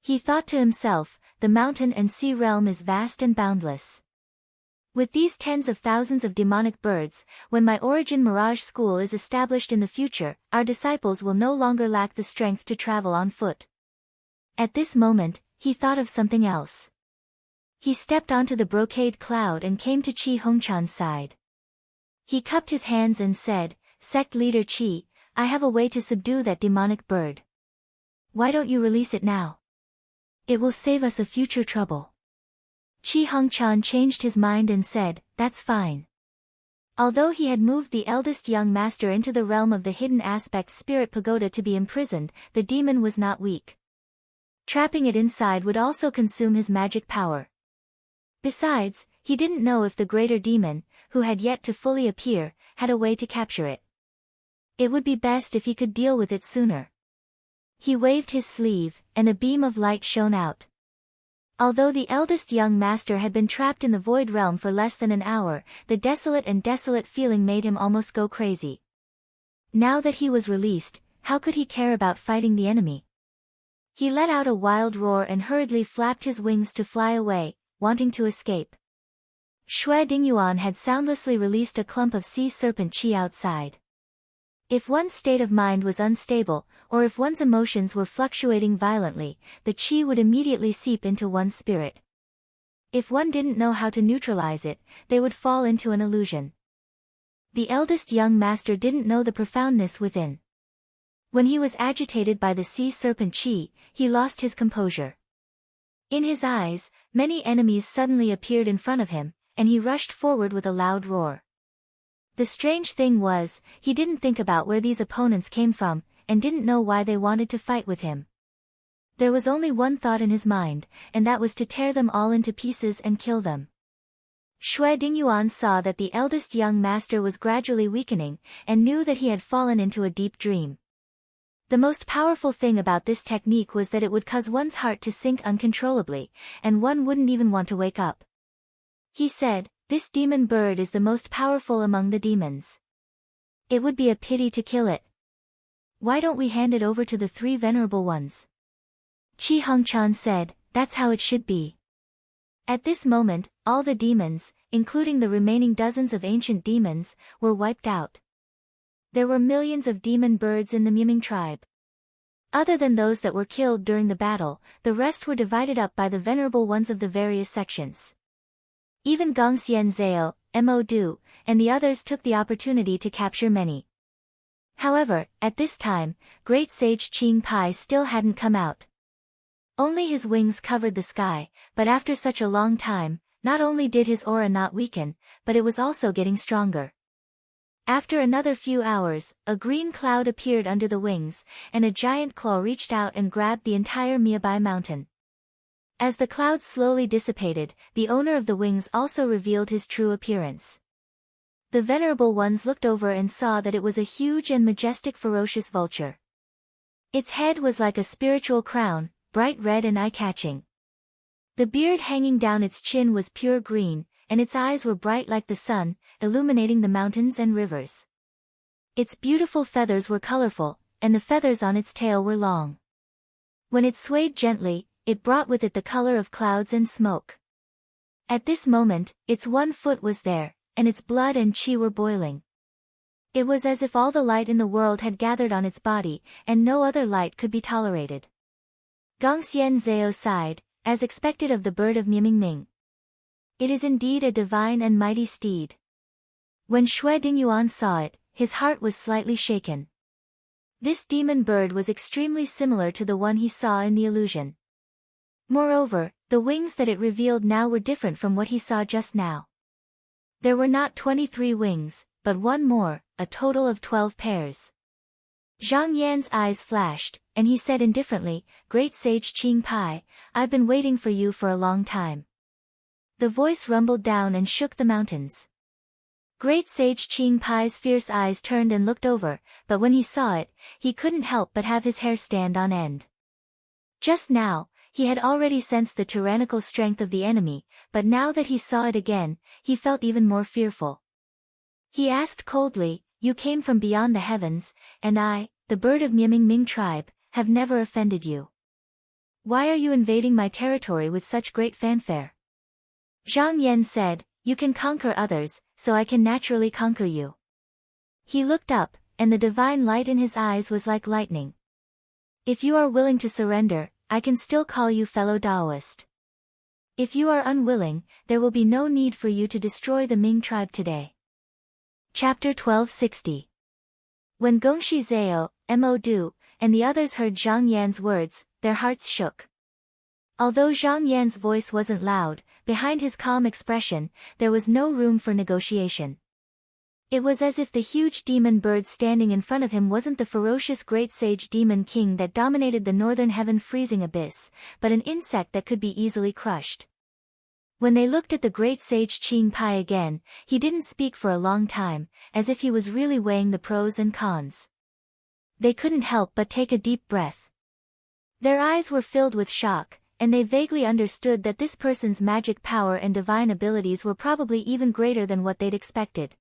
He thought to himself, the mountain and sea realm is vast and boundless. With these tens of thousands of demonic birds, when my origin Mirage School is established in the future, our disciples will no longer lack the strength to travel on foot. At this moment, he thought of something else. He stepped onto the brocade cloud and came to Qi Hongchan's side. He cupped his hands and said, Sect leader Qi, I have a way to subdue that demonic bird. Why don't you release it now? It will save us a future trouble. Qi Hongchan changed his mind and said, that's fine. Although he had moved the eldest young master into the realm of the hidden aspect spirit pagoda to be imprisoned, the demon was not weak. Trapping it inside would also consume his magic power. Besides, he didn't know if the greater demon, who had yet to fully appear, had a way to capture it. It would be best if he could deal with it sooner. He waved his sleeve, and a beam of light shone out. Although the eldest young master had been trapped in the void realm for less than an hour, the desolate feeling made him almost go crazy. Now that he was released, how could he care about fighting the enemy? He let out a wild roar and hurriedly flapped his wings to fly away, wanting to escape. Xue Dingyuan had soundlessly released a clump of sea serpent qi outside. If one's state of mind was unstable, or if one's emotions were fluctuating violently, the qi would immediately seep into one's spirit. If one didn't know how to neutralize it, they would fall into an illusion. The eldest young master didn't know the profoundness within. When he was agitated by the sea serpent qi, he lost his composure. In his eyes, many enemies suddenly appeared in front of him, and he rushed forward with a loud roar. The strange thing was, he didn't think about where these opponents came from, and didn't know why they wanted to fight with him. There was only one thought in his mind, and that was to tear them all into pieces and kill them. Xue Dingyuan saw that the eldest young master was gradually weakening, and knew that he had fallen into a deep dream. The most powerful thing about this technique was that it would cause one's heart to sink uncontrollably, and one wouldn't even want to wake up. He said, this demon bird is the most powerful among the demons. It would be a pity to kill it. Why don't we hand it over to the three venerable ones? Qi Hongchan said, that's how it should be. At this moment, all the demons, including the remaining dozens of ancient demons, were wiped out. There were millions of demon birds in the Miming tribe. Other than those that were killed during the battle, the rest were divided up by the venerable ones of the various sections. Even Gongxian Zhao, Mo Du, and the others took the opportunity to capture many. However, at this time, Great Sage Qing Pai still hadn't come out. Only his wings covered the sky, but after such a long time, not only did his aura not weaken, but it was also getting stronger. After another few hours, a green cloud appeared under the wings, and a giant claw reached out and grabbed the entire Miabai mountain. As the cloud slowly dissipated, the owner of the wings also revealed his true appearance. The venerable ones looked over and saw that it was a huge and majestic ferocious vulture. Its head was like a spiritual crown, bright red and eye-catching. The beard hanging down its chin was pure green, and its eyes were bright like the sun, illuminating the mountains and rivers. Its beautiful feathers were colorful, and the feathers on its tail were long. When it swayed gently, it brought with it the color of clouds and smoke. At this moment, its one foot was there, and its blood and qi were boiling. It was as if all the light in the world had gathered on its body, and no other light could be tolerated. Gongxian Zhao sighed, as expected of the bird of Miming. It is indeed a divine and mighty steed. When Xue Dingyuan saw it, his heart was slightly shaken. This demon bird was extremely similar to the one he saw in the illusion. Moreover, the wings that it revealed now were different from what he saw just now. There were not 23 wings, but one more, a total of 12 pairs. Zhang Yan's eyes flashed, and he said indifferently, Great Sage Qing Pai, I've been waiting for you for a long time. The voice rumbled down and shook the mountains. Great Sage Qing Pai's fierce eyes turned and looked over, but when he saw it, he couldn't help but have his hair stand on end. Just now, He had already sensed the tyrannical strength of the enemy, but now that he saw it again, he felt even more fearful. He asked coldly, "You came from beyond the heavens, and I, the bird of Ming tribe, have never offended you. Why are you invading my territory with such great fanfare?" Zhang Yan said, "You can conquer others, so I can naturally conquer you." He looked up, and the divine light in his eyes was like lightning. "If you are willing to surrender, I can still call you fellow Taoist. If you are unwilling, there will be no need for you to destroy the Ming tribe today." Chapter 1260. When Gongxi Zhao, Mo Du, and the others heard Zhang Yan's words, their hearts shook. Although Zhang Yan's voice wasn't loud, behind his calm expression, there was no room for negotiation. It was as if the huge demon bird standing in front of him wasn't the ferocious great sage demon king that dominated the northern heaven freezing abyss, but an insect that could be easily crushed. When they looked at the great sage Qing Pai again, he didn't speak for a long time, as if he was really weighing the pros and cons. They couldn't help but take a deep breath. Their eyes were filled with shock, and they vaguely understood that this person's magic power and divine abilities were probably even greater than what they'd expected.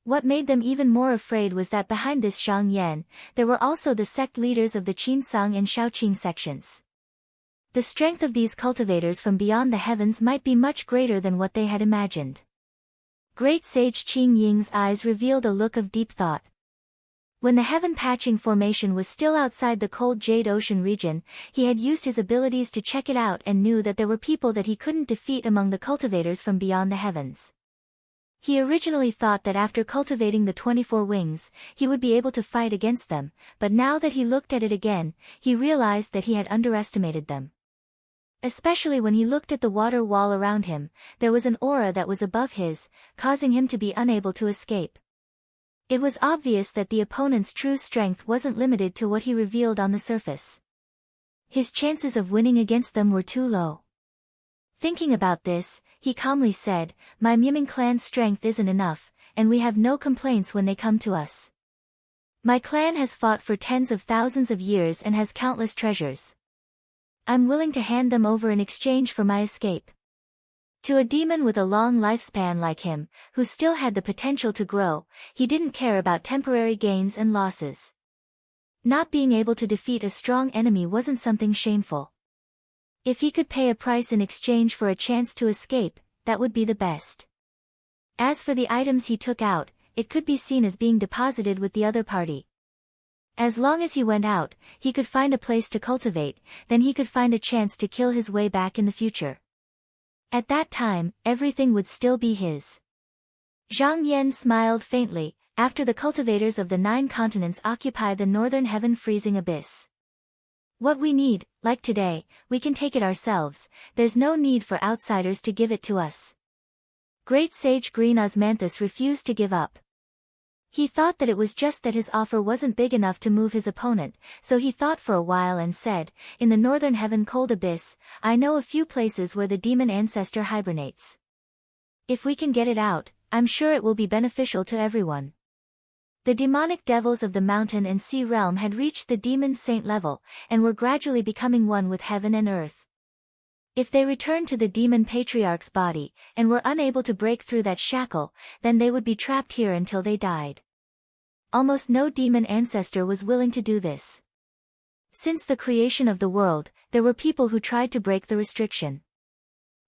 What made them even more afraid was that behind this Zhang Yan, there were also the sect leaders of the Qinsang and Shaoqing sections. The strength of these cultivators from beyond the heavens might be much greater than what they had imagined. Great sage Qing Ying's eyes revealed a look of deep thought. When the heaven patching formation was still outside the cold Jade Ocean region, he had used his abilities to check it out and knew that there were people that he couldn't defeat among the cultivators from beyond the heavens. He originally thought that after cultivating the 24 wings, he would be able to fight against them, but now that he looked at it again, he realized that he had underestimated them. Especially when he looked at the water wall around him, there was an aura that was above his, causing him to be unable to escape. It was obvious that the opponent's true strength wasn't limited to what he revealed on the surface. His chances of winning against them were too low. Thinking about this, he calmly said, "My Miming clan's strength isn't enough, and we have no complaints when they come to us. My clan has fought for tens of thousands of years and has countless treasures. I'm willing to hand them over in exchange for my escape." To a demon with a long lifespan like him, who still had the potential to grow, he didn't care about temporary gains and losses. Not being able to defeat a strong enemy wasn't something shameful. If he could pay a price in exchange for a chance to escape, that would be the best. As for the items he took out, it could be seen as being deposited with the other party. As long as he went out, he could find a place to cultivate, then he could find a chance to kill his way back in the future. At that time, everything would still be his. Zhang Yan smiled faintly, after the cultivators of the 9 continents occupy the northern heaven freezing abyss. What we need, like today, we can take it ourselves, there's no need for outsiders to give it to us. Great sage Green Osmanthus refused to give up. He thought that it was just that his offer wasn't big enough to move his opponent, so he thought for a while and said, "In the northern heaven cold abyss, I know a few places where the demon ancestor hibernates. If we can get it out, I'm sure it will be beneficial to everyone." The demonic devils of the mountain and sea realm had reached the demon saint level, and were gradually becoming one with heaven and earth. If they returned to the demon patriarch's body, and were unable to break through that shackle, then they would be trapped here until they died. Almost no demon ancestor was willing to do this. Since the creation of the world, there were people who tried to break the restriction.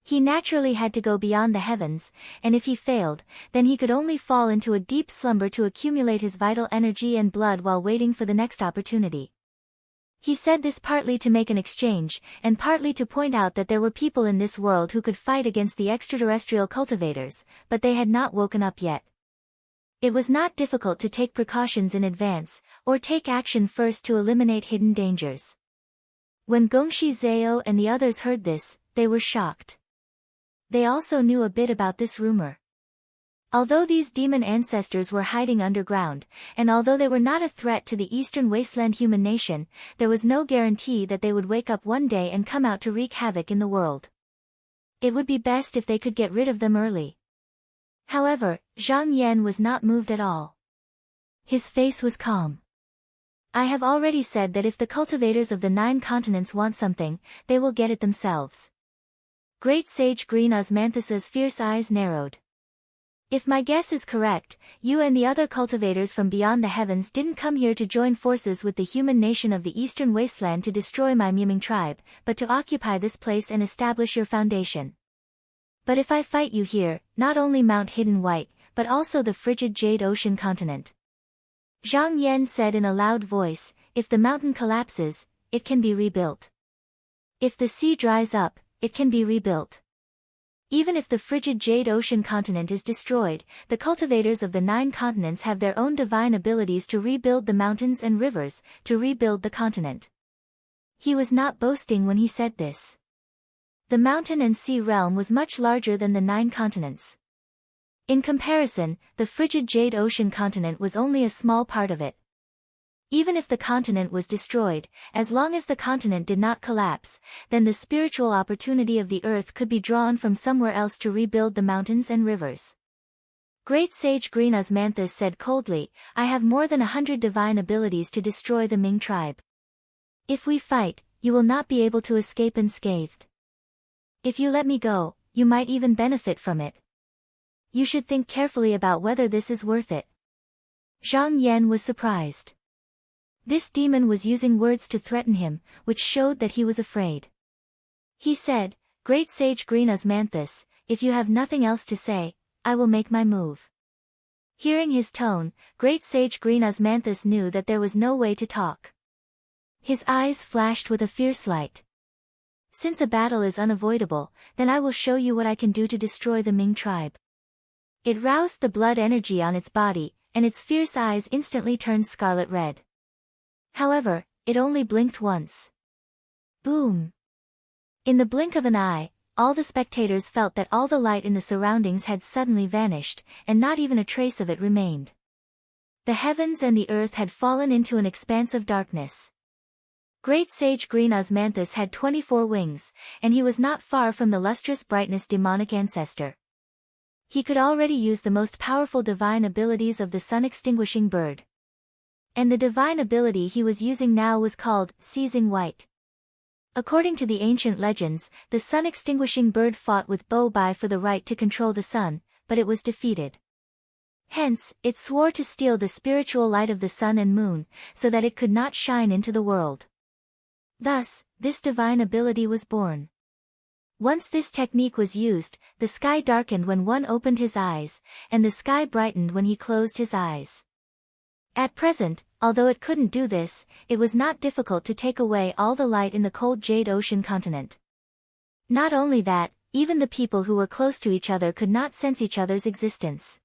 He naturally had to go beyond the heavens, and if he failed, then he could only fall into a deep slumber to accumulate his vital energy and blood while waiting for the next opportunity. He said this partly to make an exchange, and partly to point out that there were people in this world who could fight against the extraterrestrial cultivators, but they had not woken up yet. It was not difficult to take precautions in advance, or take action first to eliminate hidden dangers. When Gongxi Zhao and the others heard this, they were shocked. They also knew a bit about this rumor. Although these demon ancestors were hiding underground, and although they were not a threat to the eastern wasteland human nation, there was no guarantee that they would wake up one day and come out to wreak havoc in the world. It would be best if they could get rid of them early. However, Zhang Yan was not moved at all. His face was calm. I have already said that if the cultivators of the 9 continents want something, they will get it themselves. Great Sage Green Osmanthus's fierce eyes narrowed. If my guess is correct, you and the other cultivators from beyond the heavens didn't come here to join forces with the human nation of the eastern wasteland to destroy my Mewming tribe, but to occupy this place and establish your foundation. But if I fight you here, not only Mount Hidden White, but also the frigid Jade Ocean continent. Zhang Yan said in a loud voice, if the mountain collapses, it can be rebuilt. If the sea dries up, it can be rebuilt. Even if the frigid Jade Ocean continent is destroyed, the cultivators of the 9 continents have their own divine abilities to rebuild the mountains and rivers, to rebuild the continent. He was not boasting when he said this. The mountain and sea realm was much larger than the 9 continents. In comparison, the frigid Jade Ocean continent was only a small part of it. Even if the continent was destroyed, as long as the continent did not collapse, then the spiritual opportunity of the earth could be drawn from somewhere else to rebuild the mountains and rivers. Great Sage Green Osmanthus said coldly, I have more than 100 divine abilities to destroy the Ming tribe. If we fight, you will not be able to escape unscathed. If you let me go, you might even benefit from it. You should think carefully about whether this is worth it. Zhang Yan was surprised. This demon was using words to threaten him, which showed that he was afraid. He said, Great Sage Green Osmanthus, if you have nothing else to say, I will make my move. Hearing his tone, Great Sage Green Osmanthus knew that there was no way to talk. His eyes flashed with a fierce light. Since a battle is unavoidable, then I will show you what I can do to destroy the Ming tribe. It roused the blood energy on its body, and its fierce eyes instantly turned scarlet red. However, it only blinked once. Boom! In the blink of an eye, all the spectators felt that all the light in the surroundings had suddenly vanished, and not even a trace of it remained. The heavens and the earth had fallen into an expanse of darkness. Great Sage Green Osmanthus had 24 wings, and he was not far from the lustrous brightness demonic ancestor. He could already use the most powerful divine abilities of the sun-extinguishing bird. And the divine ability he was using now was called Seizing White. According to the ancient legends, the sun-extinguishing bird fought with Bo Bai for the right to control the sun, but it was defeated. Hence, it swore to steal the spiritual light of the sun and moon, so that it could not shine into the world. Thus, this divine ability was born. Once this technique was used, the sky darkened when one opened his eyes, and the sky brightened when he closed his eyes. At present, although it couldn't do this, it was not difficult to take away all the light in the cold Jade Ocean continent. Not only that, even the people who were close to each other could not sense each other's existence.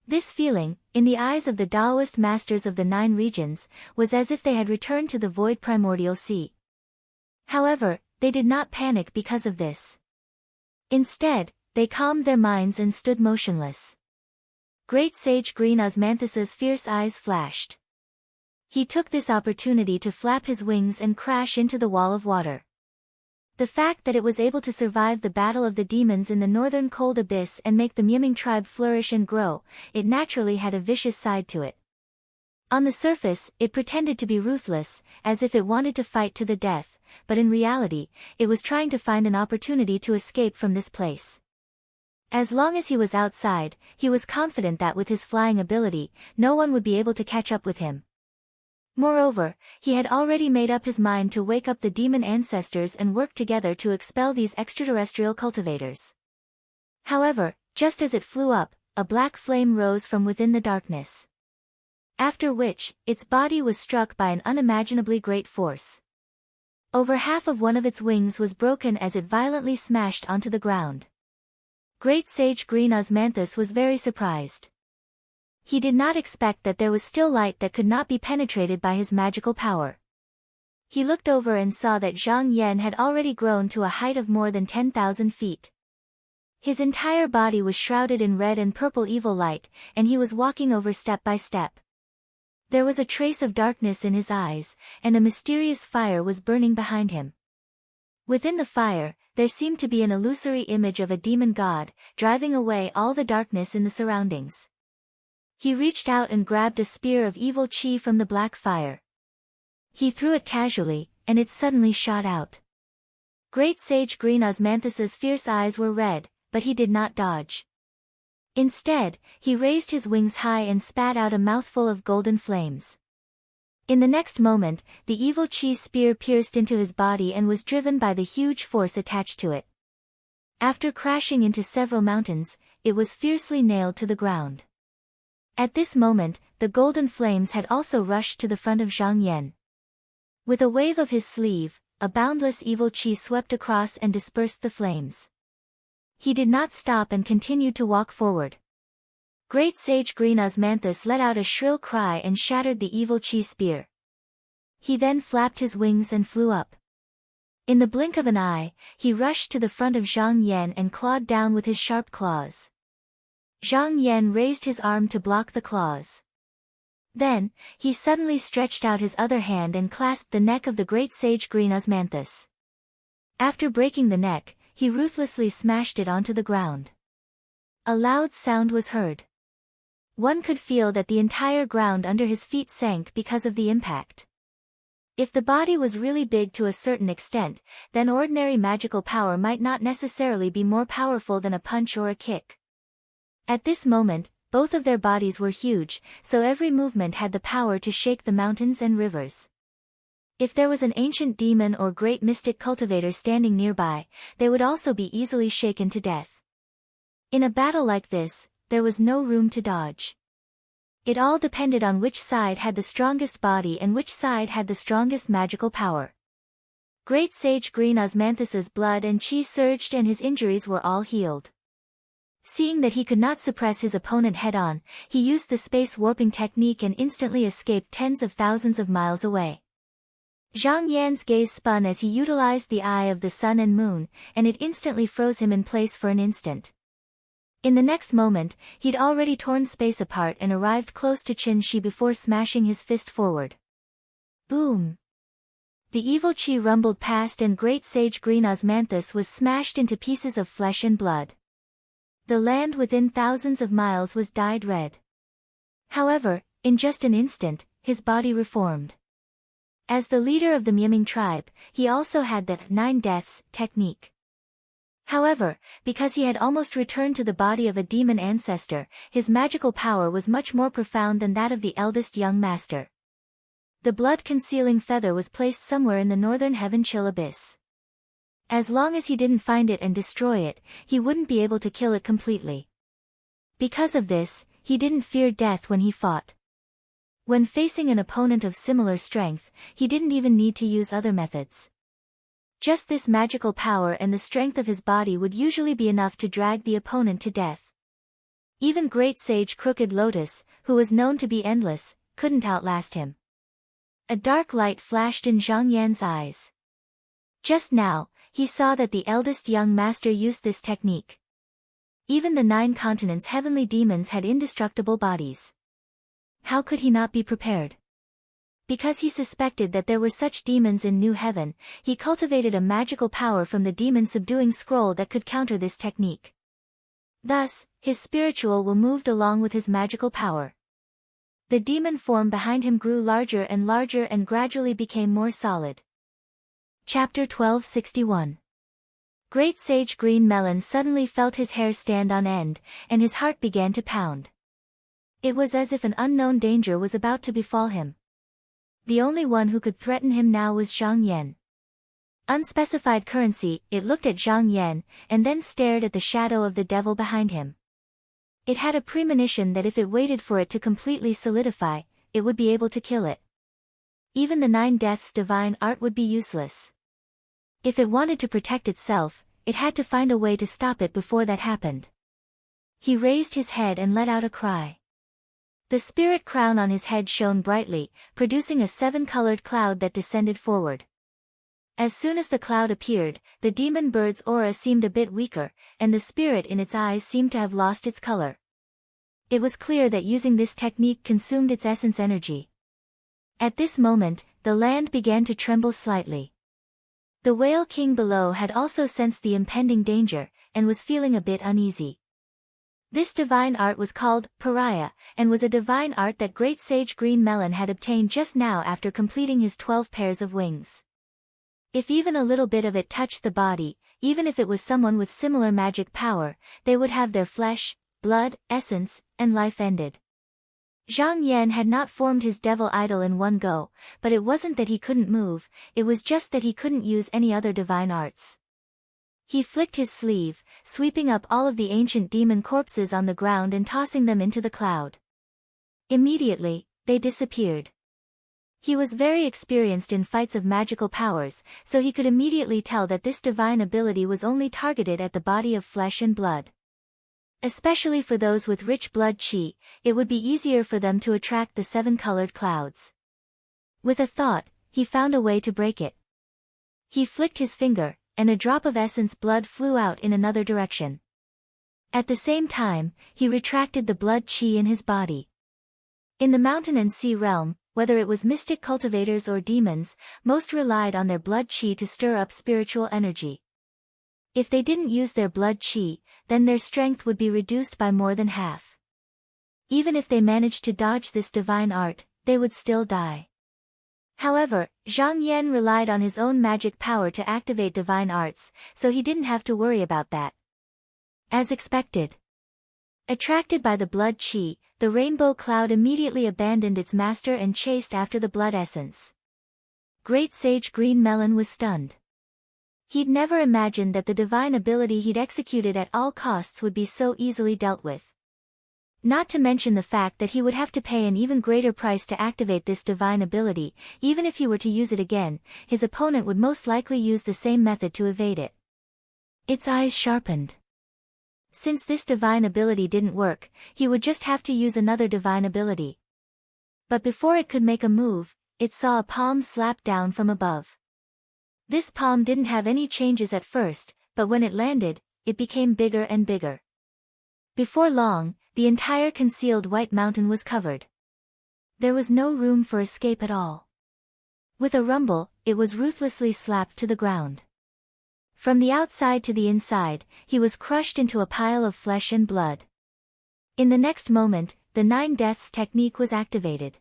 This feeling, in the eyes of the Taoist masters of the 9 regions, was as if they had returned to the void primordial sea. However, they did not panic because of this. Instead, they calmed their minds and stood motionless. Great Sage Green Osmanthus's fierce eyes flashed. He took this opportunity to flap his wings and crash into the wall of water. The fact that it was able to survive the battle of the demons in the northern cold abyss and make the Mewming tribe flourish and grow, it naturally had a vicious side to it. On the surface, it pretended to be ruthless, as if it wanted to fight to the death, but in reality, it was trying to find an opportunity to escape from this place. As long as he was outside, he was confident that with his flying ability, no one would be able to catch up with him. Moreover, he had already made up his mind to wake up the demon ancestors and work together to expel these extraterrestrial cultivators. However, just as it flew up, a black flame rose from within the darkness. After which, its body was struck by an unimaginably great force. Over half of one of its wings was broken as it violently smashed onto the ground. Great Sage Green Osmanthus was very surprised. He did not expect that there was still light that could not be penetrated by his magical power. He looked over and saw that Zhang Yan had already grown to a height of more than 10,000 feet. His entire body was shrouded in red and purple evil light, and he was walking over step by step. There was a trace of darkness in his eyes, and a mysterious fire was burning behind him. Within the fire, there seemed to be an illusory image of a demon god, driving away all the darkness in the surroundings. He reached out and grabbed a spear of evil chi from the black fire. He threw it casually, and it suddenly shot out. Great Sage Green Osmanthus's fierce eyes were red, but he did not dodge. Instead, he raised his wings high and spat out a mouthful of golden flames. In the next moment, the evil Chi's spear pierced into his body and was driven by the huge force attached to it. After crashing into several mountains, it was fiercely nailed to the ground. At this moment, the golden flames had also rushed to the front of Zhang Yan. With a wave of his sleeve, a boundless evil Chi swept across and dispersed the flames. He did not stop and continued to walk forward. Great Sage Green Osmanthus let out a shrill cry and shattered the evil Chi spear. He then flapped his wings and flew up. In the blink of an eye, he rushed to the front of Zhang Yan and clawed down with his sharp claws. Zhang Yan raised his arm to block the claws. Then, he suddenly stretched out his other hand and clasped the neck of the Great Sage Green Osmanthus. After breaking the neck, he ruthlessly smashed it onto the ground. A loud sound was heard. One could feel that the entire ground under his feet sank because of the impact. If the body was really big to a certain extent, then ordinary magical power might not necessarily be more powerful than a punch or a kick. At this moment, both of their bodies were huge, so every movement had the power to shake the mountains and rivers. If there was an ancient demon or great mystic cultivator standing nearby, they would also be easily shaken to death. In a battle like this, there was no room to dodge. It all depended on which side had the strongest body and which side had the strongest magical power. Great Sage Green Osmanthus's blood and chi surged and his injuries were all healed. Seeing that he could not suppress his opponent head-on, he used the space warping technique and instantly escaped tens of thousands of miles away. Zhang Yan's gaze spun as he utilized the eye of the sun and moon, and it instantly froze him in place for an instant. In the next moment, he'd already torn space apart and arrived close to Qin Shi before smashing his fist forward. Boom! The evil Chi rumbled past and Great Sage Green Osmanthus was smashed into pieces of flesh and blood. The land within thousands of miles was dyed red. However, in just an instant, his body reformed. As the leader of the Miaming tribe, he also had the 9 deaths technique. However, because he had almost returned to the body of a demon ancestor, his magical power was much more profound than that of the eldest young master. The blood-concealing feather was placed somewhere in the northern heaven chill abyss. As long as he didn't find it and destroy it, he wouldn't be able to kill it completely. Because of this, he didn't fear death when he fought. When facing an opponent of similar strength, he didn't even need to use other methods. Just this magical power and the strength of his body would usually be enough to drag the opponent to death. Even Great Sage Crooked Lotus, who was known to be endless, couldn't outlast him. A dark light flashed in Zhang Yan's eyes. Just now, he saw that the eldest young master used this technique. Even the 9 continents' heavenly demons had indestructible bodies. How could he not be prepared? Because he suspected that there were such demons in New Heaven, he cultivated a magical power from the demon-subduing scroll that could counter this technique. Thus, his spiritual will moved along with his magical power. The demon form behind him grew larger and gradually became more solid. Chapter 1261. Great Sage Green Melon suddenly felt his hair stand on end, and his heart began to pound. It was as if an unknown danger was about to befall him. The only one who could threaten him now was Zhang Yan. Unspecified currency, it looked at Zhang Yan, and then stared at the shadow of the devil behind him. It had a premonition that if it waited for it to completely solidify, it would be able to kill it. Even the 9 deaths divine art would be useless. If it wanted to protect itself, it had to find a way to stop it before that happened. He raised his head and let out a cry. The spirit crown on his head shone brightly, producing a 7-colored cloud that descended forward. As soon as the cloud appeared, the demon bird's aura seemed a bit weaker, and the spirit in its eyes seemed to have lost its color. It was clear that using this technique consumed its essence energy. At this moment, the land began to tremble slightly. The Whale King below had also sensed the impending danger, and was feeling a bit uneasy. This divine art was called Pariah, and was a divine art that great sage Green Melon had obtained just now after completing his 12 pairs of wings. If even a little bit of it touched the body, even if it was someone with similar magic power, they would have their flesh, blood, essence, and life ended. Zhang Yan had not formed his devil idol in one go, but it wasn't that he couldn't move, it was just that he couldn't use any other divine arts. He flicked his sleeve, sweeping up all of the ancient demon corpses on the ground and tossing them into the cloud. Immediately, they disappeared. He was very experienced in fights of magical powers, so he could immediately tell that this divine ability was only targeted at the body of flesh and blood. Especially for those with rich blood qi, it would be easier for them to attract the 7-colored clouds. With a thought, he found a way to break it. He flicked his finger, and a drop of essence blood flew out in another direction. At the same time, he retracted the blood qi in his body. In the mountain and sea realm, whether it was mystic cultivators or demons, most relied on their blood qi to stir up spiritual energy. If they didn't use their blood qi, then their strength would be reduced by more than half. Even if they managed to dodge this divine art, they would still die. However, Zhang Yan relied on his own magic power to activate divine arts, so he didn't have to worry about that. As expected. Attracted by the blood qi, the rainbow cloud immediately abandoned its master and chased after the blood essence. Great Sage Green Melon was stunned. He'd never imagined that the divine ability he'd executed at all costs would be so easily dealt with. Not to mention the fact that he would have to pay an even greater price to activate this divine ability. Even if he were to use it again, his opponent would most likely use the same method to evade it. Its eyes sharpened. Since this divine ability didn't work, he would just have to use another divine ability. But before it could make a move, it saw a palm slap down from above. This palm didn't have any changes at first, but when it landed, it became bigger and bigger. Before long, the entire concealed white mountain was covered. There was no room for escape at all. With a rumble, it was ruthlessly slapped to the ground. From the outside to the inside, he was crushed into a pile of flesh and blood. In the next moment, the 9 Deaths technique was activated.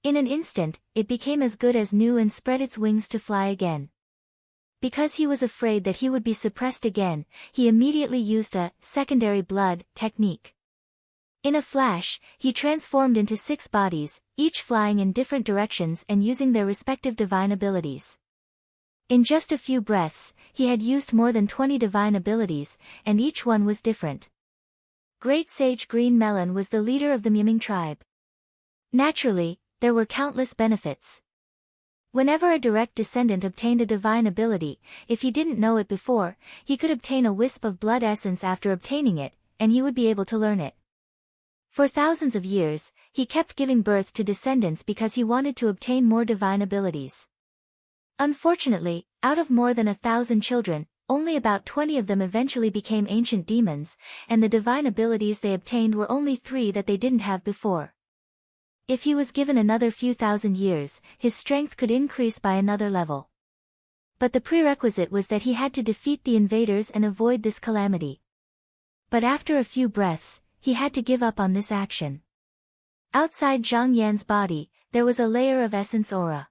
In an instant, it became as good as new and spread its wings to fly again. Because he was afraid that he would be suppressed again, he immediately used a secondary blood technique. In a flash, he transformed into 6 bodies, each flying in different directions and using their respective divine abilities. In just a few breaths, he had used more than 20 divine abilities, and each one was different. Great Sage Green Melon was the leader of the Miming tribe. Naturally, there were countless benefits. Whenever a direct descendant obtained a divine ability, if he didn't know it before, he could obtain a wisp of blood essence after obtaining it, and he would be able to learn it. For thousands of years, he kept giving birth to descendants because he wanted to obtain more divine abilities. Unfortunately, out of more than 1,000 children, only about 20 of them eventually became ancient demons, and the divine abilities they obtained were only 3 that they didn't have before. If he was given another few thousand years, his strength could increase by another level. But the prerequisite was that he had to defeat the invaders and avoid this calamity. But after a few breaths, he had to give up on this action. Outside Zhang Yan's body, there was a layer of essence aura.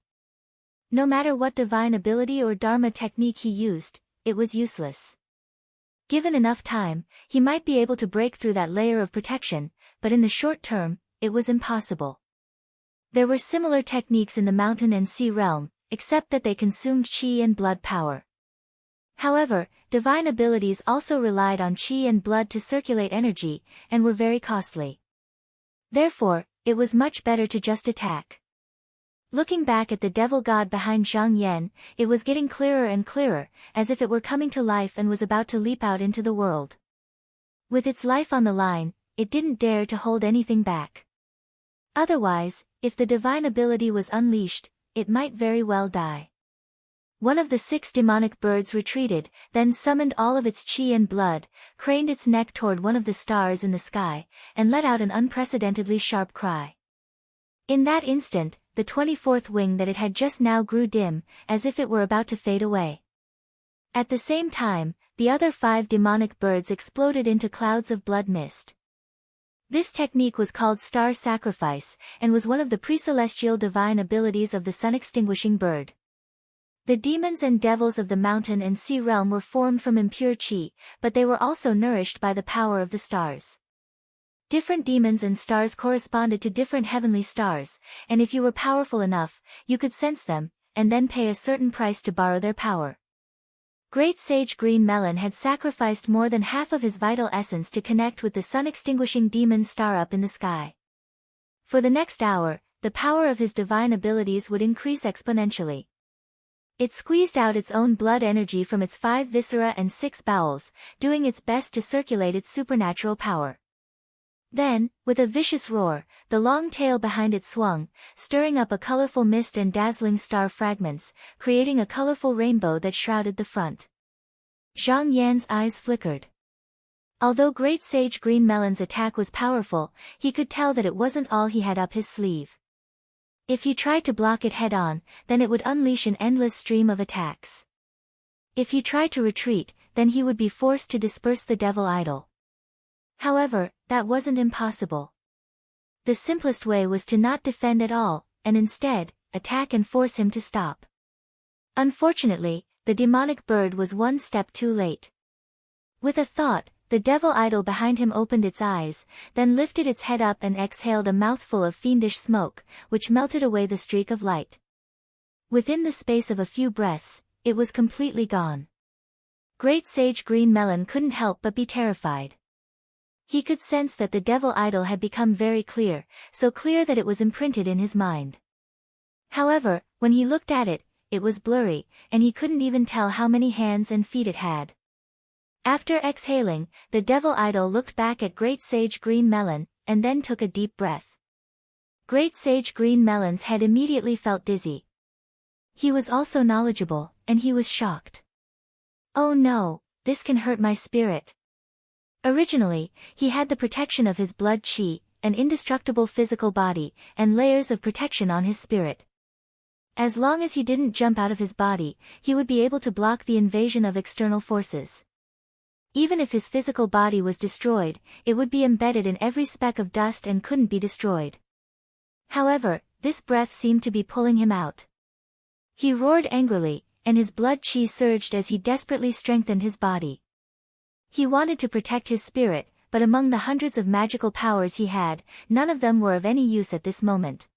No matter what divine ability or dharma technique he used, it was useless. Given enough time, he might be able to break through that layer of protection, but in the short term, it was impossible. There were similar techniques in the mountain and sea realm, except that they consumed qi and blood power. However, divine abilities also relied on qi and blood to circulate energy, and were very costly. Therefore, it was much better to just attack. Looking back at the devil god behind Zhang Yan, it was getting clearer and clearer, as if it were coming to life and was about to leap out into the world. With its life on the line, it didn't dare to hold anything back. Otherwise, if the divine ability was unleashed, it might very well die. One of the 6 demonic birds retreated, then summoned all of its qi and blood, craned its neck toward one of the stars in the sky, and let out an unprecedentedly sharp cry. In that instant, the 24th wing that it had just now grew dim, as if it were about to fade away. At the same time, the other 5 demonic birds exploded into clouds of blood mist. This technique was called star sacrifice, and was one of the pre-celestial divine abilities of the sun-extinguishing bird. The demons and devils of the mountain and sea realm were formed from impure chi, but they were also nourished by the power of the stars. Different demons and stars corresponded to different heavenly stars, and if you were powerful enough, you could sense them, and then pay a certain price to borrow their power. Great Sage Green Melon had sacrificed more than half of his vital essence to connect with the sun-extinguishing demon star up in the sky. For the next hour, the power of his divine abilities would increase exponentially. It squeezed out its own blood energy from its 5 viscera and 6 bowels, doing its best to circulate its supernatural power. Then, with a vicious roar, the long tail behind it swung, stirring up a colorful mist and dazzling star fragments, creating a colorful rainbow that shrouded the front. Zhang Yan's eyes flickered. Although Great Sage Green Melon's attack was powerful, he could tell that it wasn't all he had up his sleeve. If he tried to block it head-on, then it would unleash an endless stream of attacks. If he tried to retreat, then he would be forced to disperse the devil idol. However, that wasn't impossible. The simplest way was to not defend at all, and instead, attack and force him to stop. Unfortunately, the demonic bird was one step too late. With a thought, the devil idol behind him opened its eyes, then lifted its head up and exhaled a mouthful of fiendish smoke, which melted away the streak of light. Within the space of a few breaths, it was completely gone. Great Sage Green Melon couldn't help but be terrified. He could sense that the devil idol had become very clear, so clear that it was imprinted in his mind. However, when he looked at it, it was blurry, and he couldn't even tell how many hands and feet it had. After exhaling, the devil idol looked back at Great Sage Green Melon, and then took a deep breath. Great Sage Green Melon's head immediately felt dizzy. He was also knowledgeable, and he was shocked. Oh no, this can hurt my spirit. Originally, he had the protection of his blood chi, an indestructible physical body, and layers of protection on his spirit. As long as he didn't jump out of his body, he would be able to block the invasion of external forces. Even if his physical body was destroyed, it would be embedded in every speck of dust and couldn't be destroyed. However, this breath seemed to be pulling him out. He roared angrily, and his blood chi surged as he desperately strengthened his body. He wanted to protect his spirit, but among the hundreds of magical powers he had, none of them were of any use at this moment.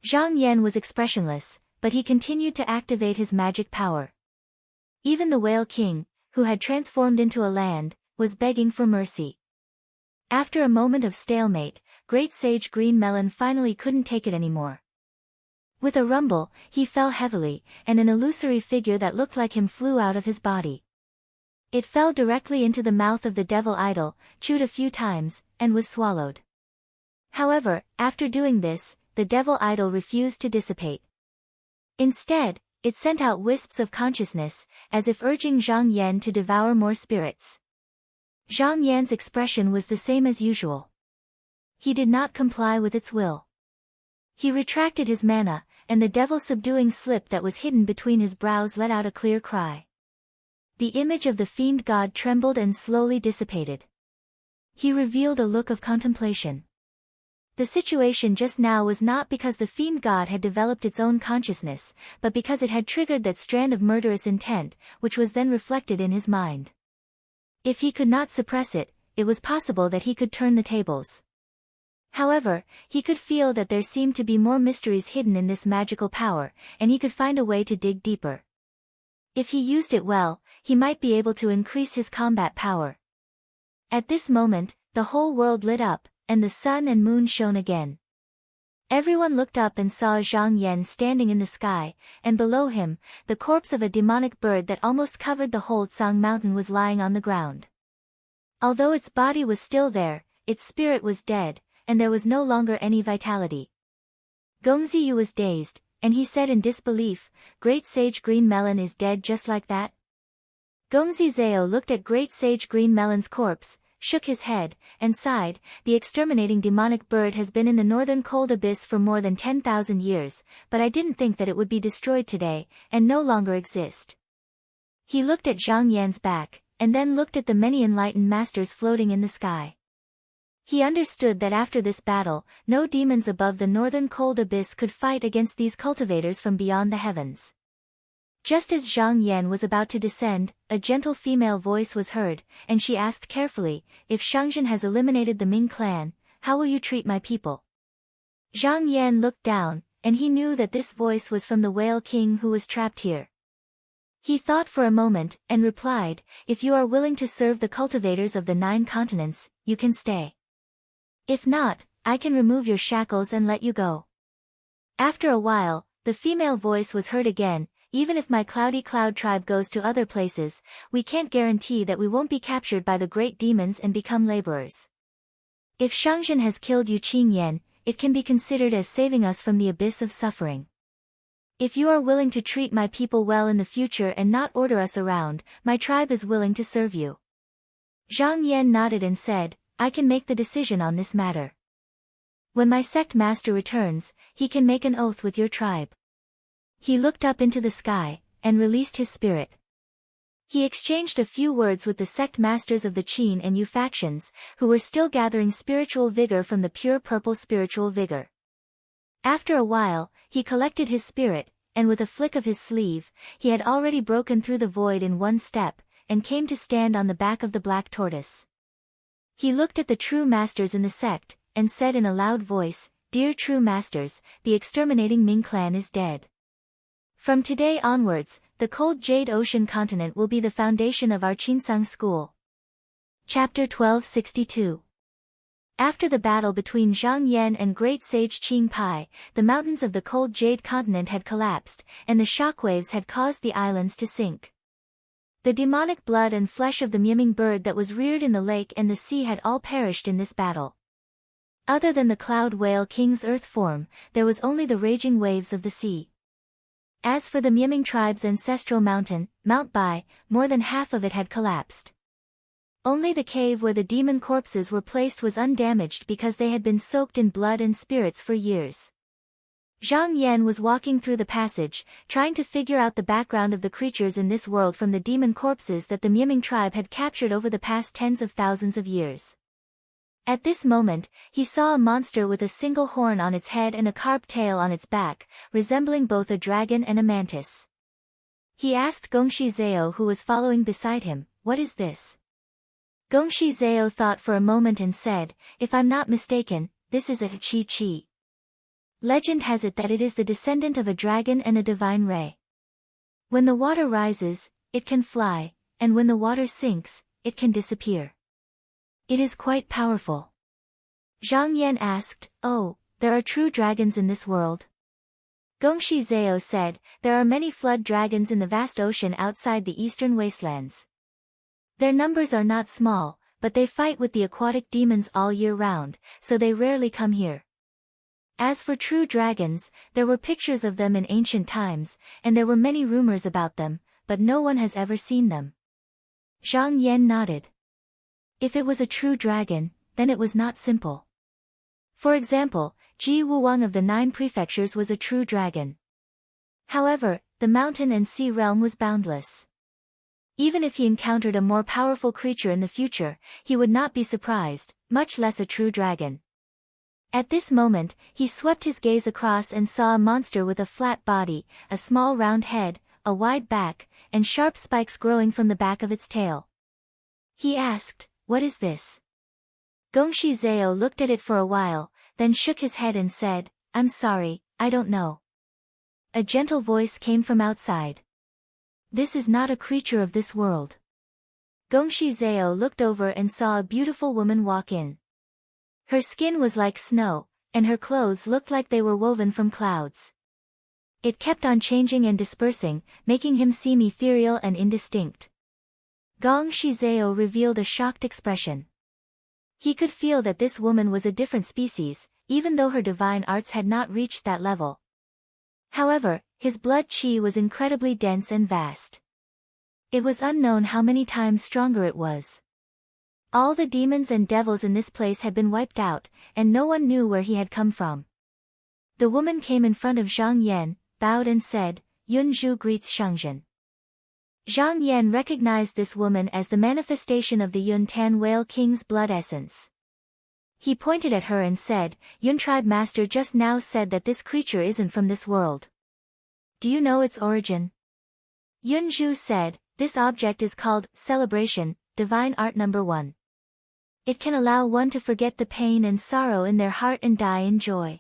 Zhang Yan was expressionless, but he continued to activate his magic power. Even the Whale King, who had transformed into a land, was begging for mercy. After a moment of stalemate, Great Sage Green Melon finally couldn't take it anymore. With a rumble, he fell heavily, and an illusory figure that looked like him flew out of his body. It fell directly into the mouth of the devil idol, chewed a few times, and was swallowed. However, after doing this, the devil idol refused to dissipate. Instead, it sent out wisps of consciousness, as if urging Zhang Yan to devour more spirits. Zhang Yan's expression was the same as usual. He did not comply with its will. He retracted his mana, and the devil-subduing slip that was hidden between his brows let out a clear cry. The image of the fiend god trembled and slowly dissipated. He revealed a look of contemplation. The situation just now was not because the fiend god had developed its own consciousness, but because it had triggered that strand of murderous intent, which was then reflected in his mind. If he could not suppress it, it was possible that he could turn the tables. However, he could feel that there seemed to be more mysteries hidden in this magical power, and he could find a way to dig deeper. If he used it well, he might be able to increase his combat power. At this moment, the whole world lit up, and the sun and moon shone again. Everyone looked up and saw Zhang Yan standing in the sky, and below him, the corpse of a demonic bird that almost covered the whole Tsang mountain was lying on the ground. Although its body was still there, its spirit was dead, and there was no longer any vitality. Gongziyu was dazed, and he said in disbelief, "Great Sage Green Melon is dead just like that?" Gongzi Zhao looked at Great Sage Green Melon's corpse, shook his head, and sighed. The exterminating demonic bird has been in the northern cold abyss for more than 10,000 years, but I didn't think that it would be destroyed today, and no longer exist. He looked at Zhang Yan's back, and then looked at the many enlightened masters floating in the sky. He understood that after this battle, no demons above the northern cold abyss could fight against these cultivators from beyond the heavens. Just as Zhang Yan was about to descend, a gentle female voice was heard, and she asked carefully, "If Shangzhen has eliminated the Ming clan, how will you treat my people?" Zhang Yan looked down, and he knew that this voice was from the Whale King who was trapped here. He thought for a moment, and replied, "If you are willing to serve the cultivators of the 9 continents, you can stay. If not, I can remove your shackles and let you go." After a while, the female voice was heard again, "Even if my Cloudy Cloud tribe goes to other places, we can't guarantee that we won't be captured by the great demons and become laborers. If Shangzhen has killed Yu Qingyan, it can be considered as saving us from the abyss of suffering. If you are willing to treat my people well in the future and not order us around, my tribe is willing to serve you." Zhang Yan nodded and said, "I can make the decision on this matter. When my sect master returns, he can make an oath with your tribe." He looked up into the sky, and released his spirit. He exchanged a few words with the sect masters of the Qin and Yu factions, who were still gathering spiritual vigor from the pure purple spiritual vigor. After a while, he collected his spirit, and with a flick of his sleeve, he had already broken through the void in one step, and came to stand on the back of the black tortoise. He looked at the true masters in the sect, and said in a loud voice, "Dear true masters, the exterminating Ming clan is dead. From today onwards, the cold Jade Ocean continent will be the foundation of our Qinsang school." Chapter 1262. After the battle between Zhang Yan and great sage Qing Pai, the mountains of the cold Jade continent had collapsed, and the shockwaves had caused the islands to sink. The demonic blood and flesh of the Miaming bird that was reared in the lake and the sea had all perished in this battle. Other than the Cloud Whale King's earth form, there was only the raging waves of the sea. As for the Miaming tribe's ancestral mountain, Mount Bai, more than half of it had collapsed. Only the cave where the demon corpses were placed was undamaged because they had been soaked in blood and spirits for years. Zhang Yan was walking through the passage, trying to figure out the background of the creatures in this world from the demon corpses that the Miaming tribe had captured over the past tens of thousands of years. At this moment, he saw a monster with a single horn on its head and a carved tail on its back, resembling both a dragon and a mantis. He asked Gongshi Zhao, who was following beside him, "What is this?" Gongshi Zhao thought for a moment and said, "If I'm not mistaken, this is a Qi. Legend has it that it is the descendant of a dragon and a divine ray. When the water rises, it can fly, and when the water sinks, it can disappear. It is quite powerful." Zhang Yan asked, "Oh, there are true dragons in this world?" Gongshi Zhao said, "There are many flood dragons in the vast ocean outside the eastern wastelands. Their numbers are not small, but they fight with the aquatic demons all year round, so they rarely come here. As for true dragons, there were pictures of them in ancient times, and there were many rumors about them, but no one has ever seen them." Zhang Yan nodded. If it was a true dragon, then it was not simple. For example, Ji Wuwang of the 9 prefectures was a true dragon. However, the mountain and sea realm was boundless. Even if he encountered a more powerful creature in the future, he would not be surprised, much less a true dragon. At this moment, he swept his gaze across and saw a monster with a flat body, a small round head, a wide back, and sharp spikes growing from the back of its tail. He asked, "What is this?" Gongshi Zhao looked at it for a while, then shook his head and said, "I'm sorry, I don't know." A gentle voice came from outside. "This is not a creature of this world." Gongshi Zhao looked over and saw a beautiful woman walk in. Her skin was like snow, and her clothes looked like they were woven from clouds. It kept on changing and dispersing, making him seem ethereal and indistinct. Gongshi Zhao revealed a shocked expression. He could feel that this woman was a different species, even though her divine arts had not reached that level. However, his blood qi was incredibly dense and vast. It was unknown how many times stronger it was. All the demons and devils in this place had been wiped out, and no one knew where he had come from. The woman came in front of Zhang Yan, bowed and said, "Yun Zhu greets Shangzhen." Zhang Yan recognized this woman as the manifestation of the Yun Tan Whale King's blood essence. He pointed at her and said, Yun tribe master just now said that this creature isn't from this world. Do you know its origin? Yun Zhu said, this object is called celebration, divine art number 1. It can allow one to forget the pain and sorrow in their heart and die in joy.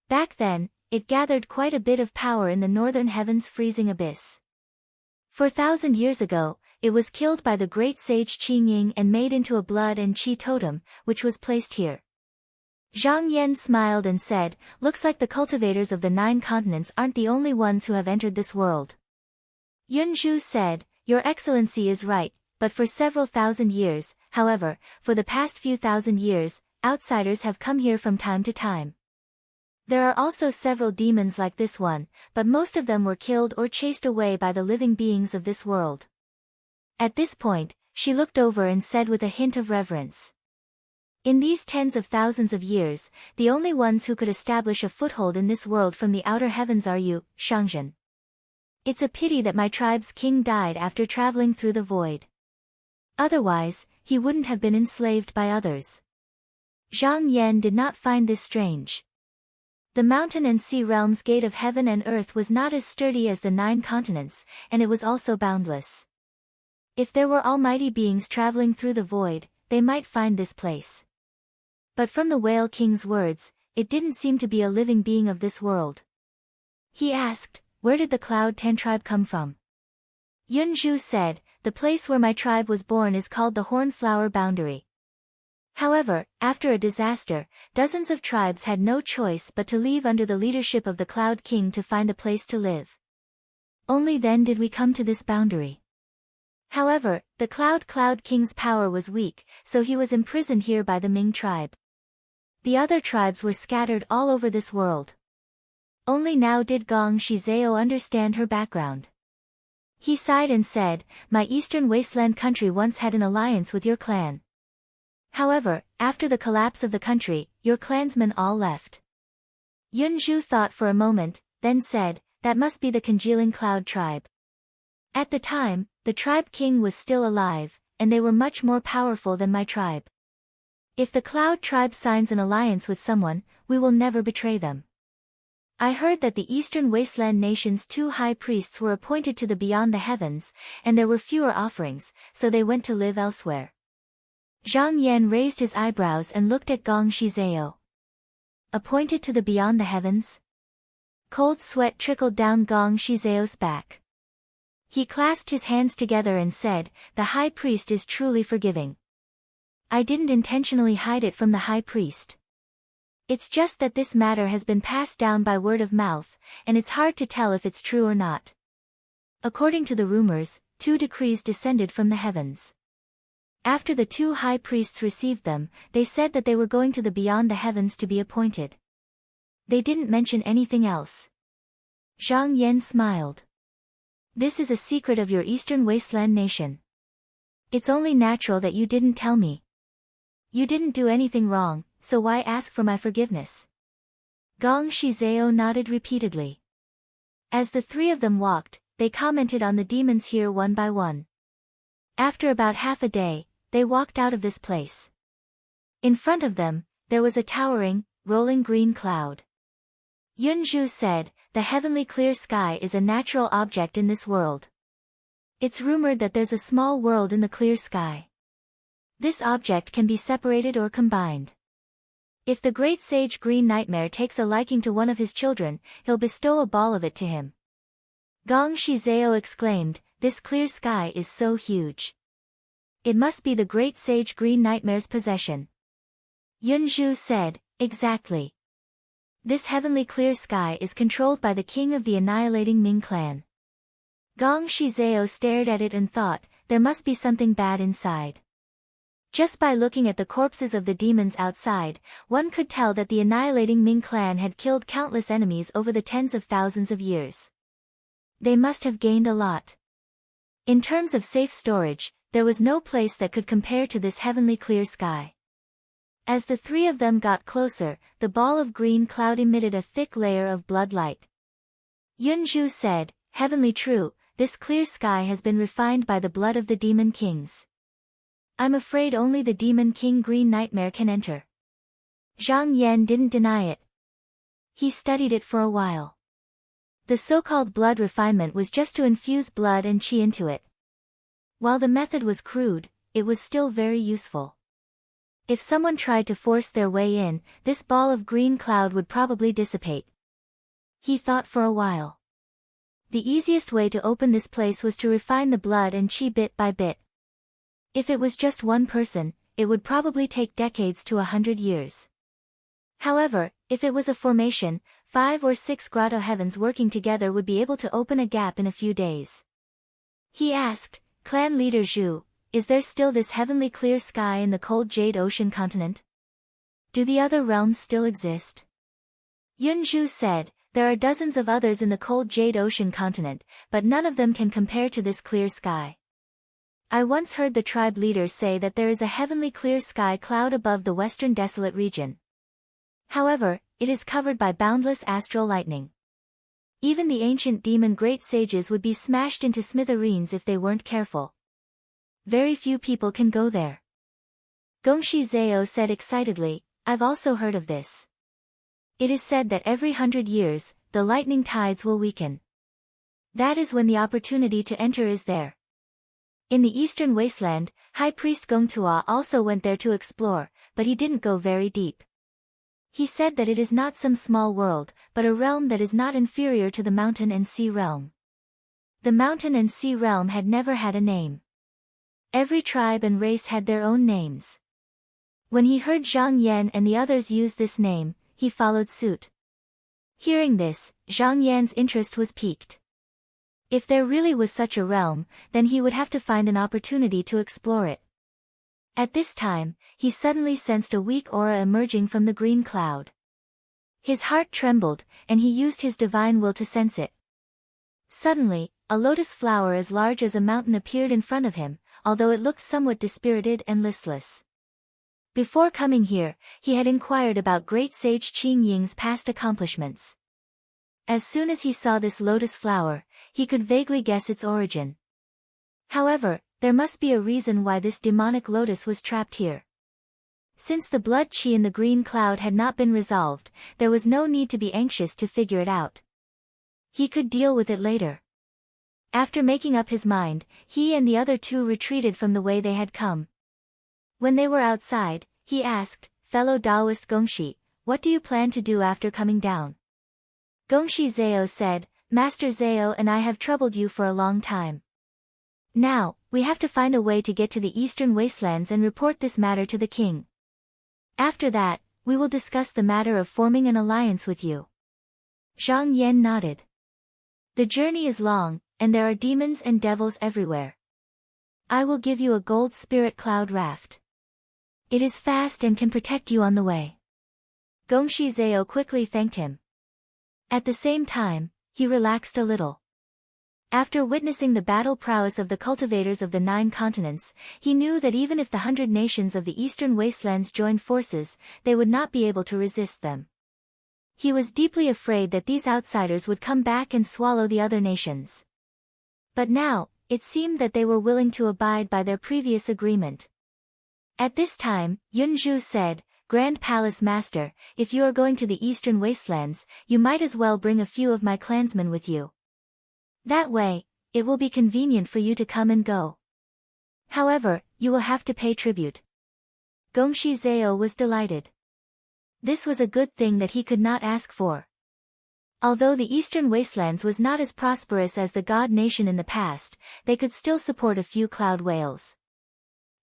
Back then, it gathered quite a bit of power in the northern heavens freezing abyss. 4,000 years ago, it was killed by the great sage Qi Ying and made into a blood and qi totem, which was placed here. Zhang Yan smiled and said, looks like the cultivators of the 9 continents aren't the only ones who have entered this world. Yun Zhu said, Your Excellency is right, but for several thousand years, however, for the past few thousand years, outsiders have come here from time to time. There are also several demons like this one, but most of them were killed or chased away by the living beings of this world. At this point, she looked over and said with a hint of reverence. In these tens of thousands of years, the only ones who could establish a foothold in this world from the outer heavens are you, Shangzhen. It's a pity that my tribe's king died after traveling through the void. Otherwise, he wouldn't have been enslaved by others. Zhang Yan did not find this strange. The mountain and sea realm's gate of heaven and earth was not as sturdy as the 9 continents, and it was also boundless. If there were almighty beings traveling through the void, they might find this place. But from the Whale King's words, it didn't seem to be a living being of this world. He asked, where did the Cloud Ten tribe come from? Yun Zhu said, the place where my tribe was born is called the Hornflower Boundary. However, after a disaster, dozens of tribes had no choice but to leave under the leadership of the Cloud King to find a place to live. Only then did we come to this boundary. However, the Cloud King's power was weak, so he was imprisoned here by the Ming tribe. The other tribes were scattered all over this world. Only now did Gong Shizao understand her background. He sighed and said, my eastern wasteland country once had an alliance with your clan. However, after the collapse of the country, your clansmen all left. Yun Zhu thought for a moment, then said, that must be the congealing cloud tribe. At the time, the tribe king was still alive, and they were much more powerful than my tribe. If the cloud tribe signs an alliance with someone, we will never betray them. I heard that the eastern wasteland nation's 2 high priests were appointed to the beyond the heavens, and there were fewer offerings, so they went to live elsewhere. Zhang Yan raised his eyebrows and looked at Gong Shizao. Appointed to the beyond the heavens? Cold sweat trickled down Gong Shizao's back. He clasped his hands together and said, the high priest is truly forgiving. I didn't intentionally hide it from the high priest. It's just that this matter has been passed down by word of mouth, and it's hard to tell if it's true or not. According to the rumors, 2 decrees descended from the heavens. After the 2 high priests received them, they said that they were going to the beyond the heavens to be appointed. They didn't mention anything else. Zhang Yan smiled. This is a secret of your eastern wasteland nation. It's only natural that you didn't tell me. You didn't do anything wrong, so why ask for my forgiveness? Gong Shizao nodded repeatedly. As the 3 of them walked, they commented on the demons here one by one. After about half a day, they walked out of this place. In front of them, there was a towering, rolling green cloud. Yun Zhu said, the heavenly clear sky is a natural object in this world. It's rumored that there's a small world in the clear sky. This object can be separated or combined. If the great sage Green Nightmare takes a liking to one of his children, he'll bestow a ball of it to him. Gong Shizao exclaimed, this clear sky is so huge. It must be the great sage Green Nightmare's possession. Yun Zhu said, exactly. This heavenly clear sky is controlled by the king of the annihilating Ming clan. Gong Shizao stared at it and thought, there must be something bad inside. Just by looking at the corpses of the demons outside, one could tell that the annihilating Ming clan had killed countless enemies over the tens of thousands of years. They must have gained a lot. In terms of safe storage, there was no place that could compare to this heavenly clear sky. As the 3 of them got closer, the ball of green cloud emitted a thick layer of blood light. Yun Zhu said, heavenly true, this clear sky has been refined by the blood of the demon kings. I'm afraid only the demon king Green Nightmare can enter. Zhang Yan didn't deny it. He studied it for a while. The so-called blood refinement was just to infuse blood and qi into it. While the method was crude, it was still very useful. If someone tried to force their way in, this ball of green cloud would probably dissipate. He thought for a while. The easiest way to open this place was to refine the blood and qi bit by bit. If it was just one person, it would probably take decades to 100 years. However, if it was a formation, 5 or 6 grotto heavens working together would be able to open a gap in a few days. He asked, Clan leader Zhu, is there still this heavenly clear sky in the cold Jade Ocean continent? Do the other realms still exist? Yun Zhu said, there are dozens of others in the cold Jade Ocean continent, but none of them can compare to this clear sky. I once heard the tribe leaders say that there is a heavenly clear sky cloud above the western desolate region. However, it is covered by boundless astral lightning. Even the ancient demon great sages would be smashed into smithereens if they weren't careful. Very few people can go there. Gongshi Zhao said excitedly, I've also heard of this. It is said that every 100 years, the lightning tides will weaken. That is when the opportunity to enter is there. In the eastern wasteland, High Priest Gongtua also went there to explore, but he didn't go very deep. He said that it is not some small world, but a realm that is not inferior to the mountain and sea realm. The mountain and sea realm had never had a name. Every tribe and race had their own names. When he heard Zhang Yan and the others use this name, he followed suit. Hearing this, Zhang Yan's interest was piqued. If there really was such a realm, then he would have to find an opportunity to explore it. At this time, he suddenly sensed a weak aura emerging from the green cloud. His heart trembled, and he used his divine will to sense it. Suddenly, a lotus flower as large as a mountain appeared in front of him, although it looked somewhat dispirited and listless. Before coming here, he had inquired about great sage Qing Ying's past accomplishments. As soon as he saw this lotus flower, he could vaguely guess its origin. However, there must be a reason why this demonic lotus was trapped here. Since the blood qi in the green cloud had not been resolved, there was no need to be anxious to figure it out. He could deal with it later. After making up his mind, he and the other two retreated from the way they had come. When they were outside, he asked, fellow Taoist Gongshi, what do you plan to do after coming down? Gongshi Zhao said, Master Zhao and I have troubled you for a long time. Now, we have to find a way to get to the eastern wastelands and report this matter to the king. After that, we will discuss the matter of forming an alliance with you. Zhang Yan nodded. The journey is long, and there are demons and devils everywhere. I will give you a gold spirit cloud raft. It is fast and can protect you on the way. Gongshi Zhao quickly thanked him. At the same time, he relaxed a little. After witnessing the battle prowess of the cultivators of the 9 continents, he knew that even if the 100 nations of the eastern wastelands joined forces, they would not be able to resist them. He was deeply afraid that these outsiders would come back and swallow the other nations. But now, it seemed that they were willing to abide by their previous agreement. At this time, Yun Zhu said, Grand Palace Master, if you are going to the eastern wastelands, you might as well bring a few of my clansmen with you. That way, it will be convenient for you to come and go. However, you will have to pay tribute. Gongshi Zhao was delighted. This was a good thing that he could not ask for. Although the eastern wastelands was not as prosperous as the god nation in the past, they could still support a few cloud whales.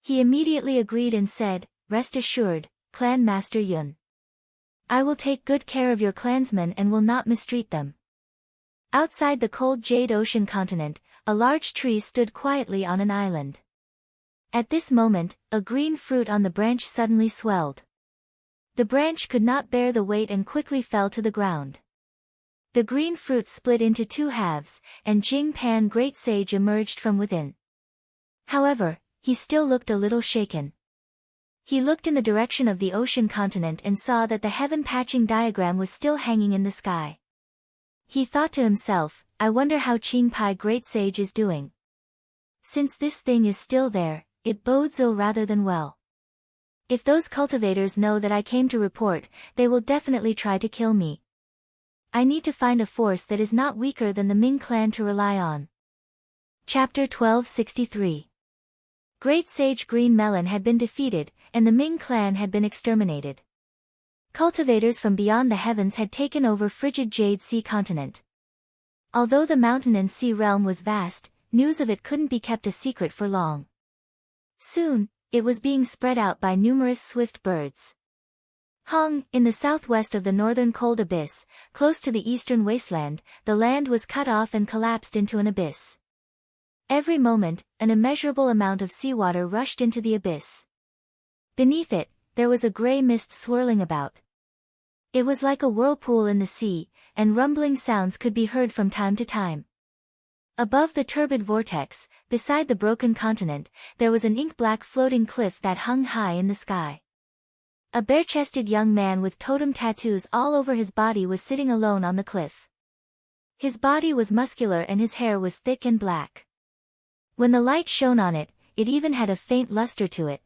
He immediately agreed and said, Rest assured, Clan Master Yun. I will take good care of your clansmen and will not mistreat them. Outside the cold Jade Ocean continent, a large tree stood quietly on an island. At this moment, a green fruit on the branch suddenly swelled. The branch could not bear the weight and quickly fell to the ground. The green fruit split into 2 halves, and Jing Pan Great Sage emerged from within. However, he still looked a little shaken. He looked in the direction of the ocean continent and saw that the heaven patching diagram was still hanging in the sky. He thought to himself, I wonder how Qing Pai Great Sage is doing. Since this thing is still there, it bodes ill rather than well. If those cultivators know that I came to report, they will definitely try to kill me. I need to find a force that is not weaker than the Ming clan to rely on. Chapter 1263. Great Sage Green Melon had been defeated, and the Ming clan had been exterminated. Cultivators from beyond the heavens had taken over frigid Jade Sea continent. Although the mountain and sea realm was vast, news of it couldn't be kept a secret for long. Soon, it was being spread out by numerous swift birds. Hong, in the southwest of the northern cold abyss, close to the eastern wasteland, the land was cut off and collapsed into an abyss. Every moment, an immeasurable amount of seawater rushed into the abyss. Beneath it, there was a gray mist swirling about. It was like a whirlpool in the sea, and rumbling sounds could be heard from time to time. Above the turbid vortex, beside the broken continent, there was an ink-black floating cliff that hung high in the sky. A bare-chested young man with totem tattoos all over his body was sitting alone on the cliff. His body was muscular and his hair was thick and black. When the light shone on it, it even had a faint luster to it.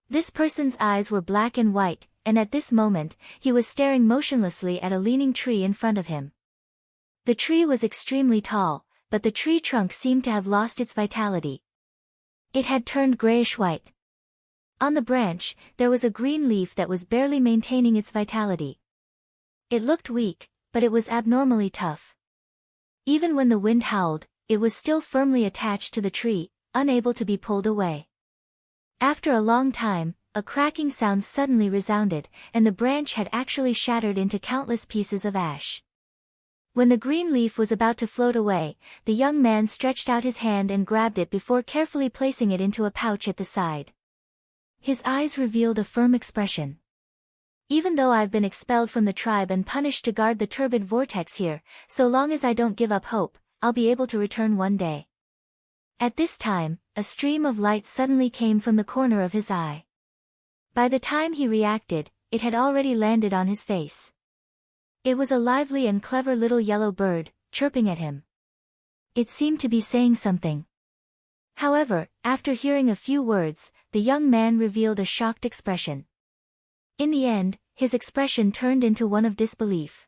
This person's eyes were black and white, and at this moment, he was staring motionlessly at a leaning tree in front of him. The tree was extremely tall, but the tree trunk seemed to have lost its vitality. It had turned grayish-white. On the branch, there was a green leaf that was barely maintaining its vitality. It looked weak, but it was abnormally tough. Even when the wind howled, it was still firmly attached to the tree, unable to be pulled away. After a long time, a cracking sound suddenly resounded, and the branch had actually shattered into countless pieces of ash. When the green leaf was about to float away, the young man stretched out his hand and grabbed it before carefully placing it into a pouch at the side. His eyes revealed a firm expression. Even though I've been expelled from the tribe and punished to guard the turbid vortex here, so long as I don't give up hope, I'll be able to return one day. At this time, a stream of light suddenly came from the corner of his eye. By the time he reacted, it had already landed on his face. It was a lively and clever little yellow bird, chirping at him. It seemed to be saying something. However, after hearing a few words, the young man revealed a shocked expression. In the end, his expression turned into one of disbelief.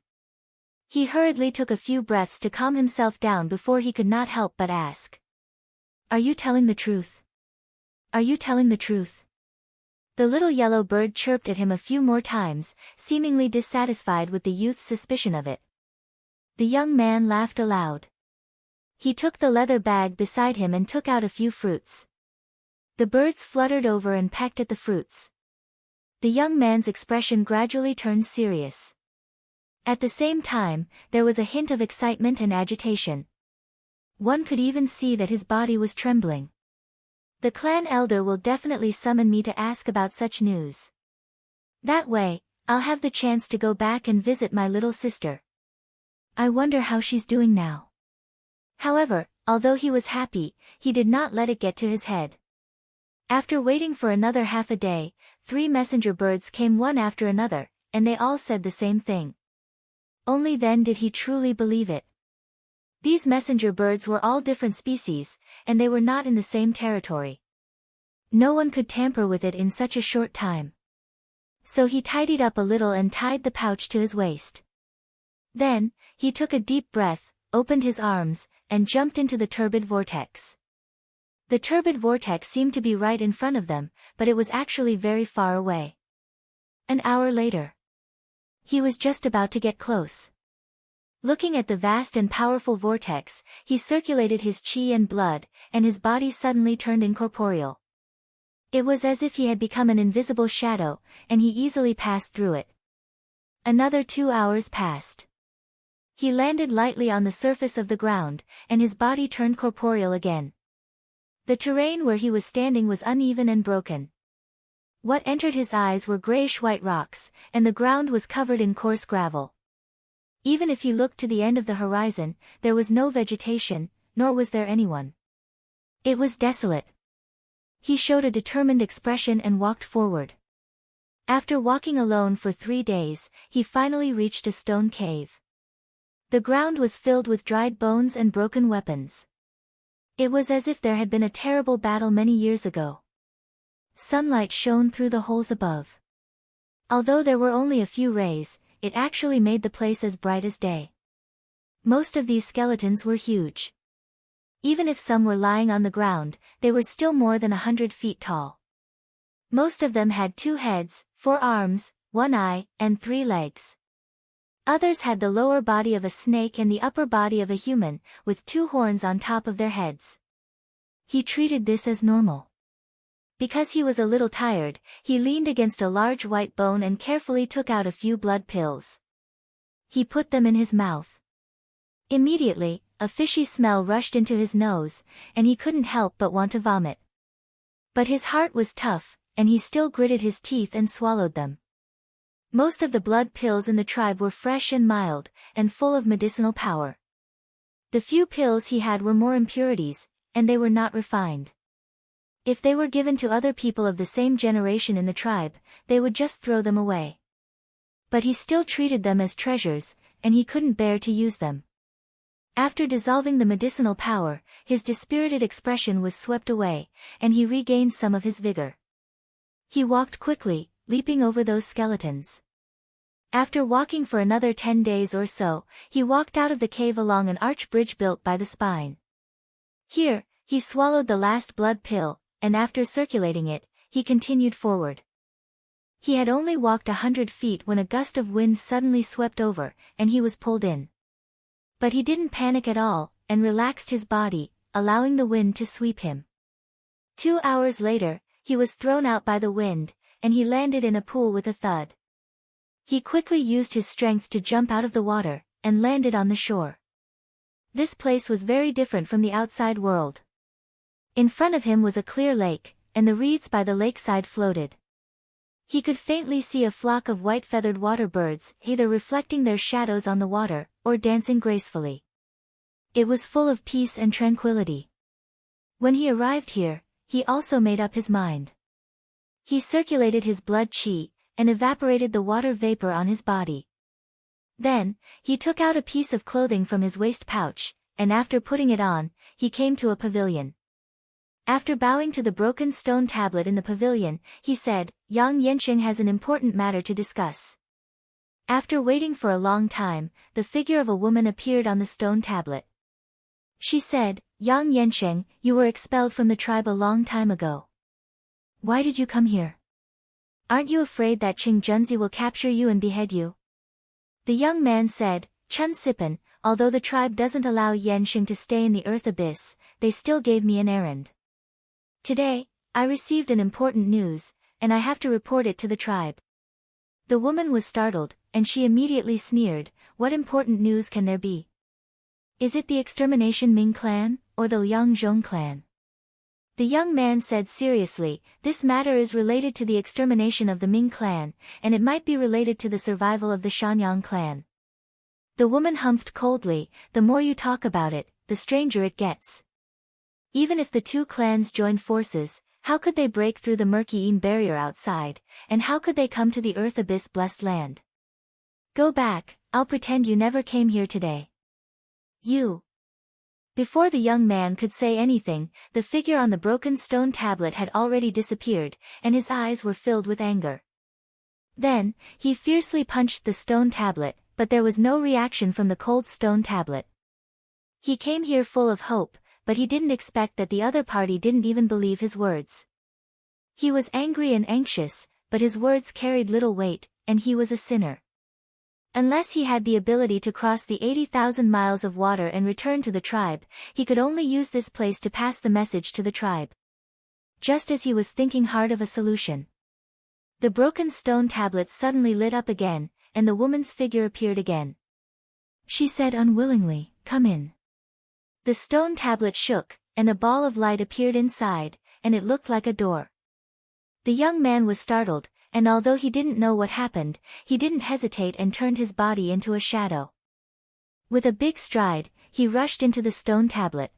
He hurriedly took a few breaths to calm himself down before he could not help but ask. Are you telling the truth? Are you telling the truth? The little yellow bird chirped at him a few more times, seemingly dissatisfied with the youth's suspicion of it. The young man laughed aloud. He took the leather bag beside him and took out a few fruits. The birds fluttered over and pecked at the fruits. The young man's expression gradually turned serious. At the same time, there was a hint of excitement and agitation. One could even see that his body was trembling. The clan elder will definitely summon me to ask about such news. That way, I'll have the chance to go back and visit my little sister. I wonder how she's doing now. However, although he was happy, he did not let it get to his head. After waiting for another half a day, 3 messenger birds came one after another, and they all said the same thing. Only then did he truly believe it. These messenger birds were all different species, and they were not in the same territory. No one could tamper with it in such a short time. So he tidied up a little and tied the pouch to his waist. Then, he took a deep breath, opened his arms, and jumped into the turbid vortex. The turbid vortex seemed to be right in front of them, but it was actually very far away. An hour later. He was just about to get close. Looking at the vast and powerful vortex, he circulated his qi and blood, and his body suddenly turned incorporeal. It was as if he had become an invisible shadow, and he easily passed through it. Another 2 hours passed. He landed lightly on the surface of the ground, and his body turned corporeal again. The terrain where he was standing was uneven and broken. What entered his eyes were grayish-white rocks, and the ground was covered in coarse gravel. Even if he looked to the end of the horizon, there was no vegetation, nor was there anyone. It was desolate. He showed a determined expression and walked forward. After walking alone for 3 days, he finally reached a stone cave. The ground was filled with dried bones and broken weapons. It was as if there had been a terrible battle many years ago. Sunlight shone through the holes above. Although there were only a few rays, it actually made the place as bright as day. Most of these skeletons were huge. Even if some were lying on the ground, they were still more than 100 feet tall. Most of them had 2 heads, 4 arms, 1 eye, and 3 legs. Others had the lower body of a snake and the upper body of a human, with 2 horns on top of their heads. He treated this as normal. Because he was a little tired, he leaned against a large white bone and carefully took out a few blood pills. He put them in his mouth. Immediately, a fishy smell rushed into his nose, and he couldn't help but want to vomit. But his heart was tough, and he still gritted his teeth and swallowed them. Most of the blood pills in the tribe were fresh and mild, and full of medicinal power. The few pills he had were more impurities, and they were not refined. If they were given to other people of the same generation in the tribe, they would just throw them away. But he still treated them as treasures, and he couldn't bear to use them. After dissolving the medicinal power, his dispirited expression was swept away, and he regained some of his vigor. He walked quickly, leaping over those skeletons. After walking for another 10 days or so, he walked out of the cave along an arch bridge built by the spine. Here, he swallowed the last blood pill, and after circulating it, he continued forward. He had only walked 100 feet when a gust of wind suddenly swept over, and he was pulled in. But he didn't panic at all, and relaxed his body, allowing the wind to sweep him. 2 hours later, he was thrown out by the wind, and he landed in a pool with a thud. He quickly used his strength to jump out of the water, and landed on the shore. This place was very different from the outside world. In front of him was a clear lake, and the reeds by the lakeside floated. He could faintly see a flock of white-feathered water birds, either reflecting their shadows on the water, or dancing gracefully. It was full of peace and tranquility. When he arrived here, he also made up his mind. He circulated his blood chi, and evaporated the water vapor on his body. Then, he took out a piece of clothing from his waist pouch, and after putting it on, he came to a pavilion. After bowing to the broken stone tablet in the pavilion, he said, "Yang Yansheng has an important matter to discuss." After waiting for a long time, the figure of a woman appeared on the stone tablet. She said, "Yang Yansheng, you were expelled from the tribe a long time ago. Why did you come here? Aren't you afraid that Qing Junzi will capture you and behead you?" The young man said, "Chun Sipan, although the tribe doesn't allow Yansheng to stay in the earth abyss, they still gave me an errand. Today, I received an important news, and I have to report it to the tribe." The woman was startled, and she immediately sneered, "What important news can there be? Is it the extermination Ming clan, or the Liangzhong clan?" The young man said seriously, "This matter is related to the extermination of the Ming clan, and it might be related to the survival of the Shanyang clan." The woman humphed coldly, "The more you talk about it, the stranger it gets. Even if the 2 clans joined forces, how could they break through the murky Yin barrier outside, and how could they come to the Earth Abyss blessed land? Go back, I'll pretend you never came here today. You." Before the young man could say anything, the figure on the broken stone tablet had already disappeared, and his eyes were filled with anger. Then, he fiercely punched the stone tablet, but there was no reaction from the cold stone tablet. He came here full of hope, but he didn't expect that the other party didn't even believe his words. He was angry and anxious, but his words carried little weight, and he was a sinner. Unless he had the ability to cross the 80,000 miles of water and return to the tribe, he could only use this place to pass the message to the tribe. Just as he was thinking hard of a solution, the broken stone tablet suddenly lit up again, and the woman's figure appeared again. She said unwillingly, "Come in." The stone tablet shook, and a ball of light appeared inside, and it looked like a door. The young man was startled, and although he didn't know what happened, he didn't hesitate and turned his body into a shadow. With a big stride, he rushed into the stone tablet.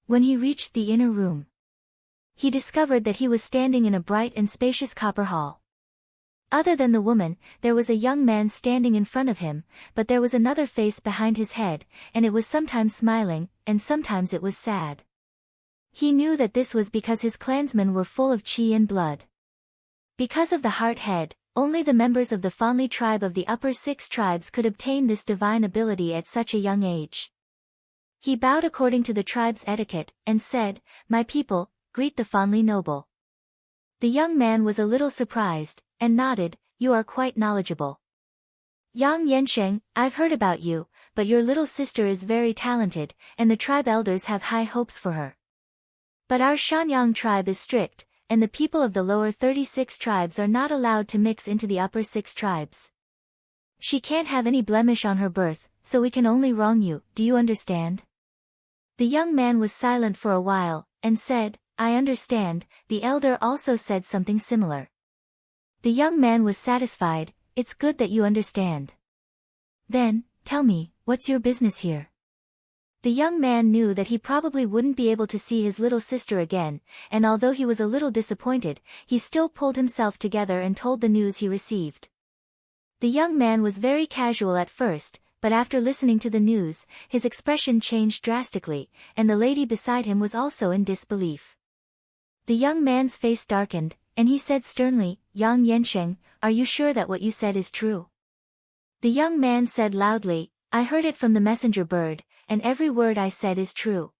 When he reached the inner room, he discovered that he was standing in a bright and spacious copper hall. Other than the woman, there was a young man standing in front of him, but there was another face behind his head, and it was sometimes smiling, and sometimes it was sad. He knew that this was because his clansmen were full of chi and blood. Because of the heart head, only the members of the Fonli tribe of the upper 6 tribes could obtain this divine ability at such a young age. He bowed according to the tribe's etiquette, and said, "My people, greet the Fonli noble." The young man was a little surprised, and nodded, "You are quite knowledgeable. Yang Yansheng, I've heard about you, but your little sister is very talented, and the tribe elders have high hopes for her. But our Shanyang tribe is strict, and the people of the lower 36 tribes are not allowed to mix into the upper 6 tribes. She can't have any blemish on her birth, so we can only wrong you, do you understand?" The young man was silent for a while, and said, "I understand." The elder also said something similar. The young man was satisfied. "It's good that you understand. Then, tell me, what's your business here?" The young man knew that he probably wouldn't be able to see his little sister again, and although he was a little disappointed, he still pulled himself together and told the news he received. The young man was very casual at first, but after listening to the news, his expression changed drastically, and the lady beside him was also in disbelief. The young man's face darkened, and he said sternly, "Yang Yansheng, are you sure that what you said is true?" The young man said loudly, "I heard it from the messenger bird, and every word I said is true.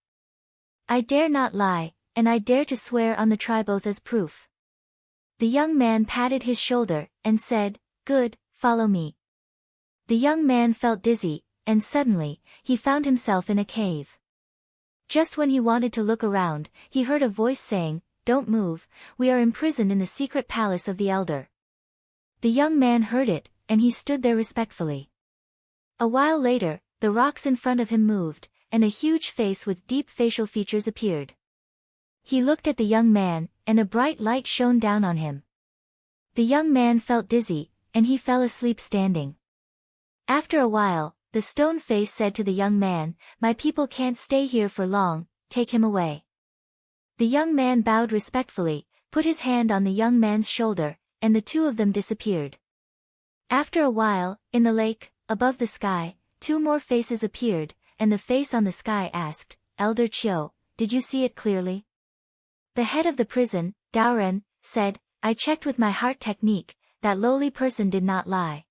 I dare not lie, and I dare to swear on the tribe oath as proof." The young man patted his shoulder, and said, "Good, follow me." The young man felt dizzy, and suddenly, he found himself in a cave. Just when he wanted to look around, he heard a voice saying, "Don't move, we are imprisoned in the secret palace of the elder." The young man heard it, and he stood there respectfully. A while later, the rocks in front of him moved, and a huge face with deep facial features appeared. He looked at the young man, and a bright light shone down on him. The young man felt dizzy, and he fell asleep standing. After a while, the stone face said to the young man, "My people can't stay here for long, take him away." The young man bowed respectfully, put his hand on the young man's shoulder, and the two of them disappeared. After a while, in the lake, above the sky, 2 more faces appeared, and the face on the sky asked, "Elder Chiu, did you see it clearly?" The head of the prison, Daoren, said, "I checked with my heart technique, that lowly person did not lie."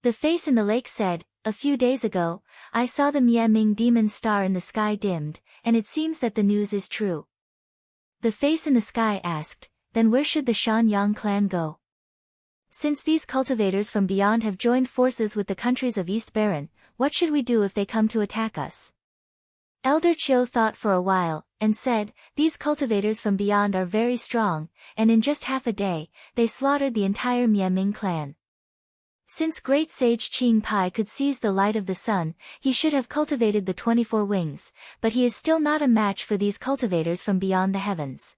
The face in the lake said, "A few days ago, I saw the Mieming demon star in the sky dimmed, and it seems that the news is true." The face in the sky asked, "Then where should the Shanyang clan go? Since these cultivators from beyond have joined forces with the countries of East Baron, what should we do if they come to attack us?" Elder Chiu thought for a while, and said, "These cultivators from beyond are very strong, and in just half a day, they slaughtered the entire Mieming clan. Since great sage Qing Pai could seize the light of the sun, he should have cultivated the 24 wings, but he is still not a match for these cultivators from beyond the heavens.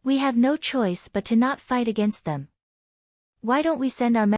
We have no choice but to not fight against them. Why don't we send our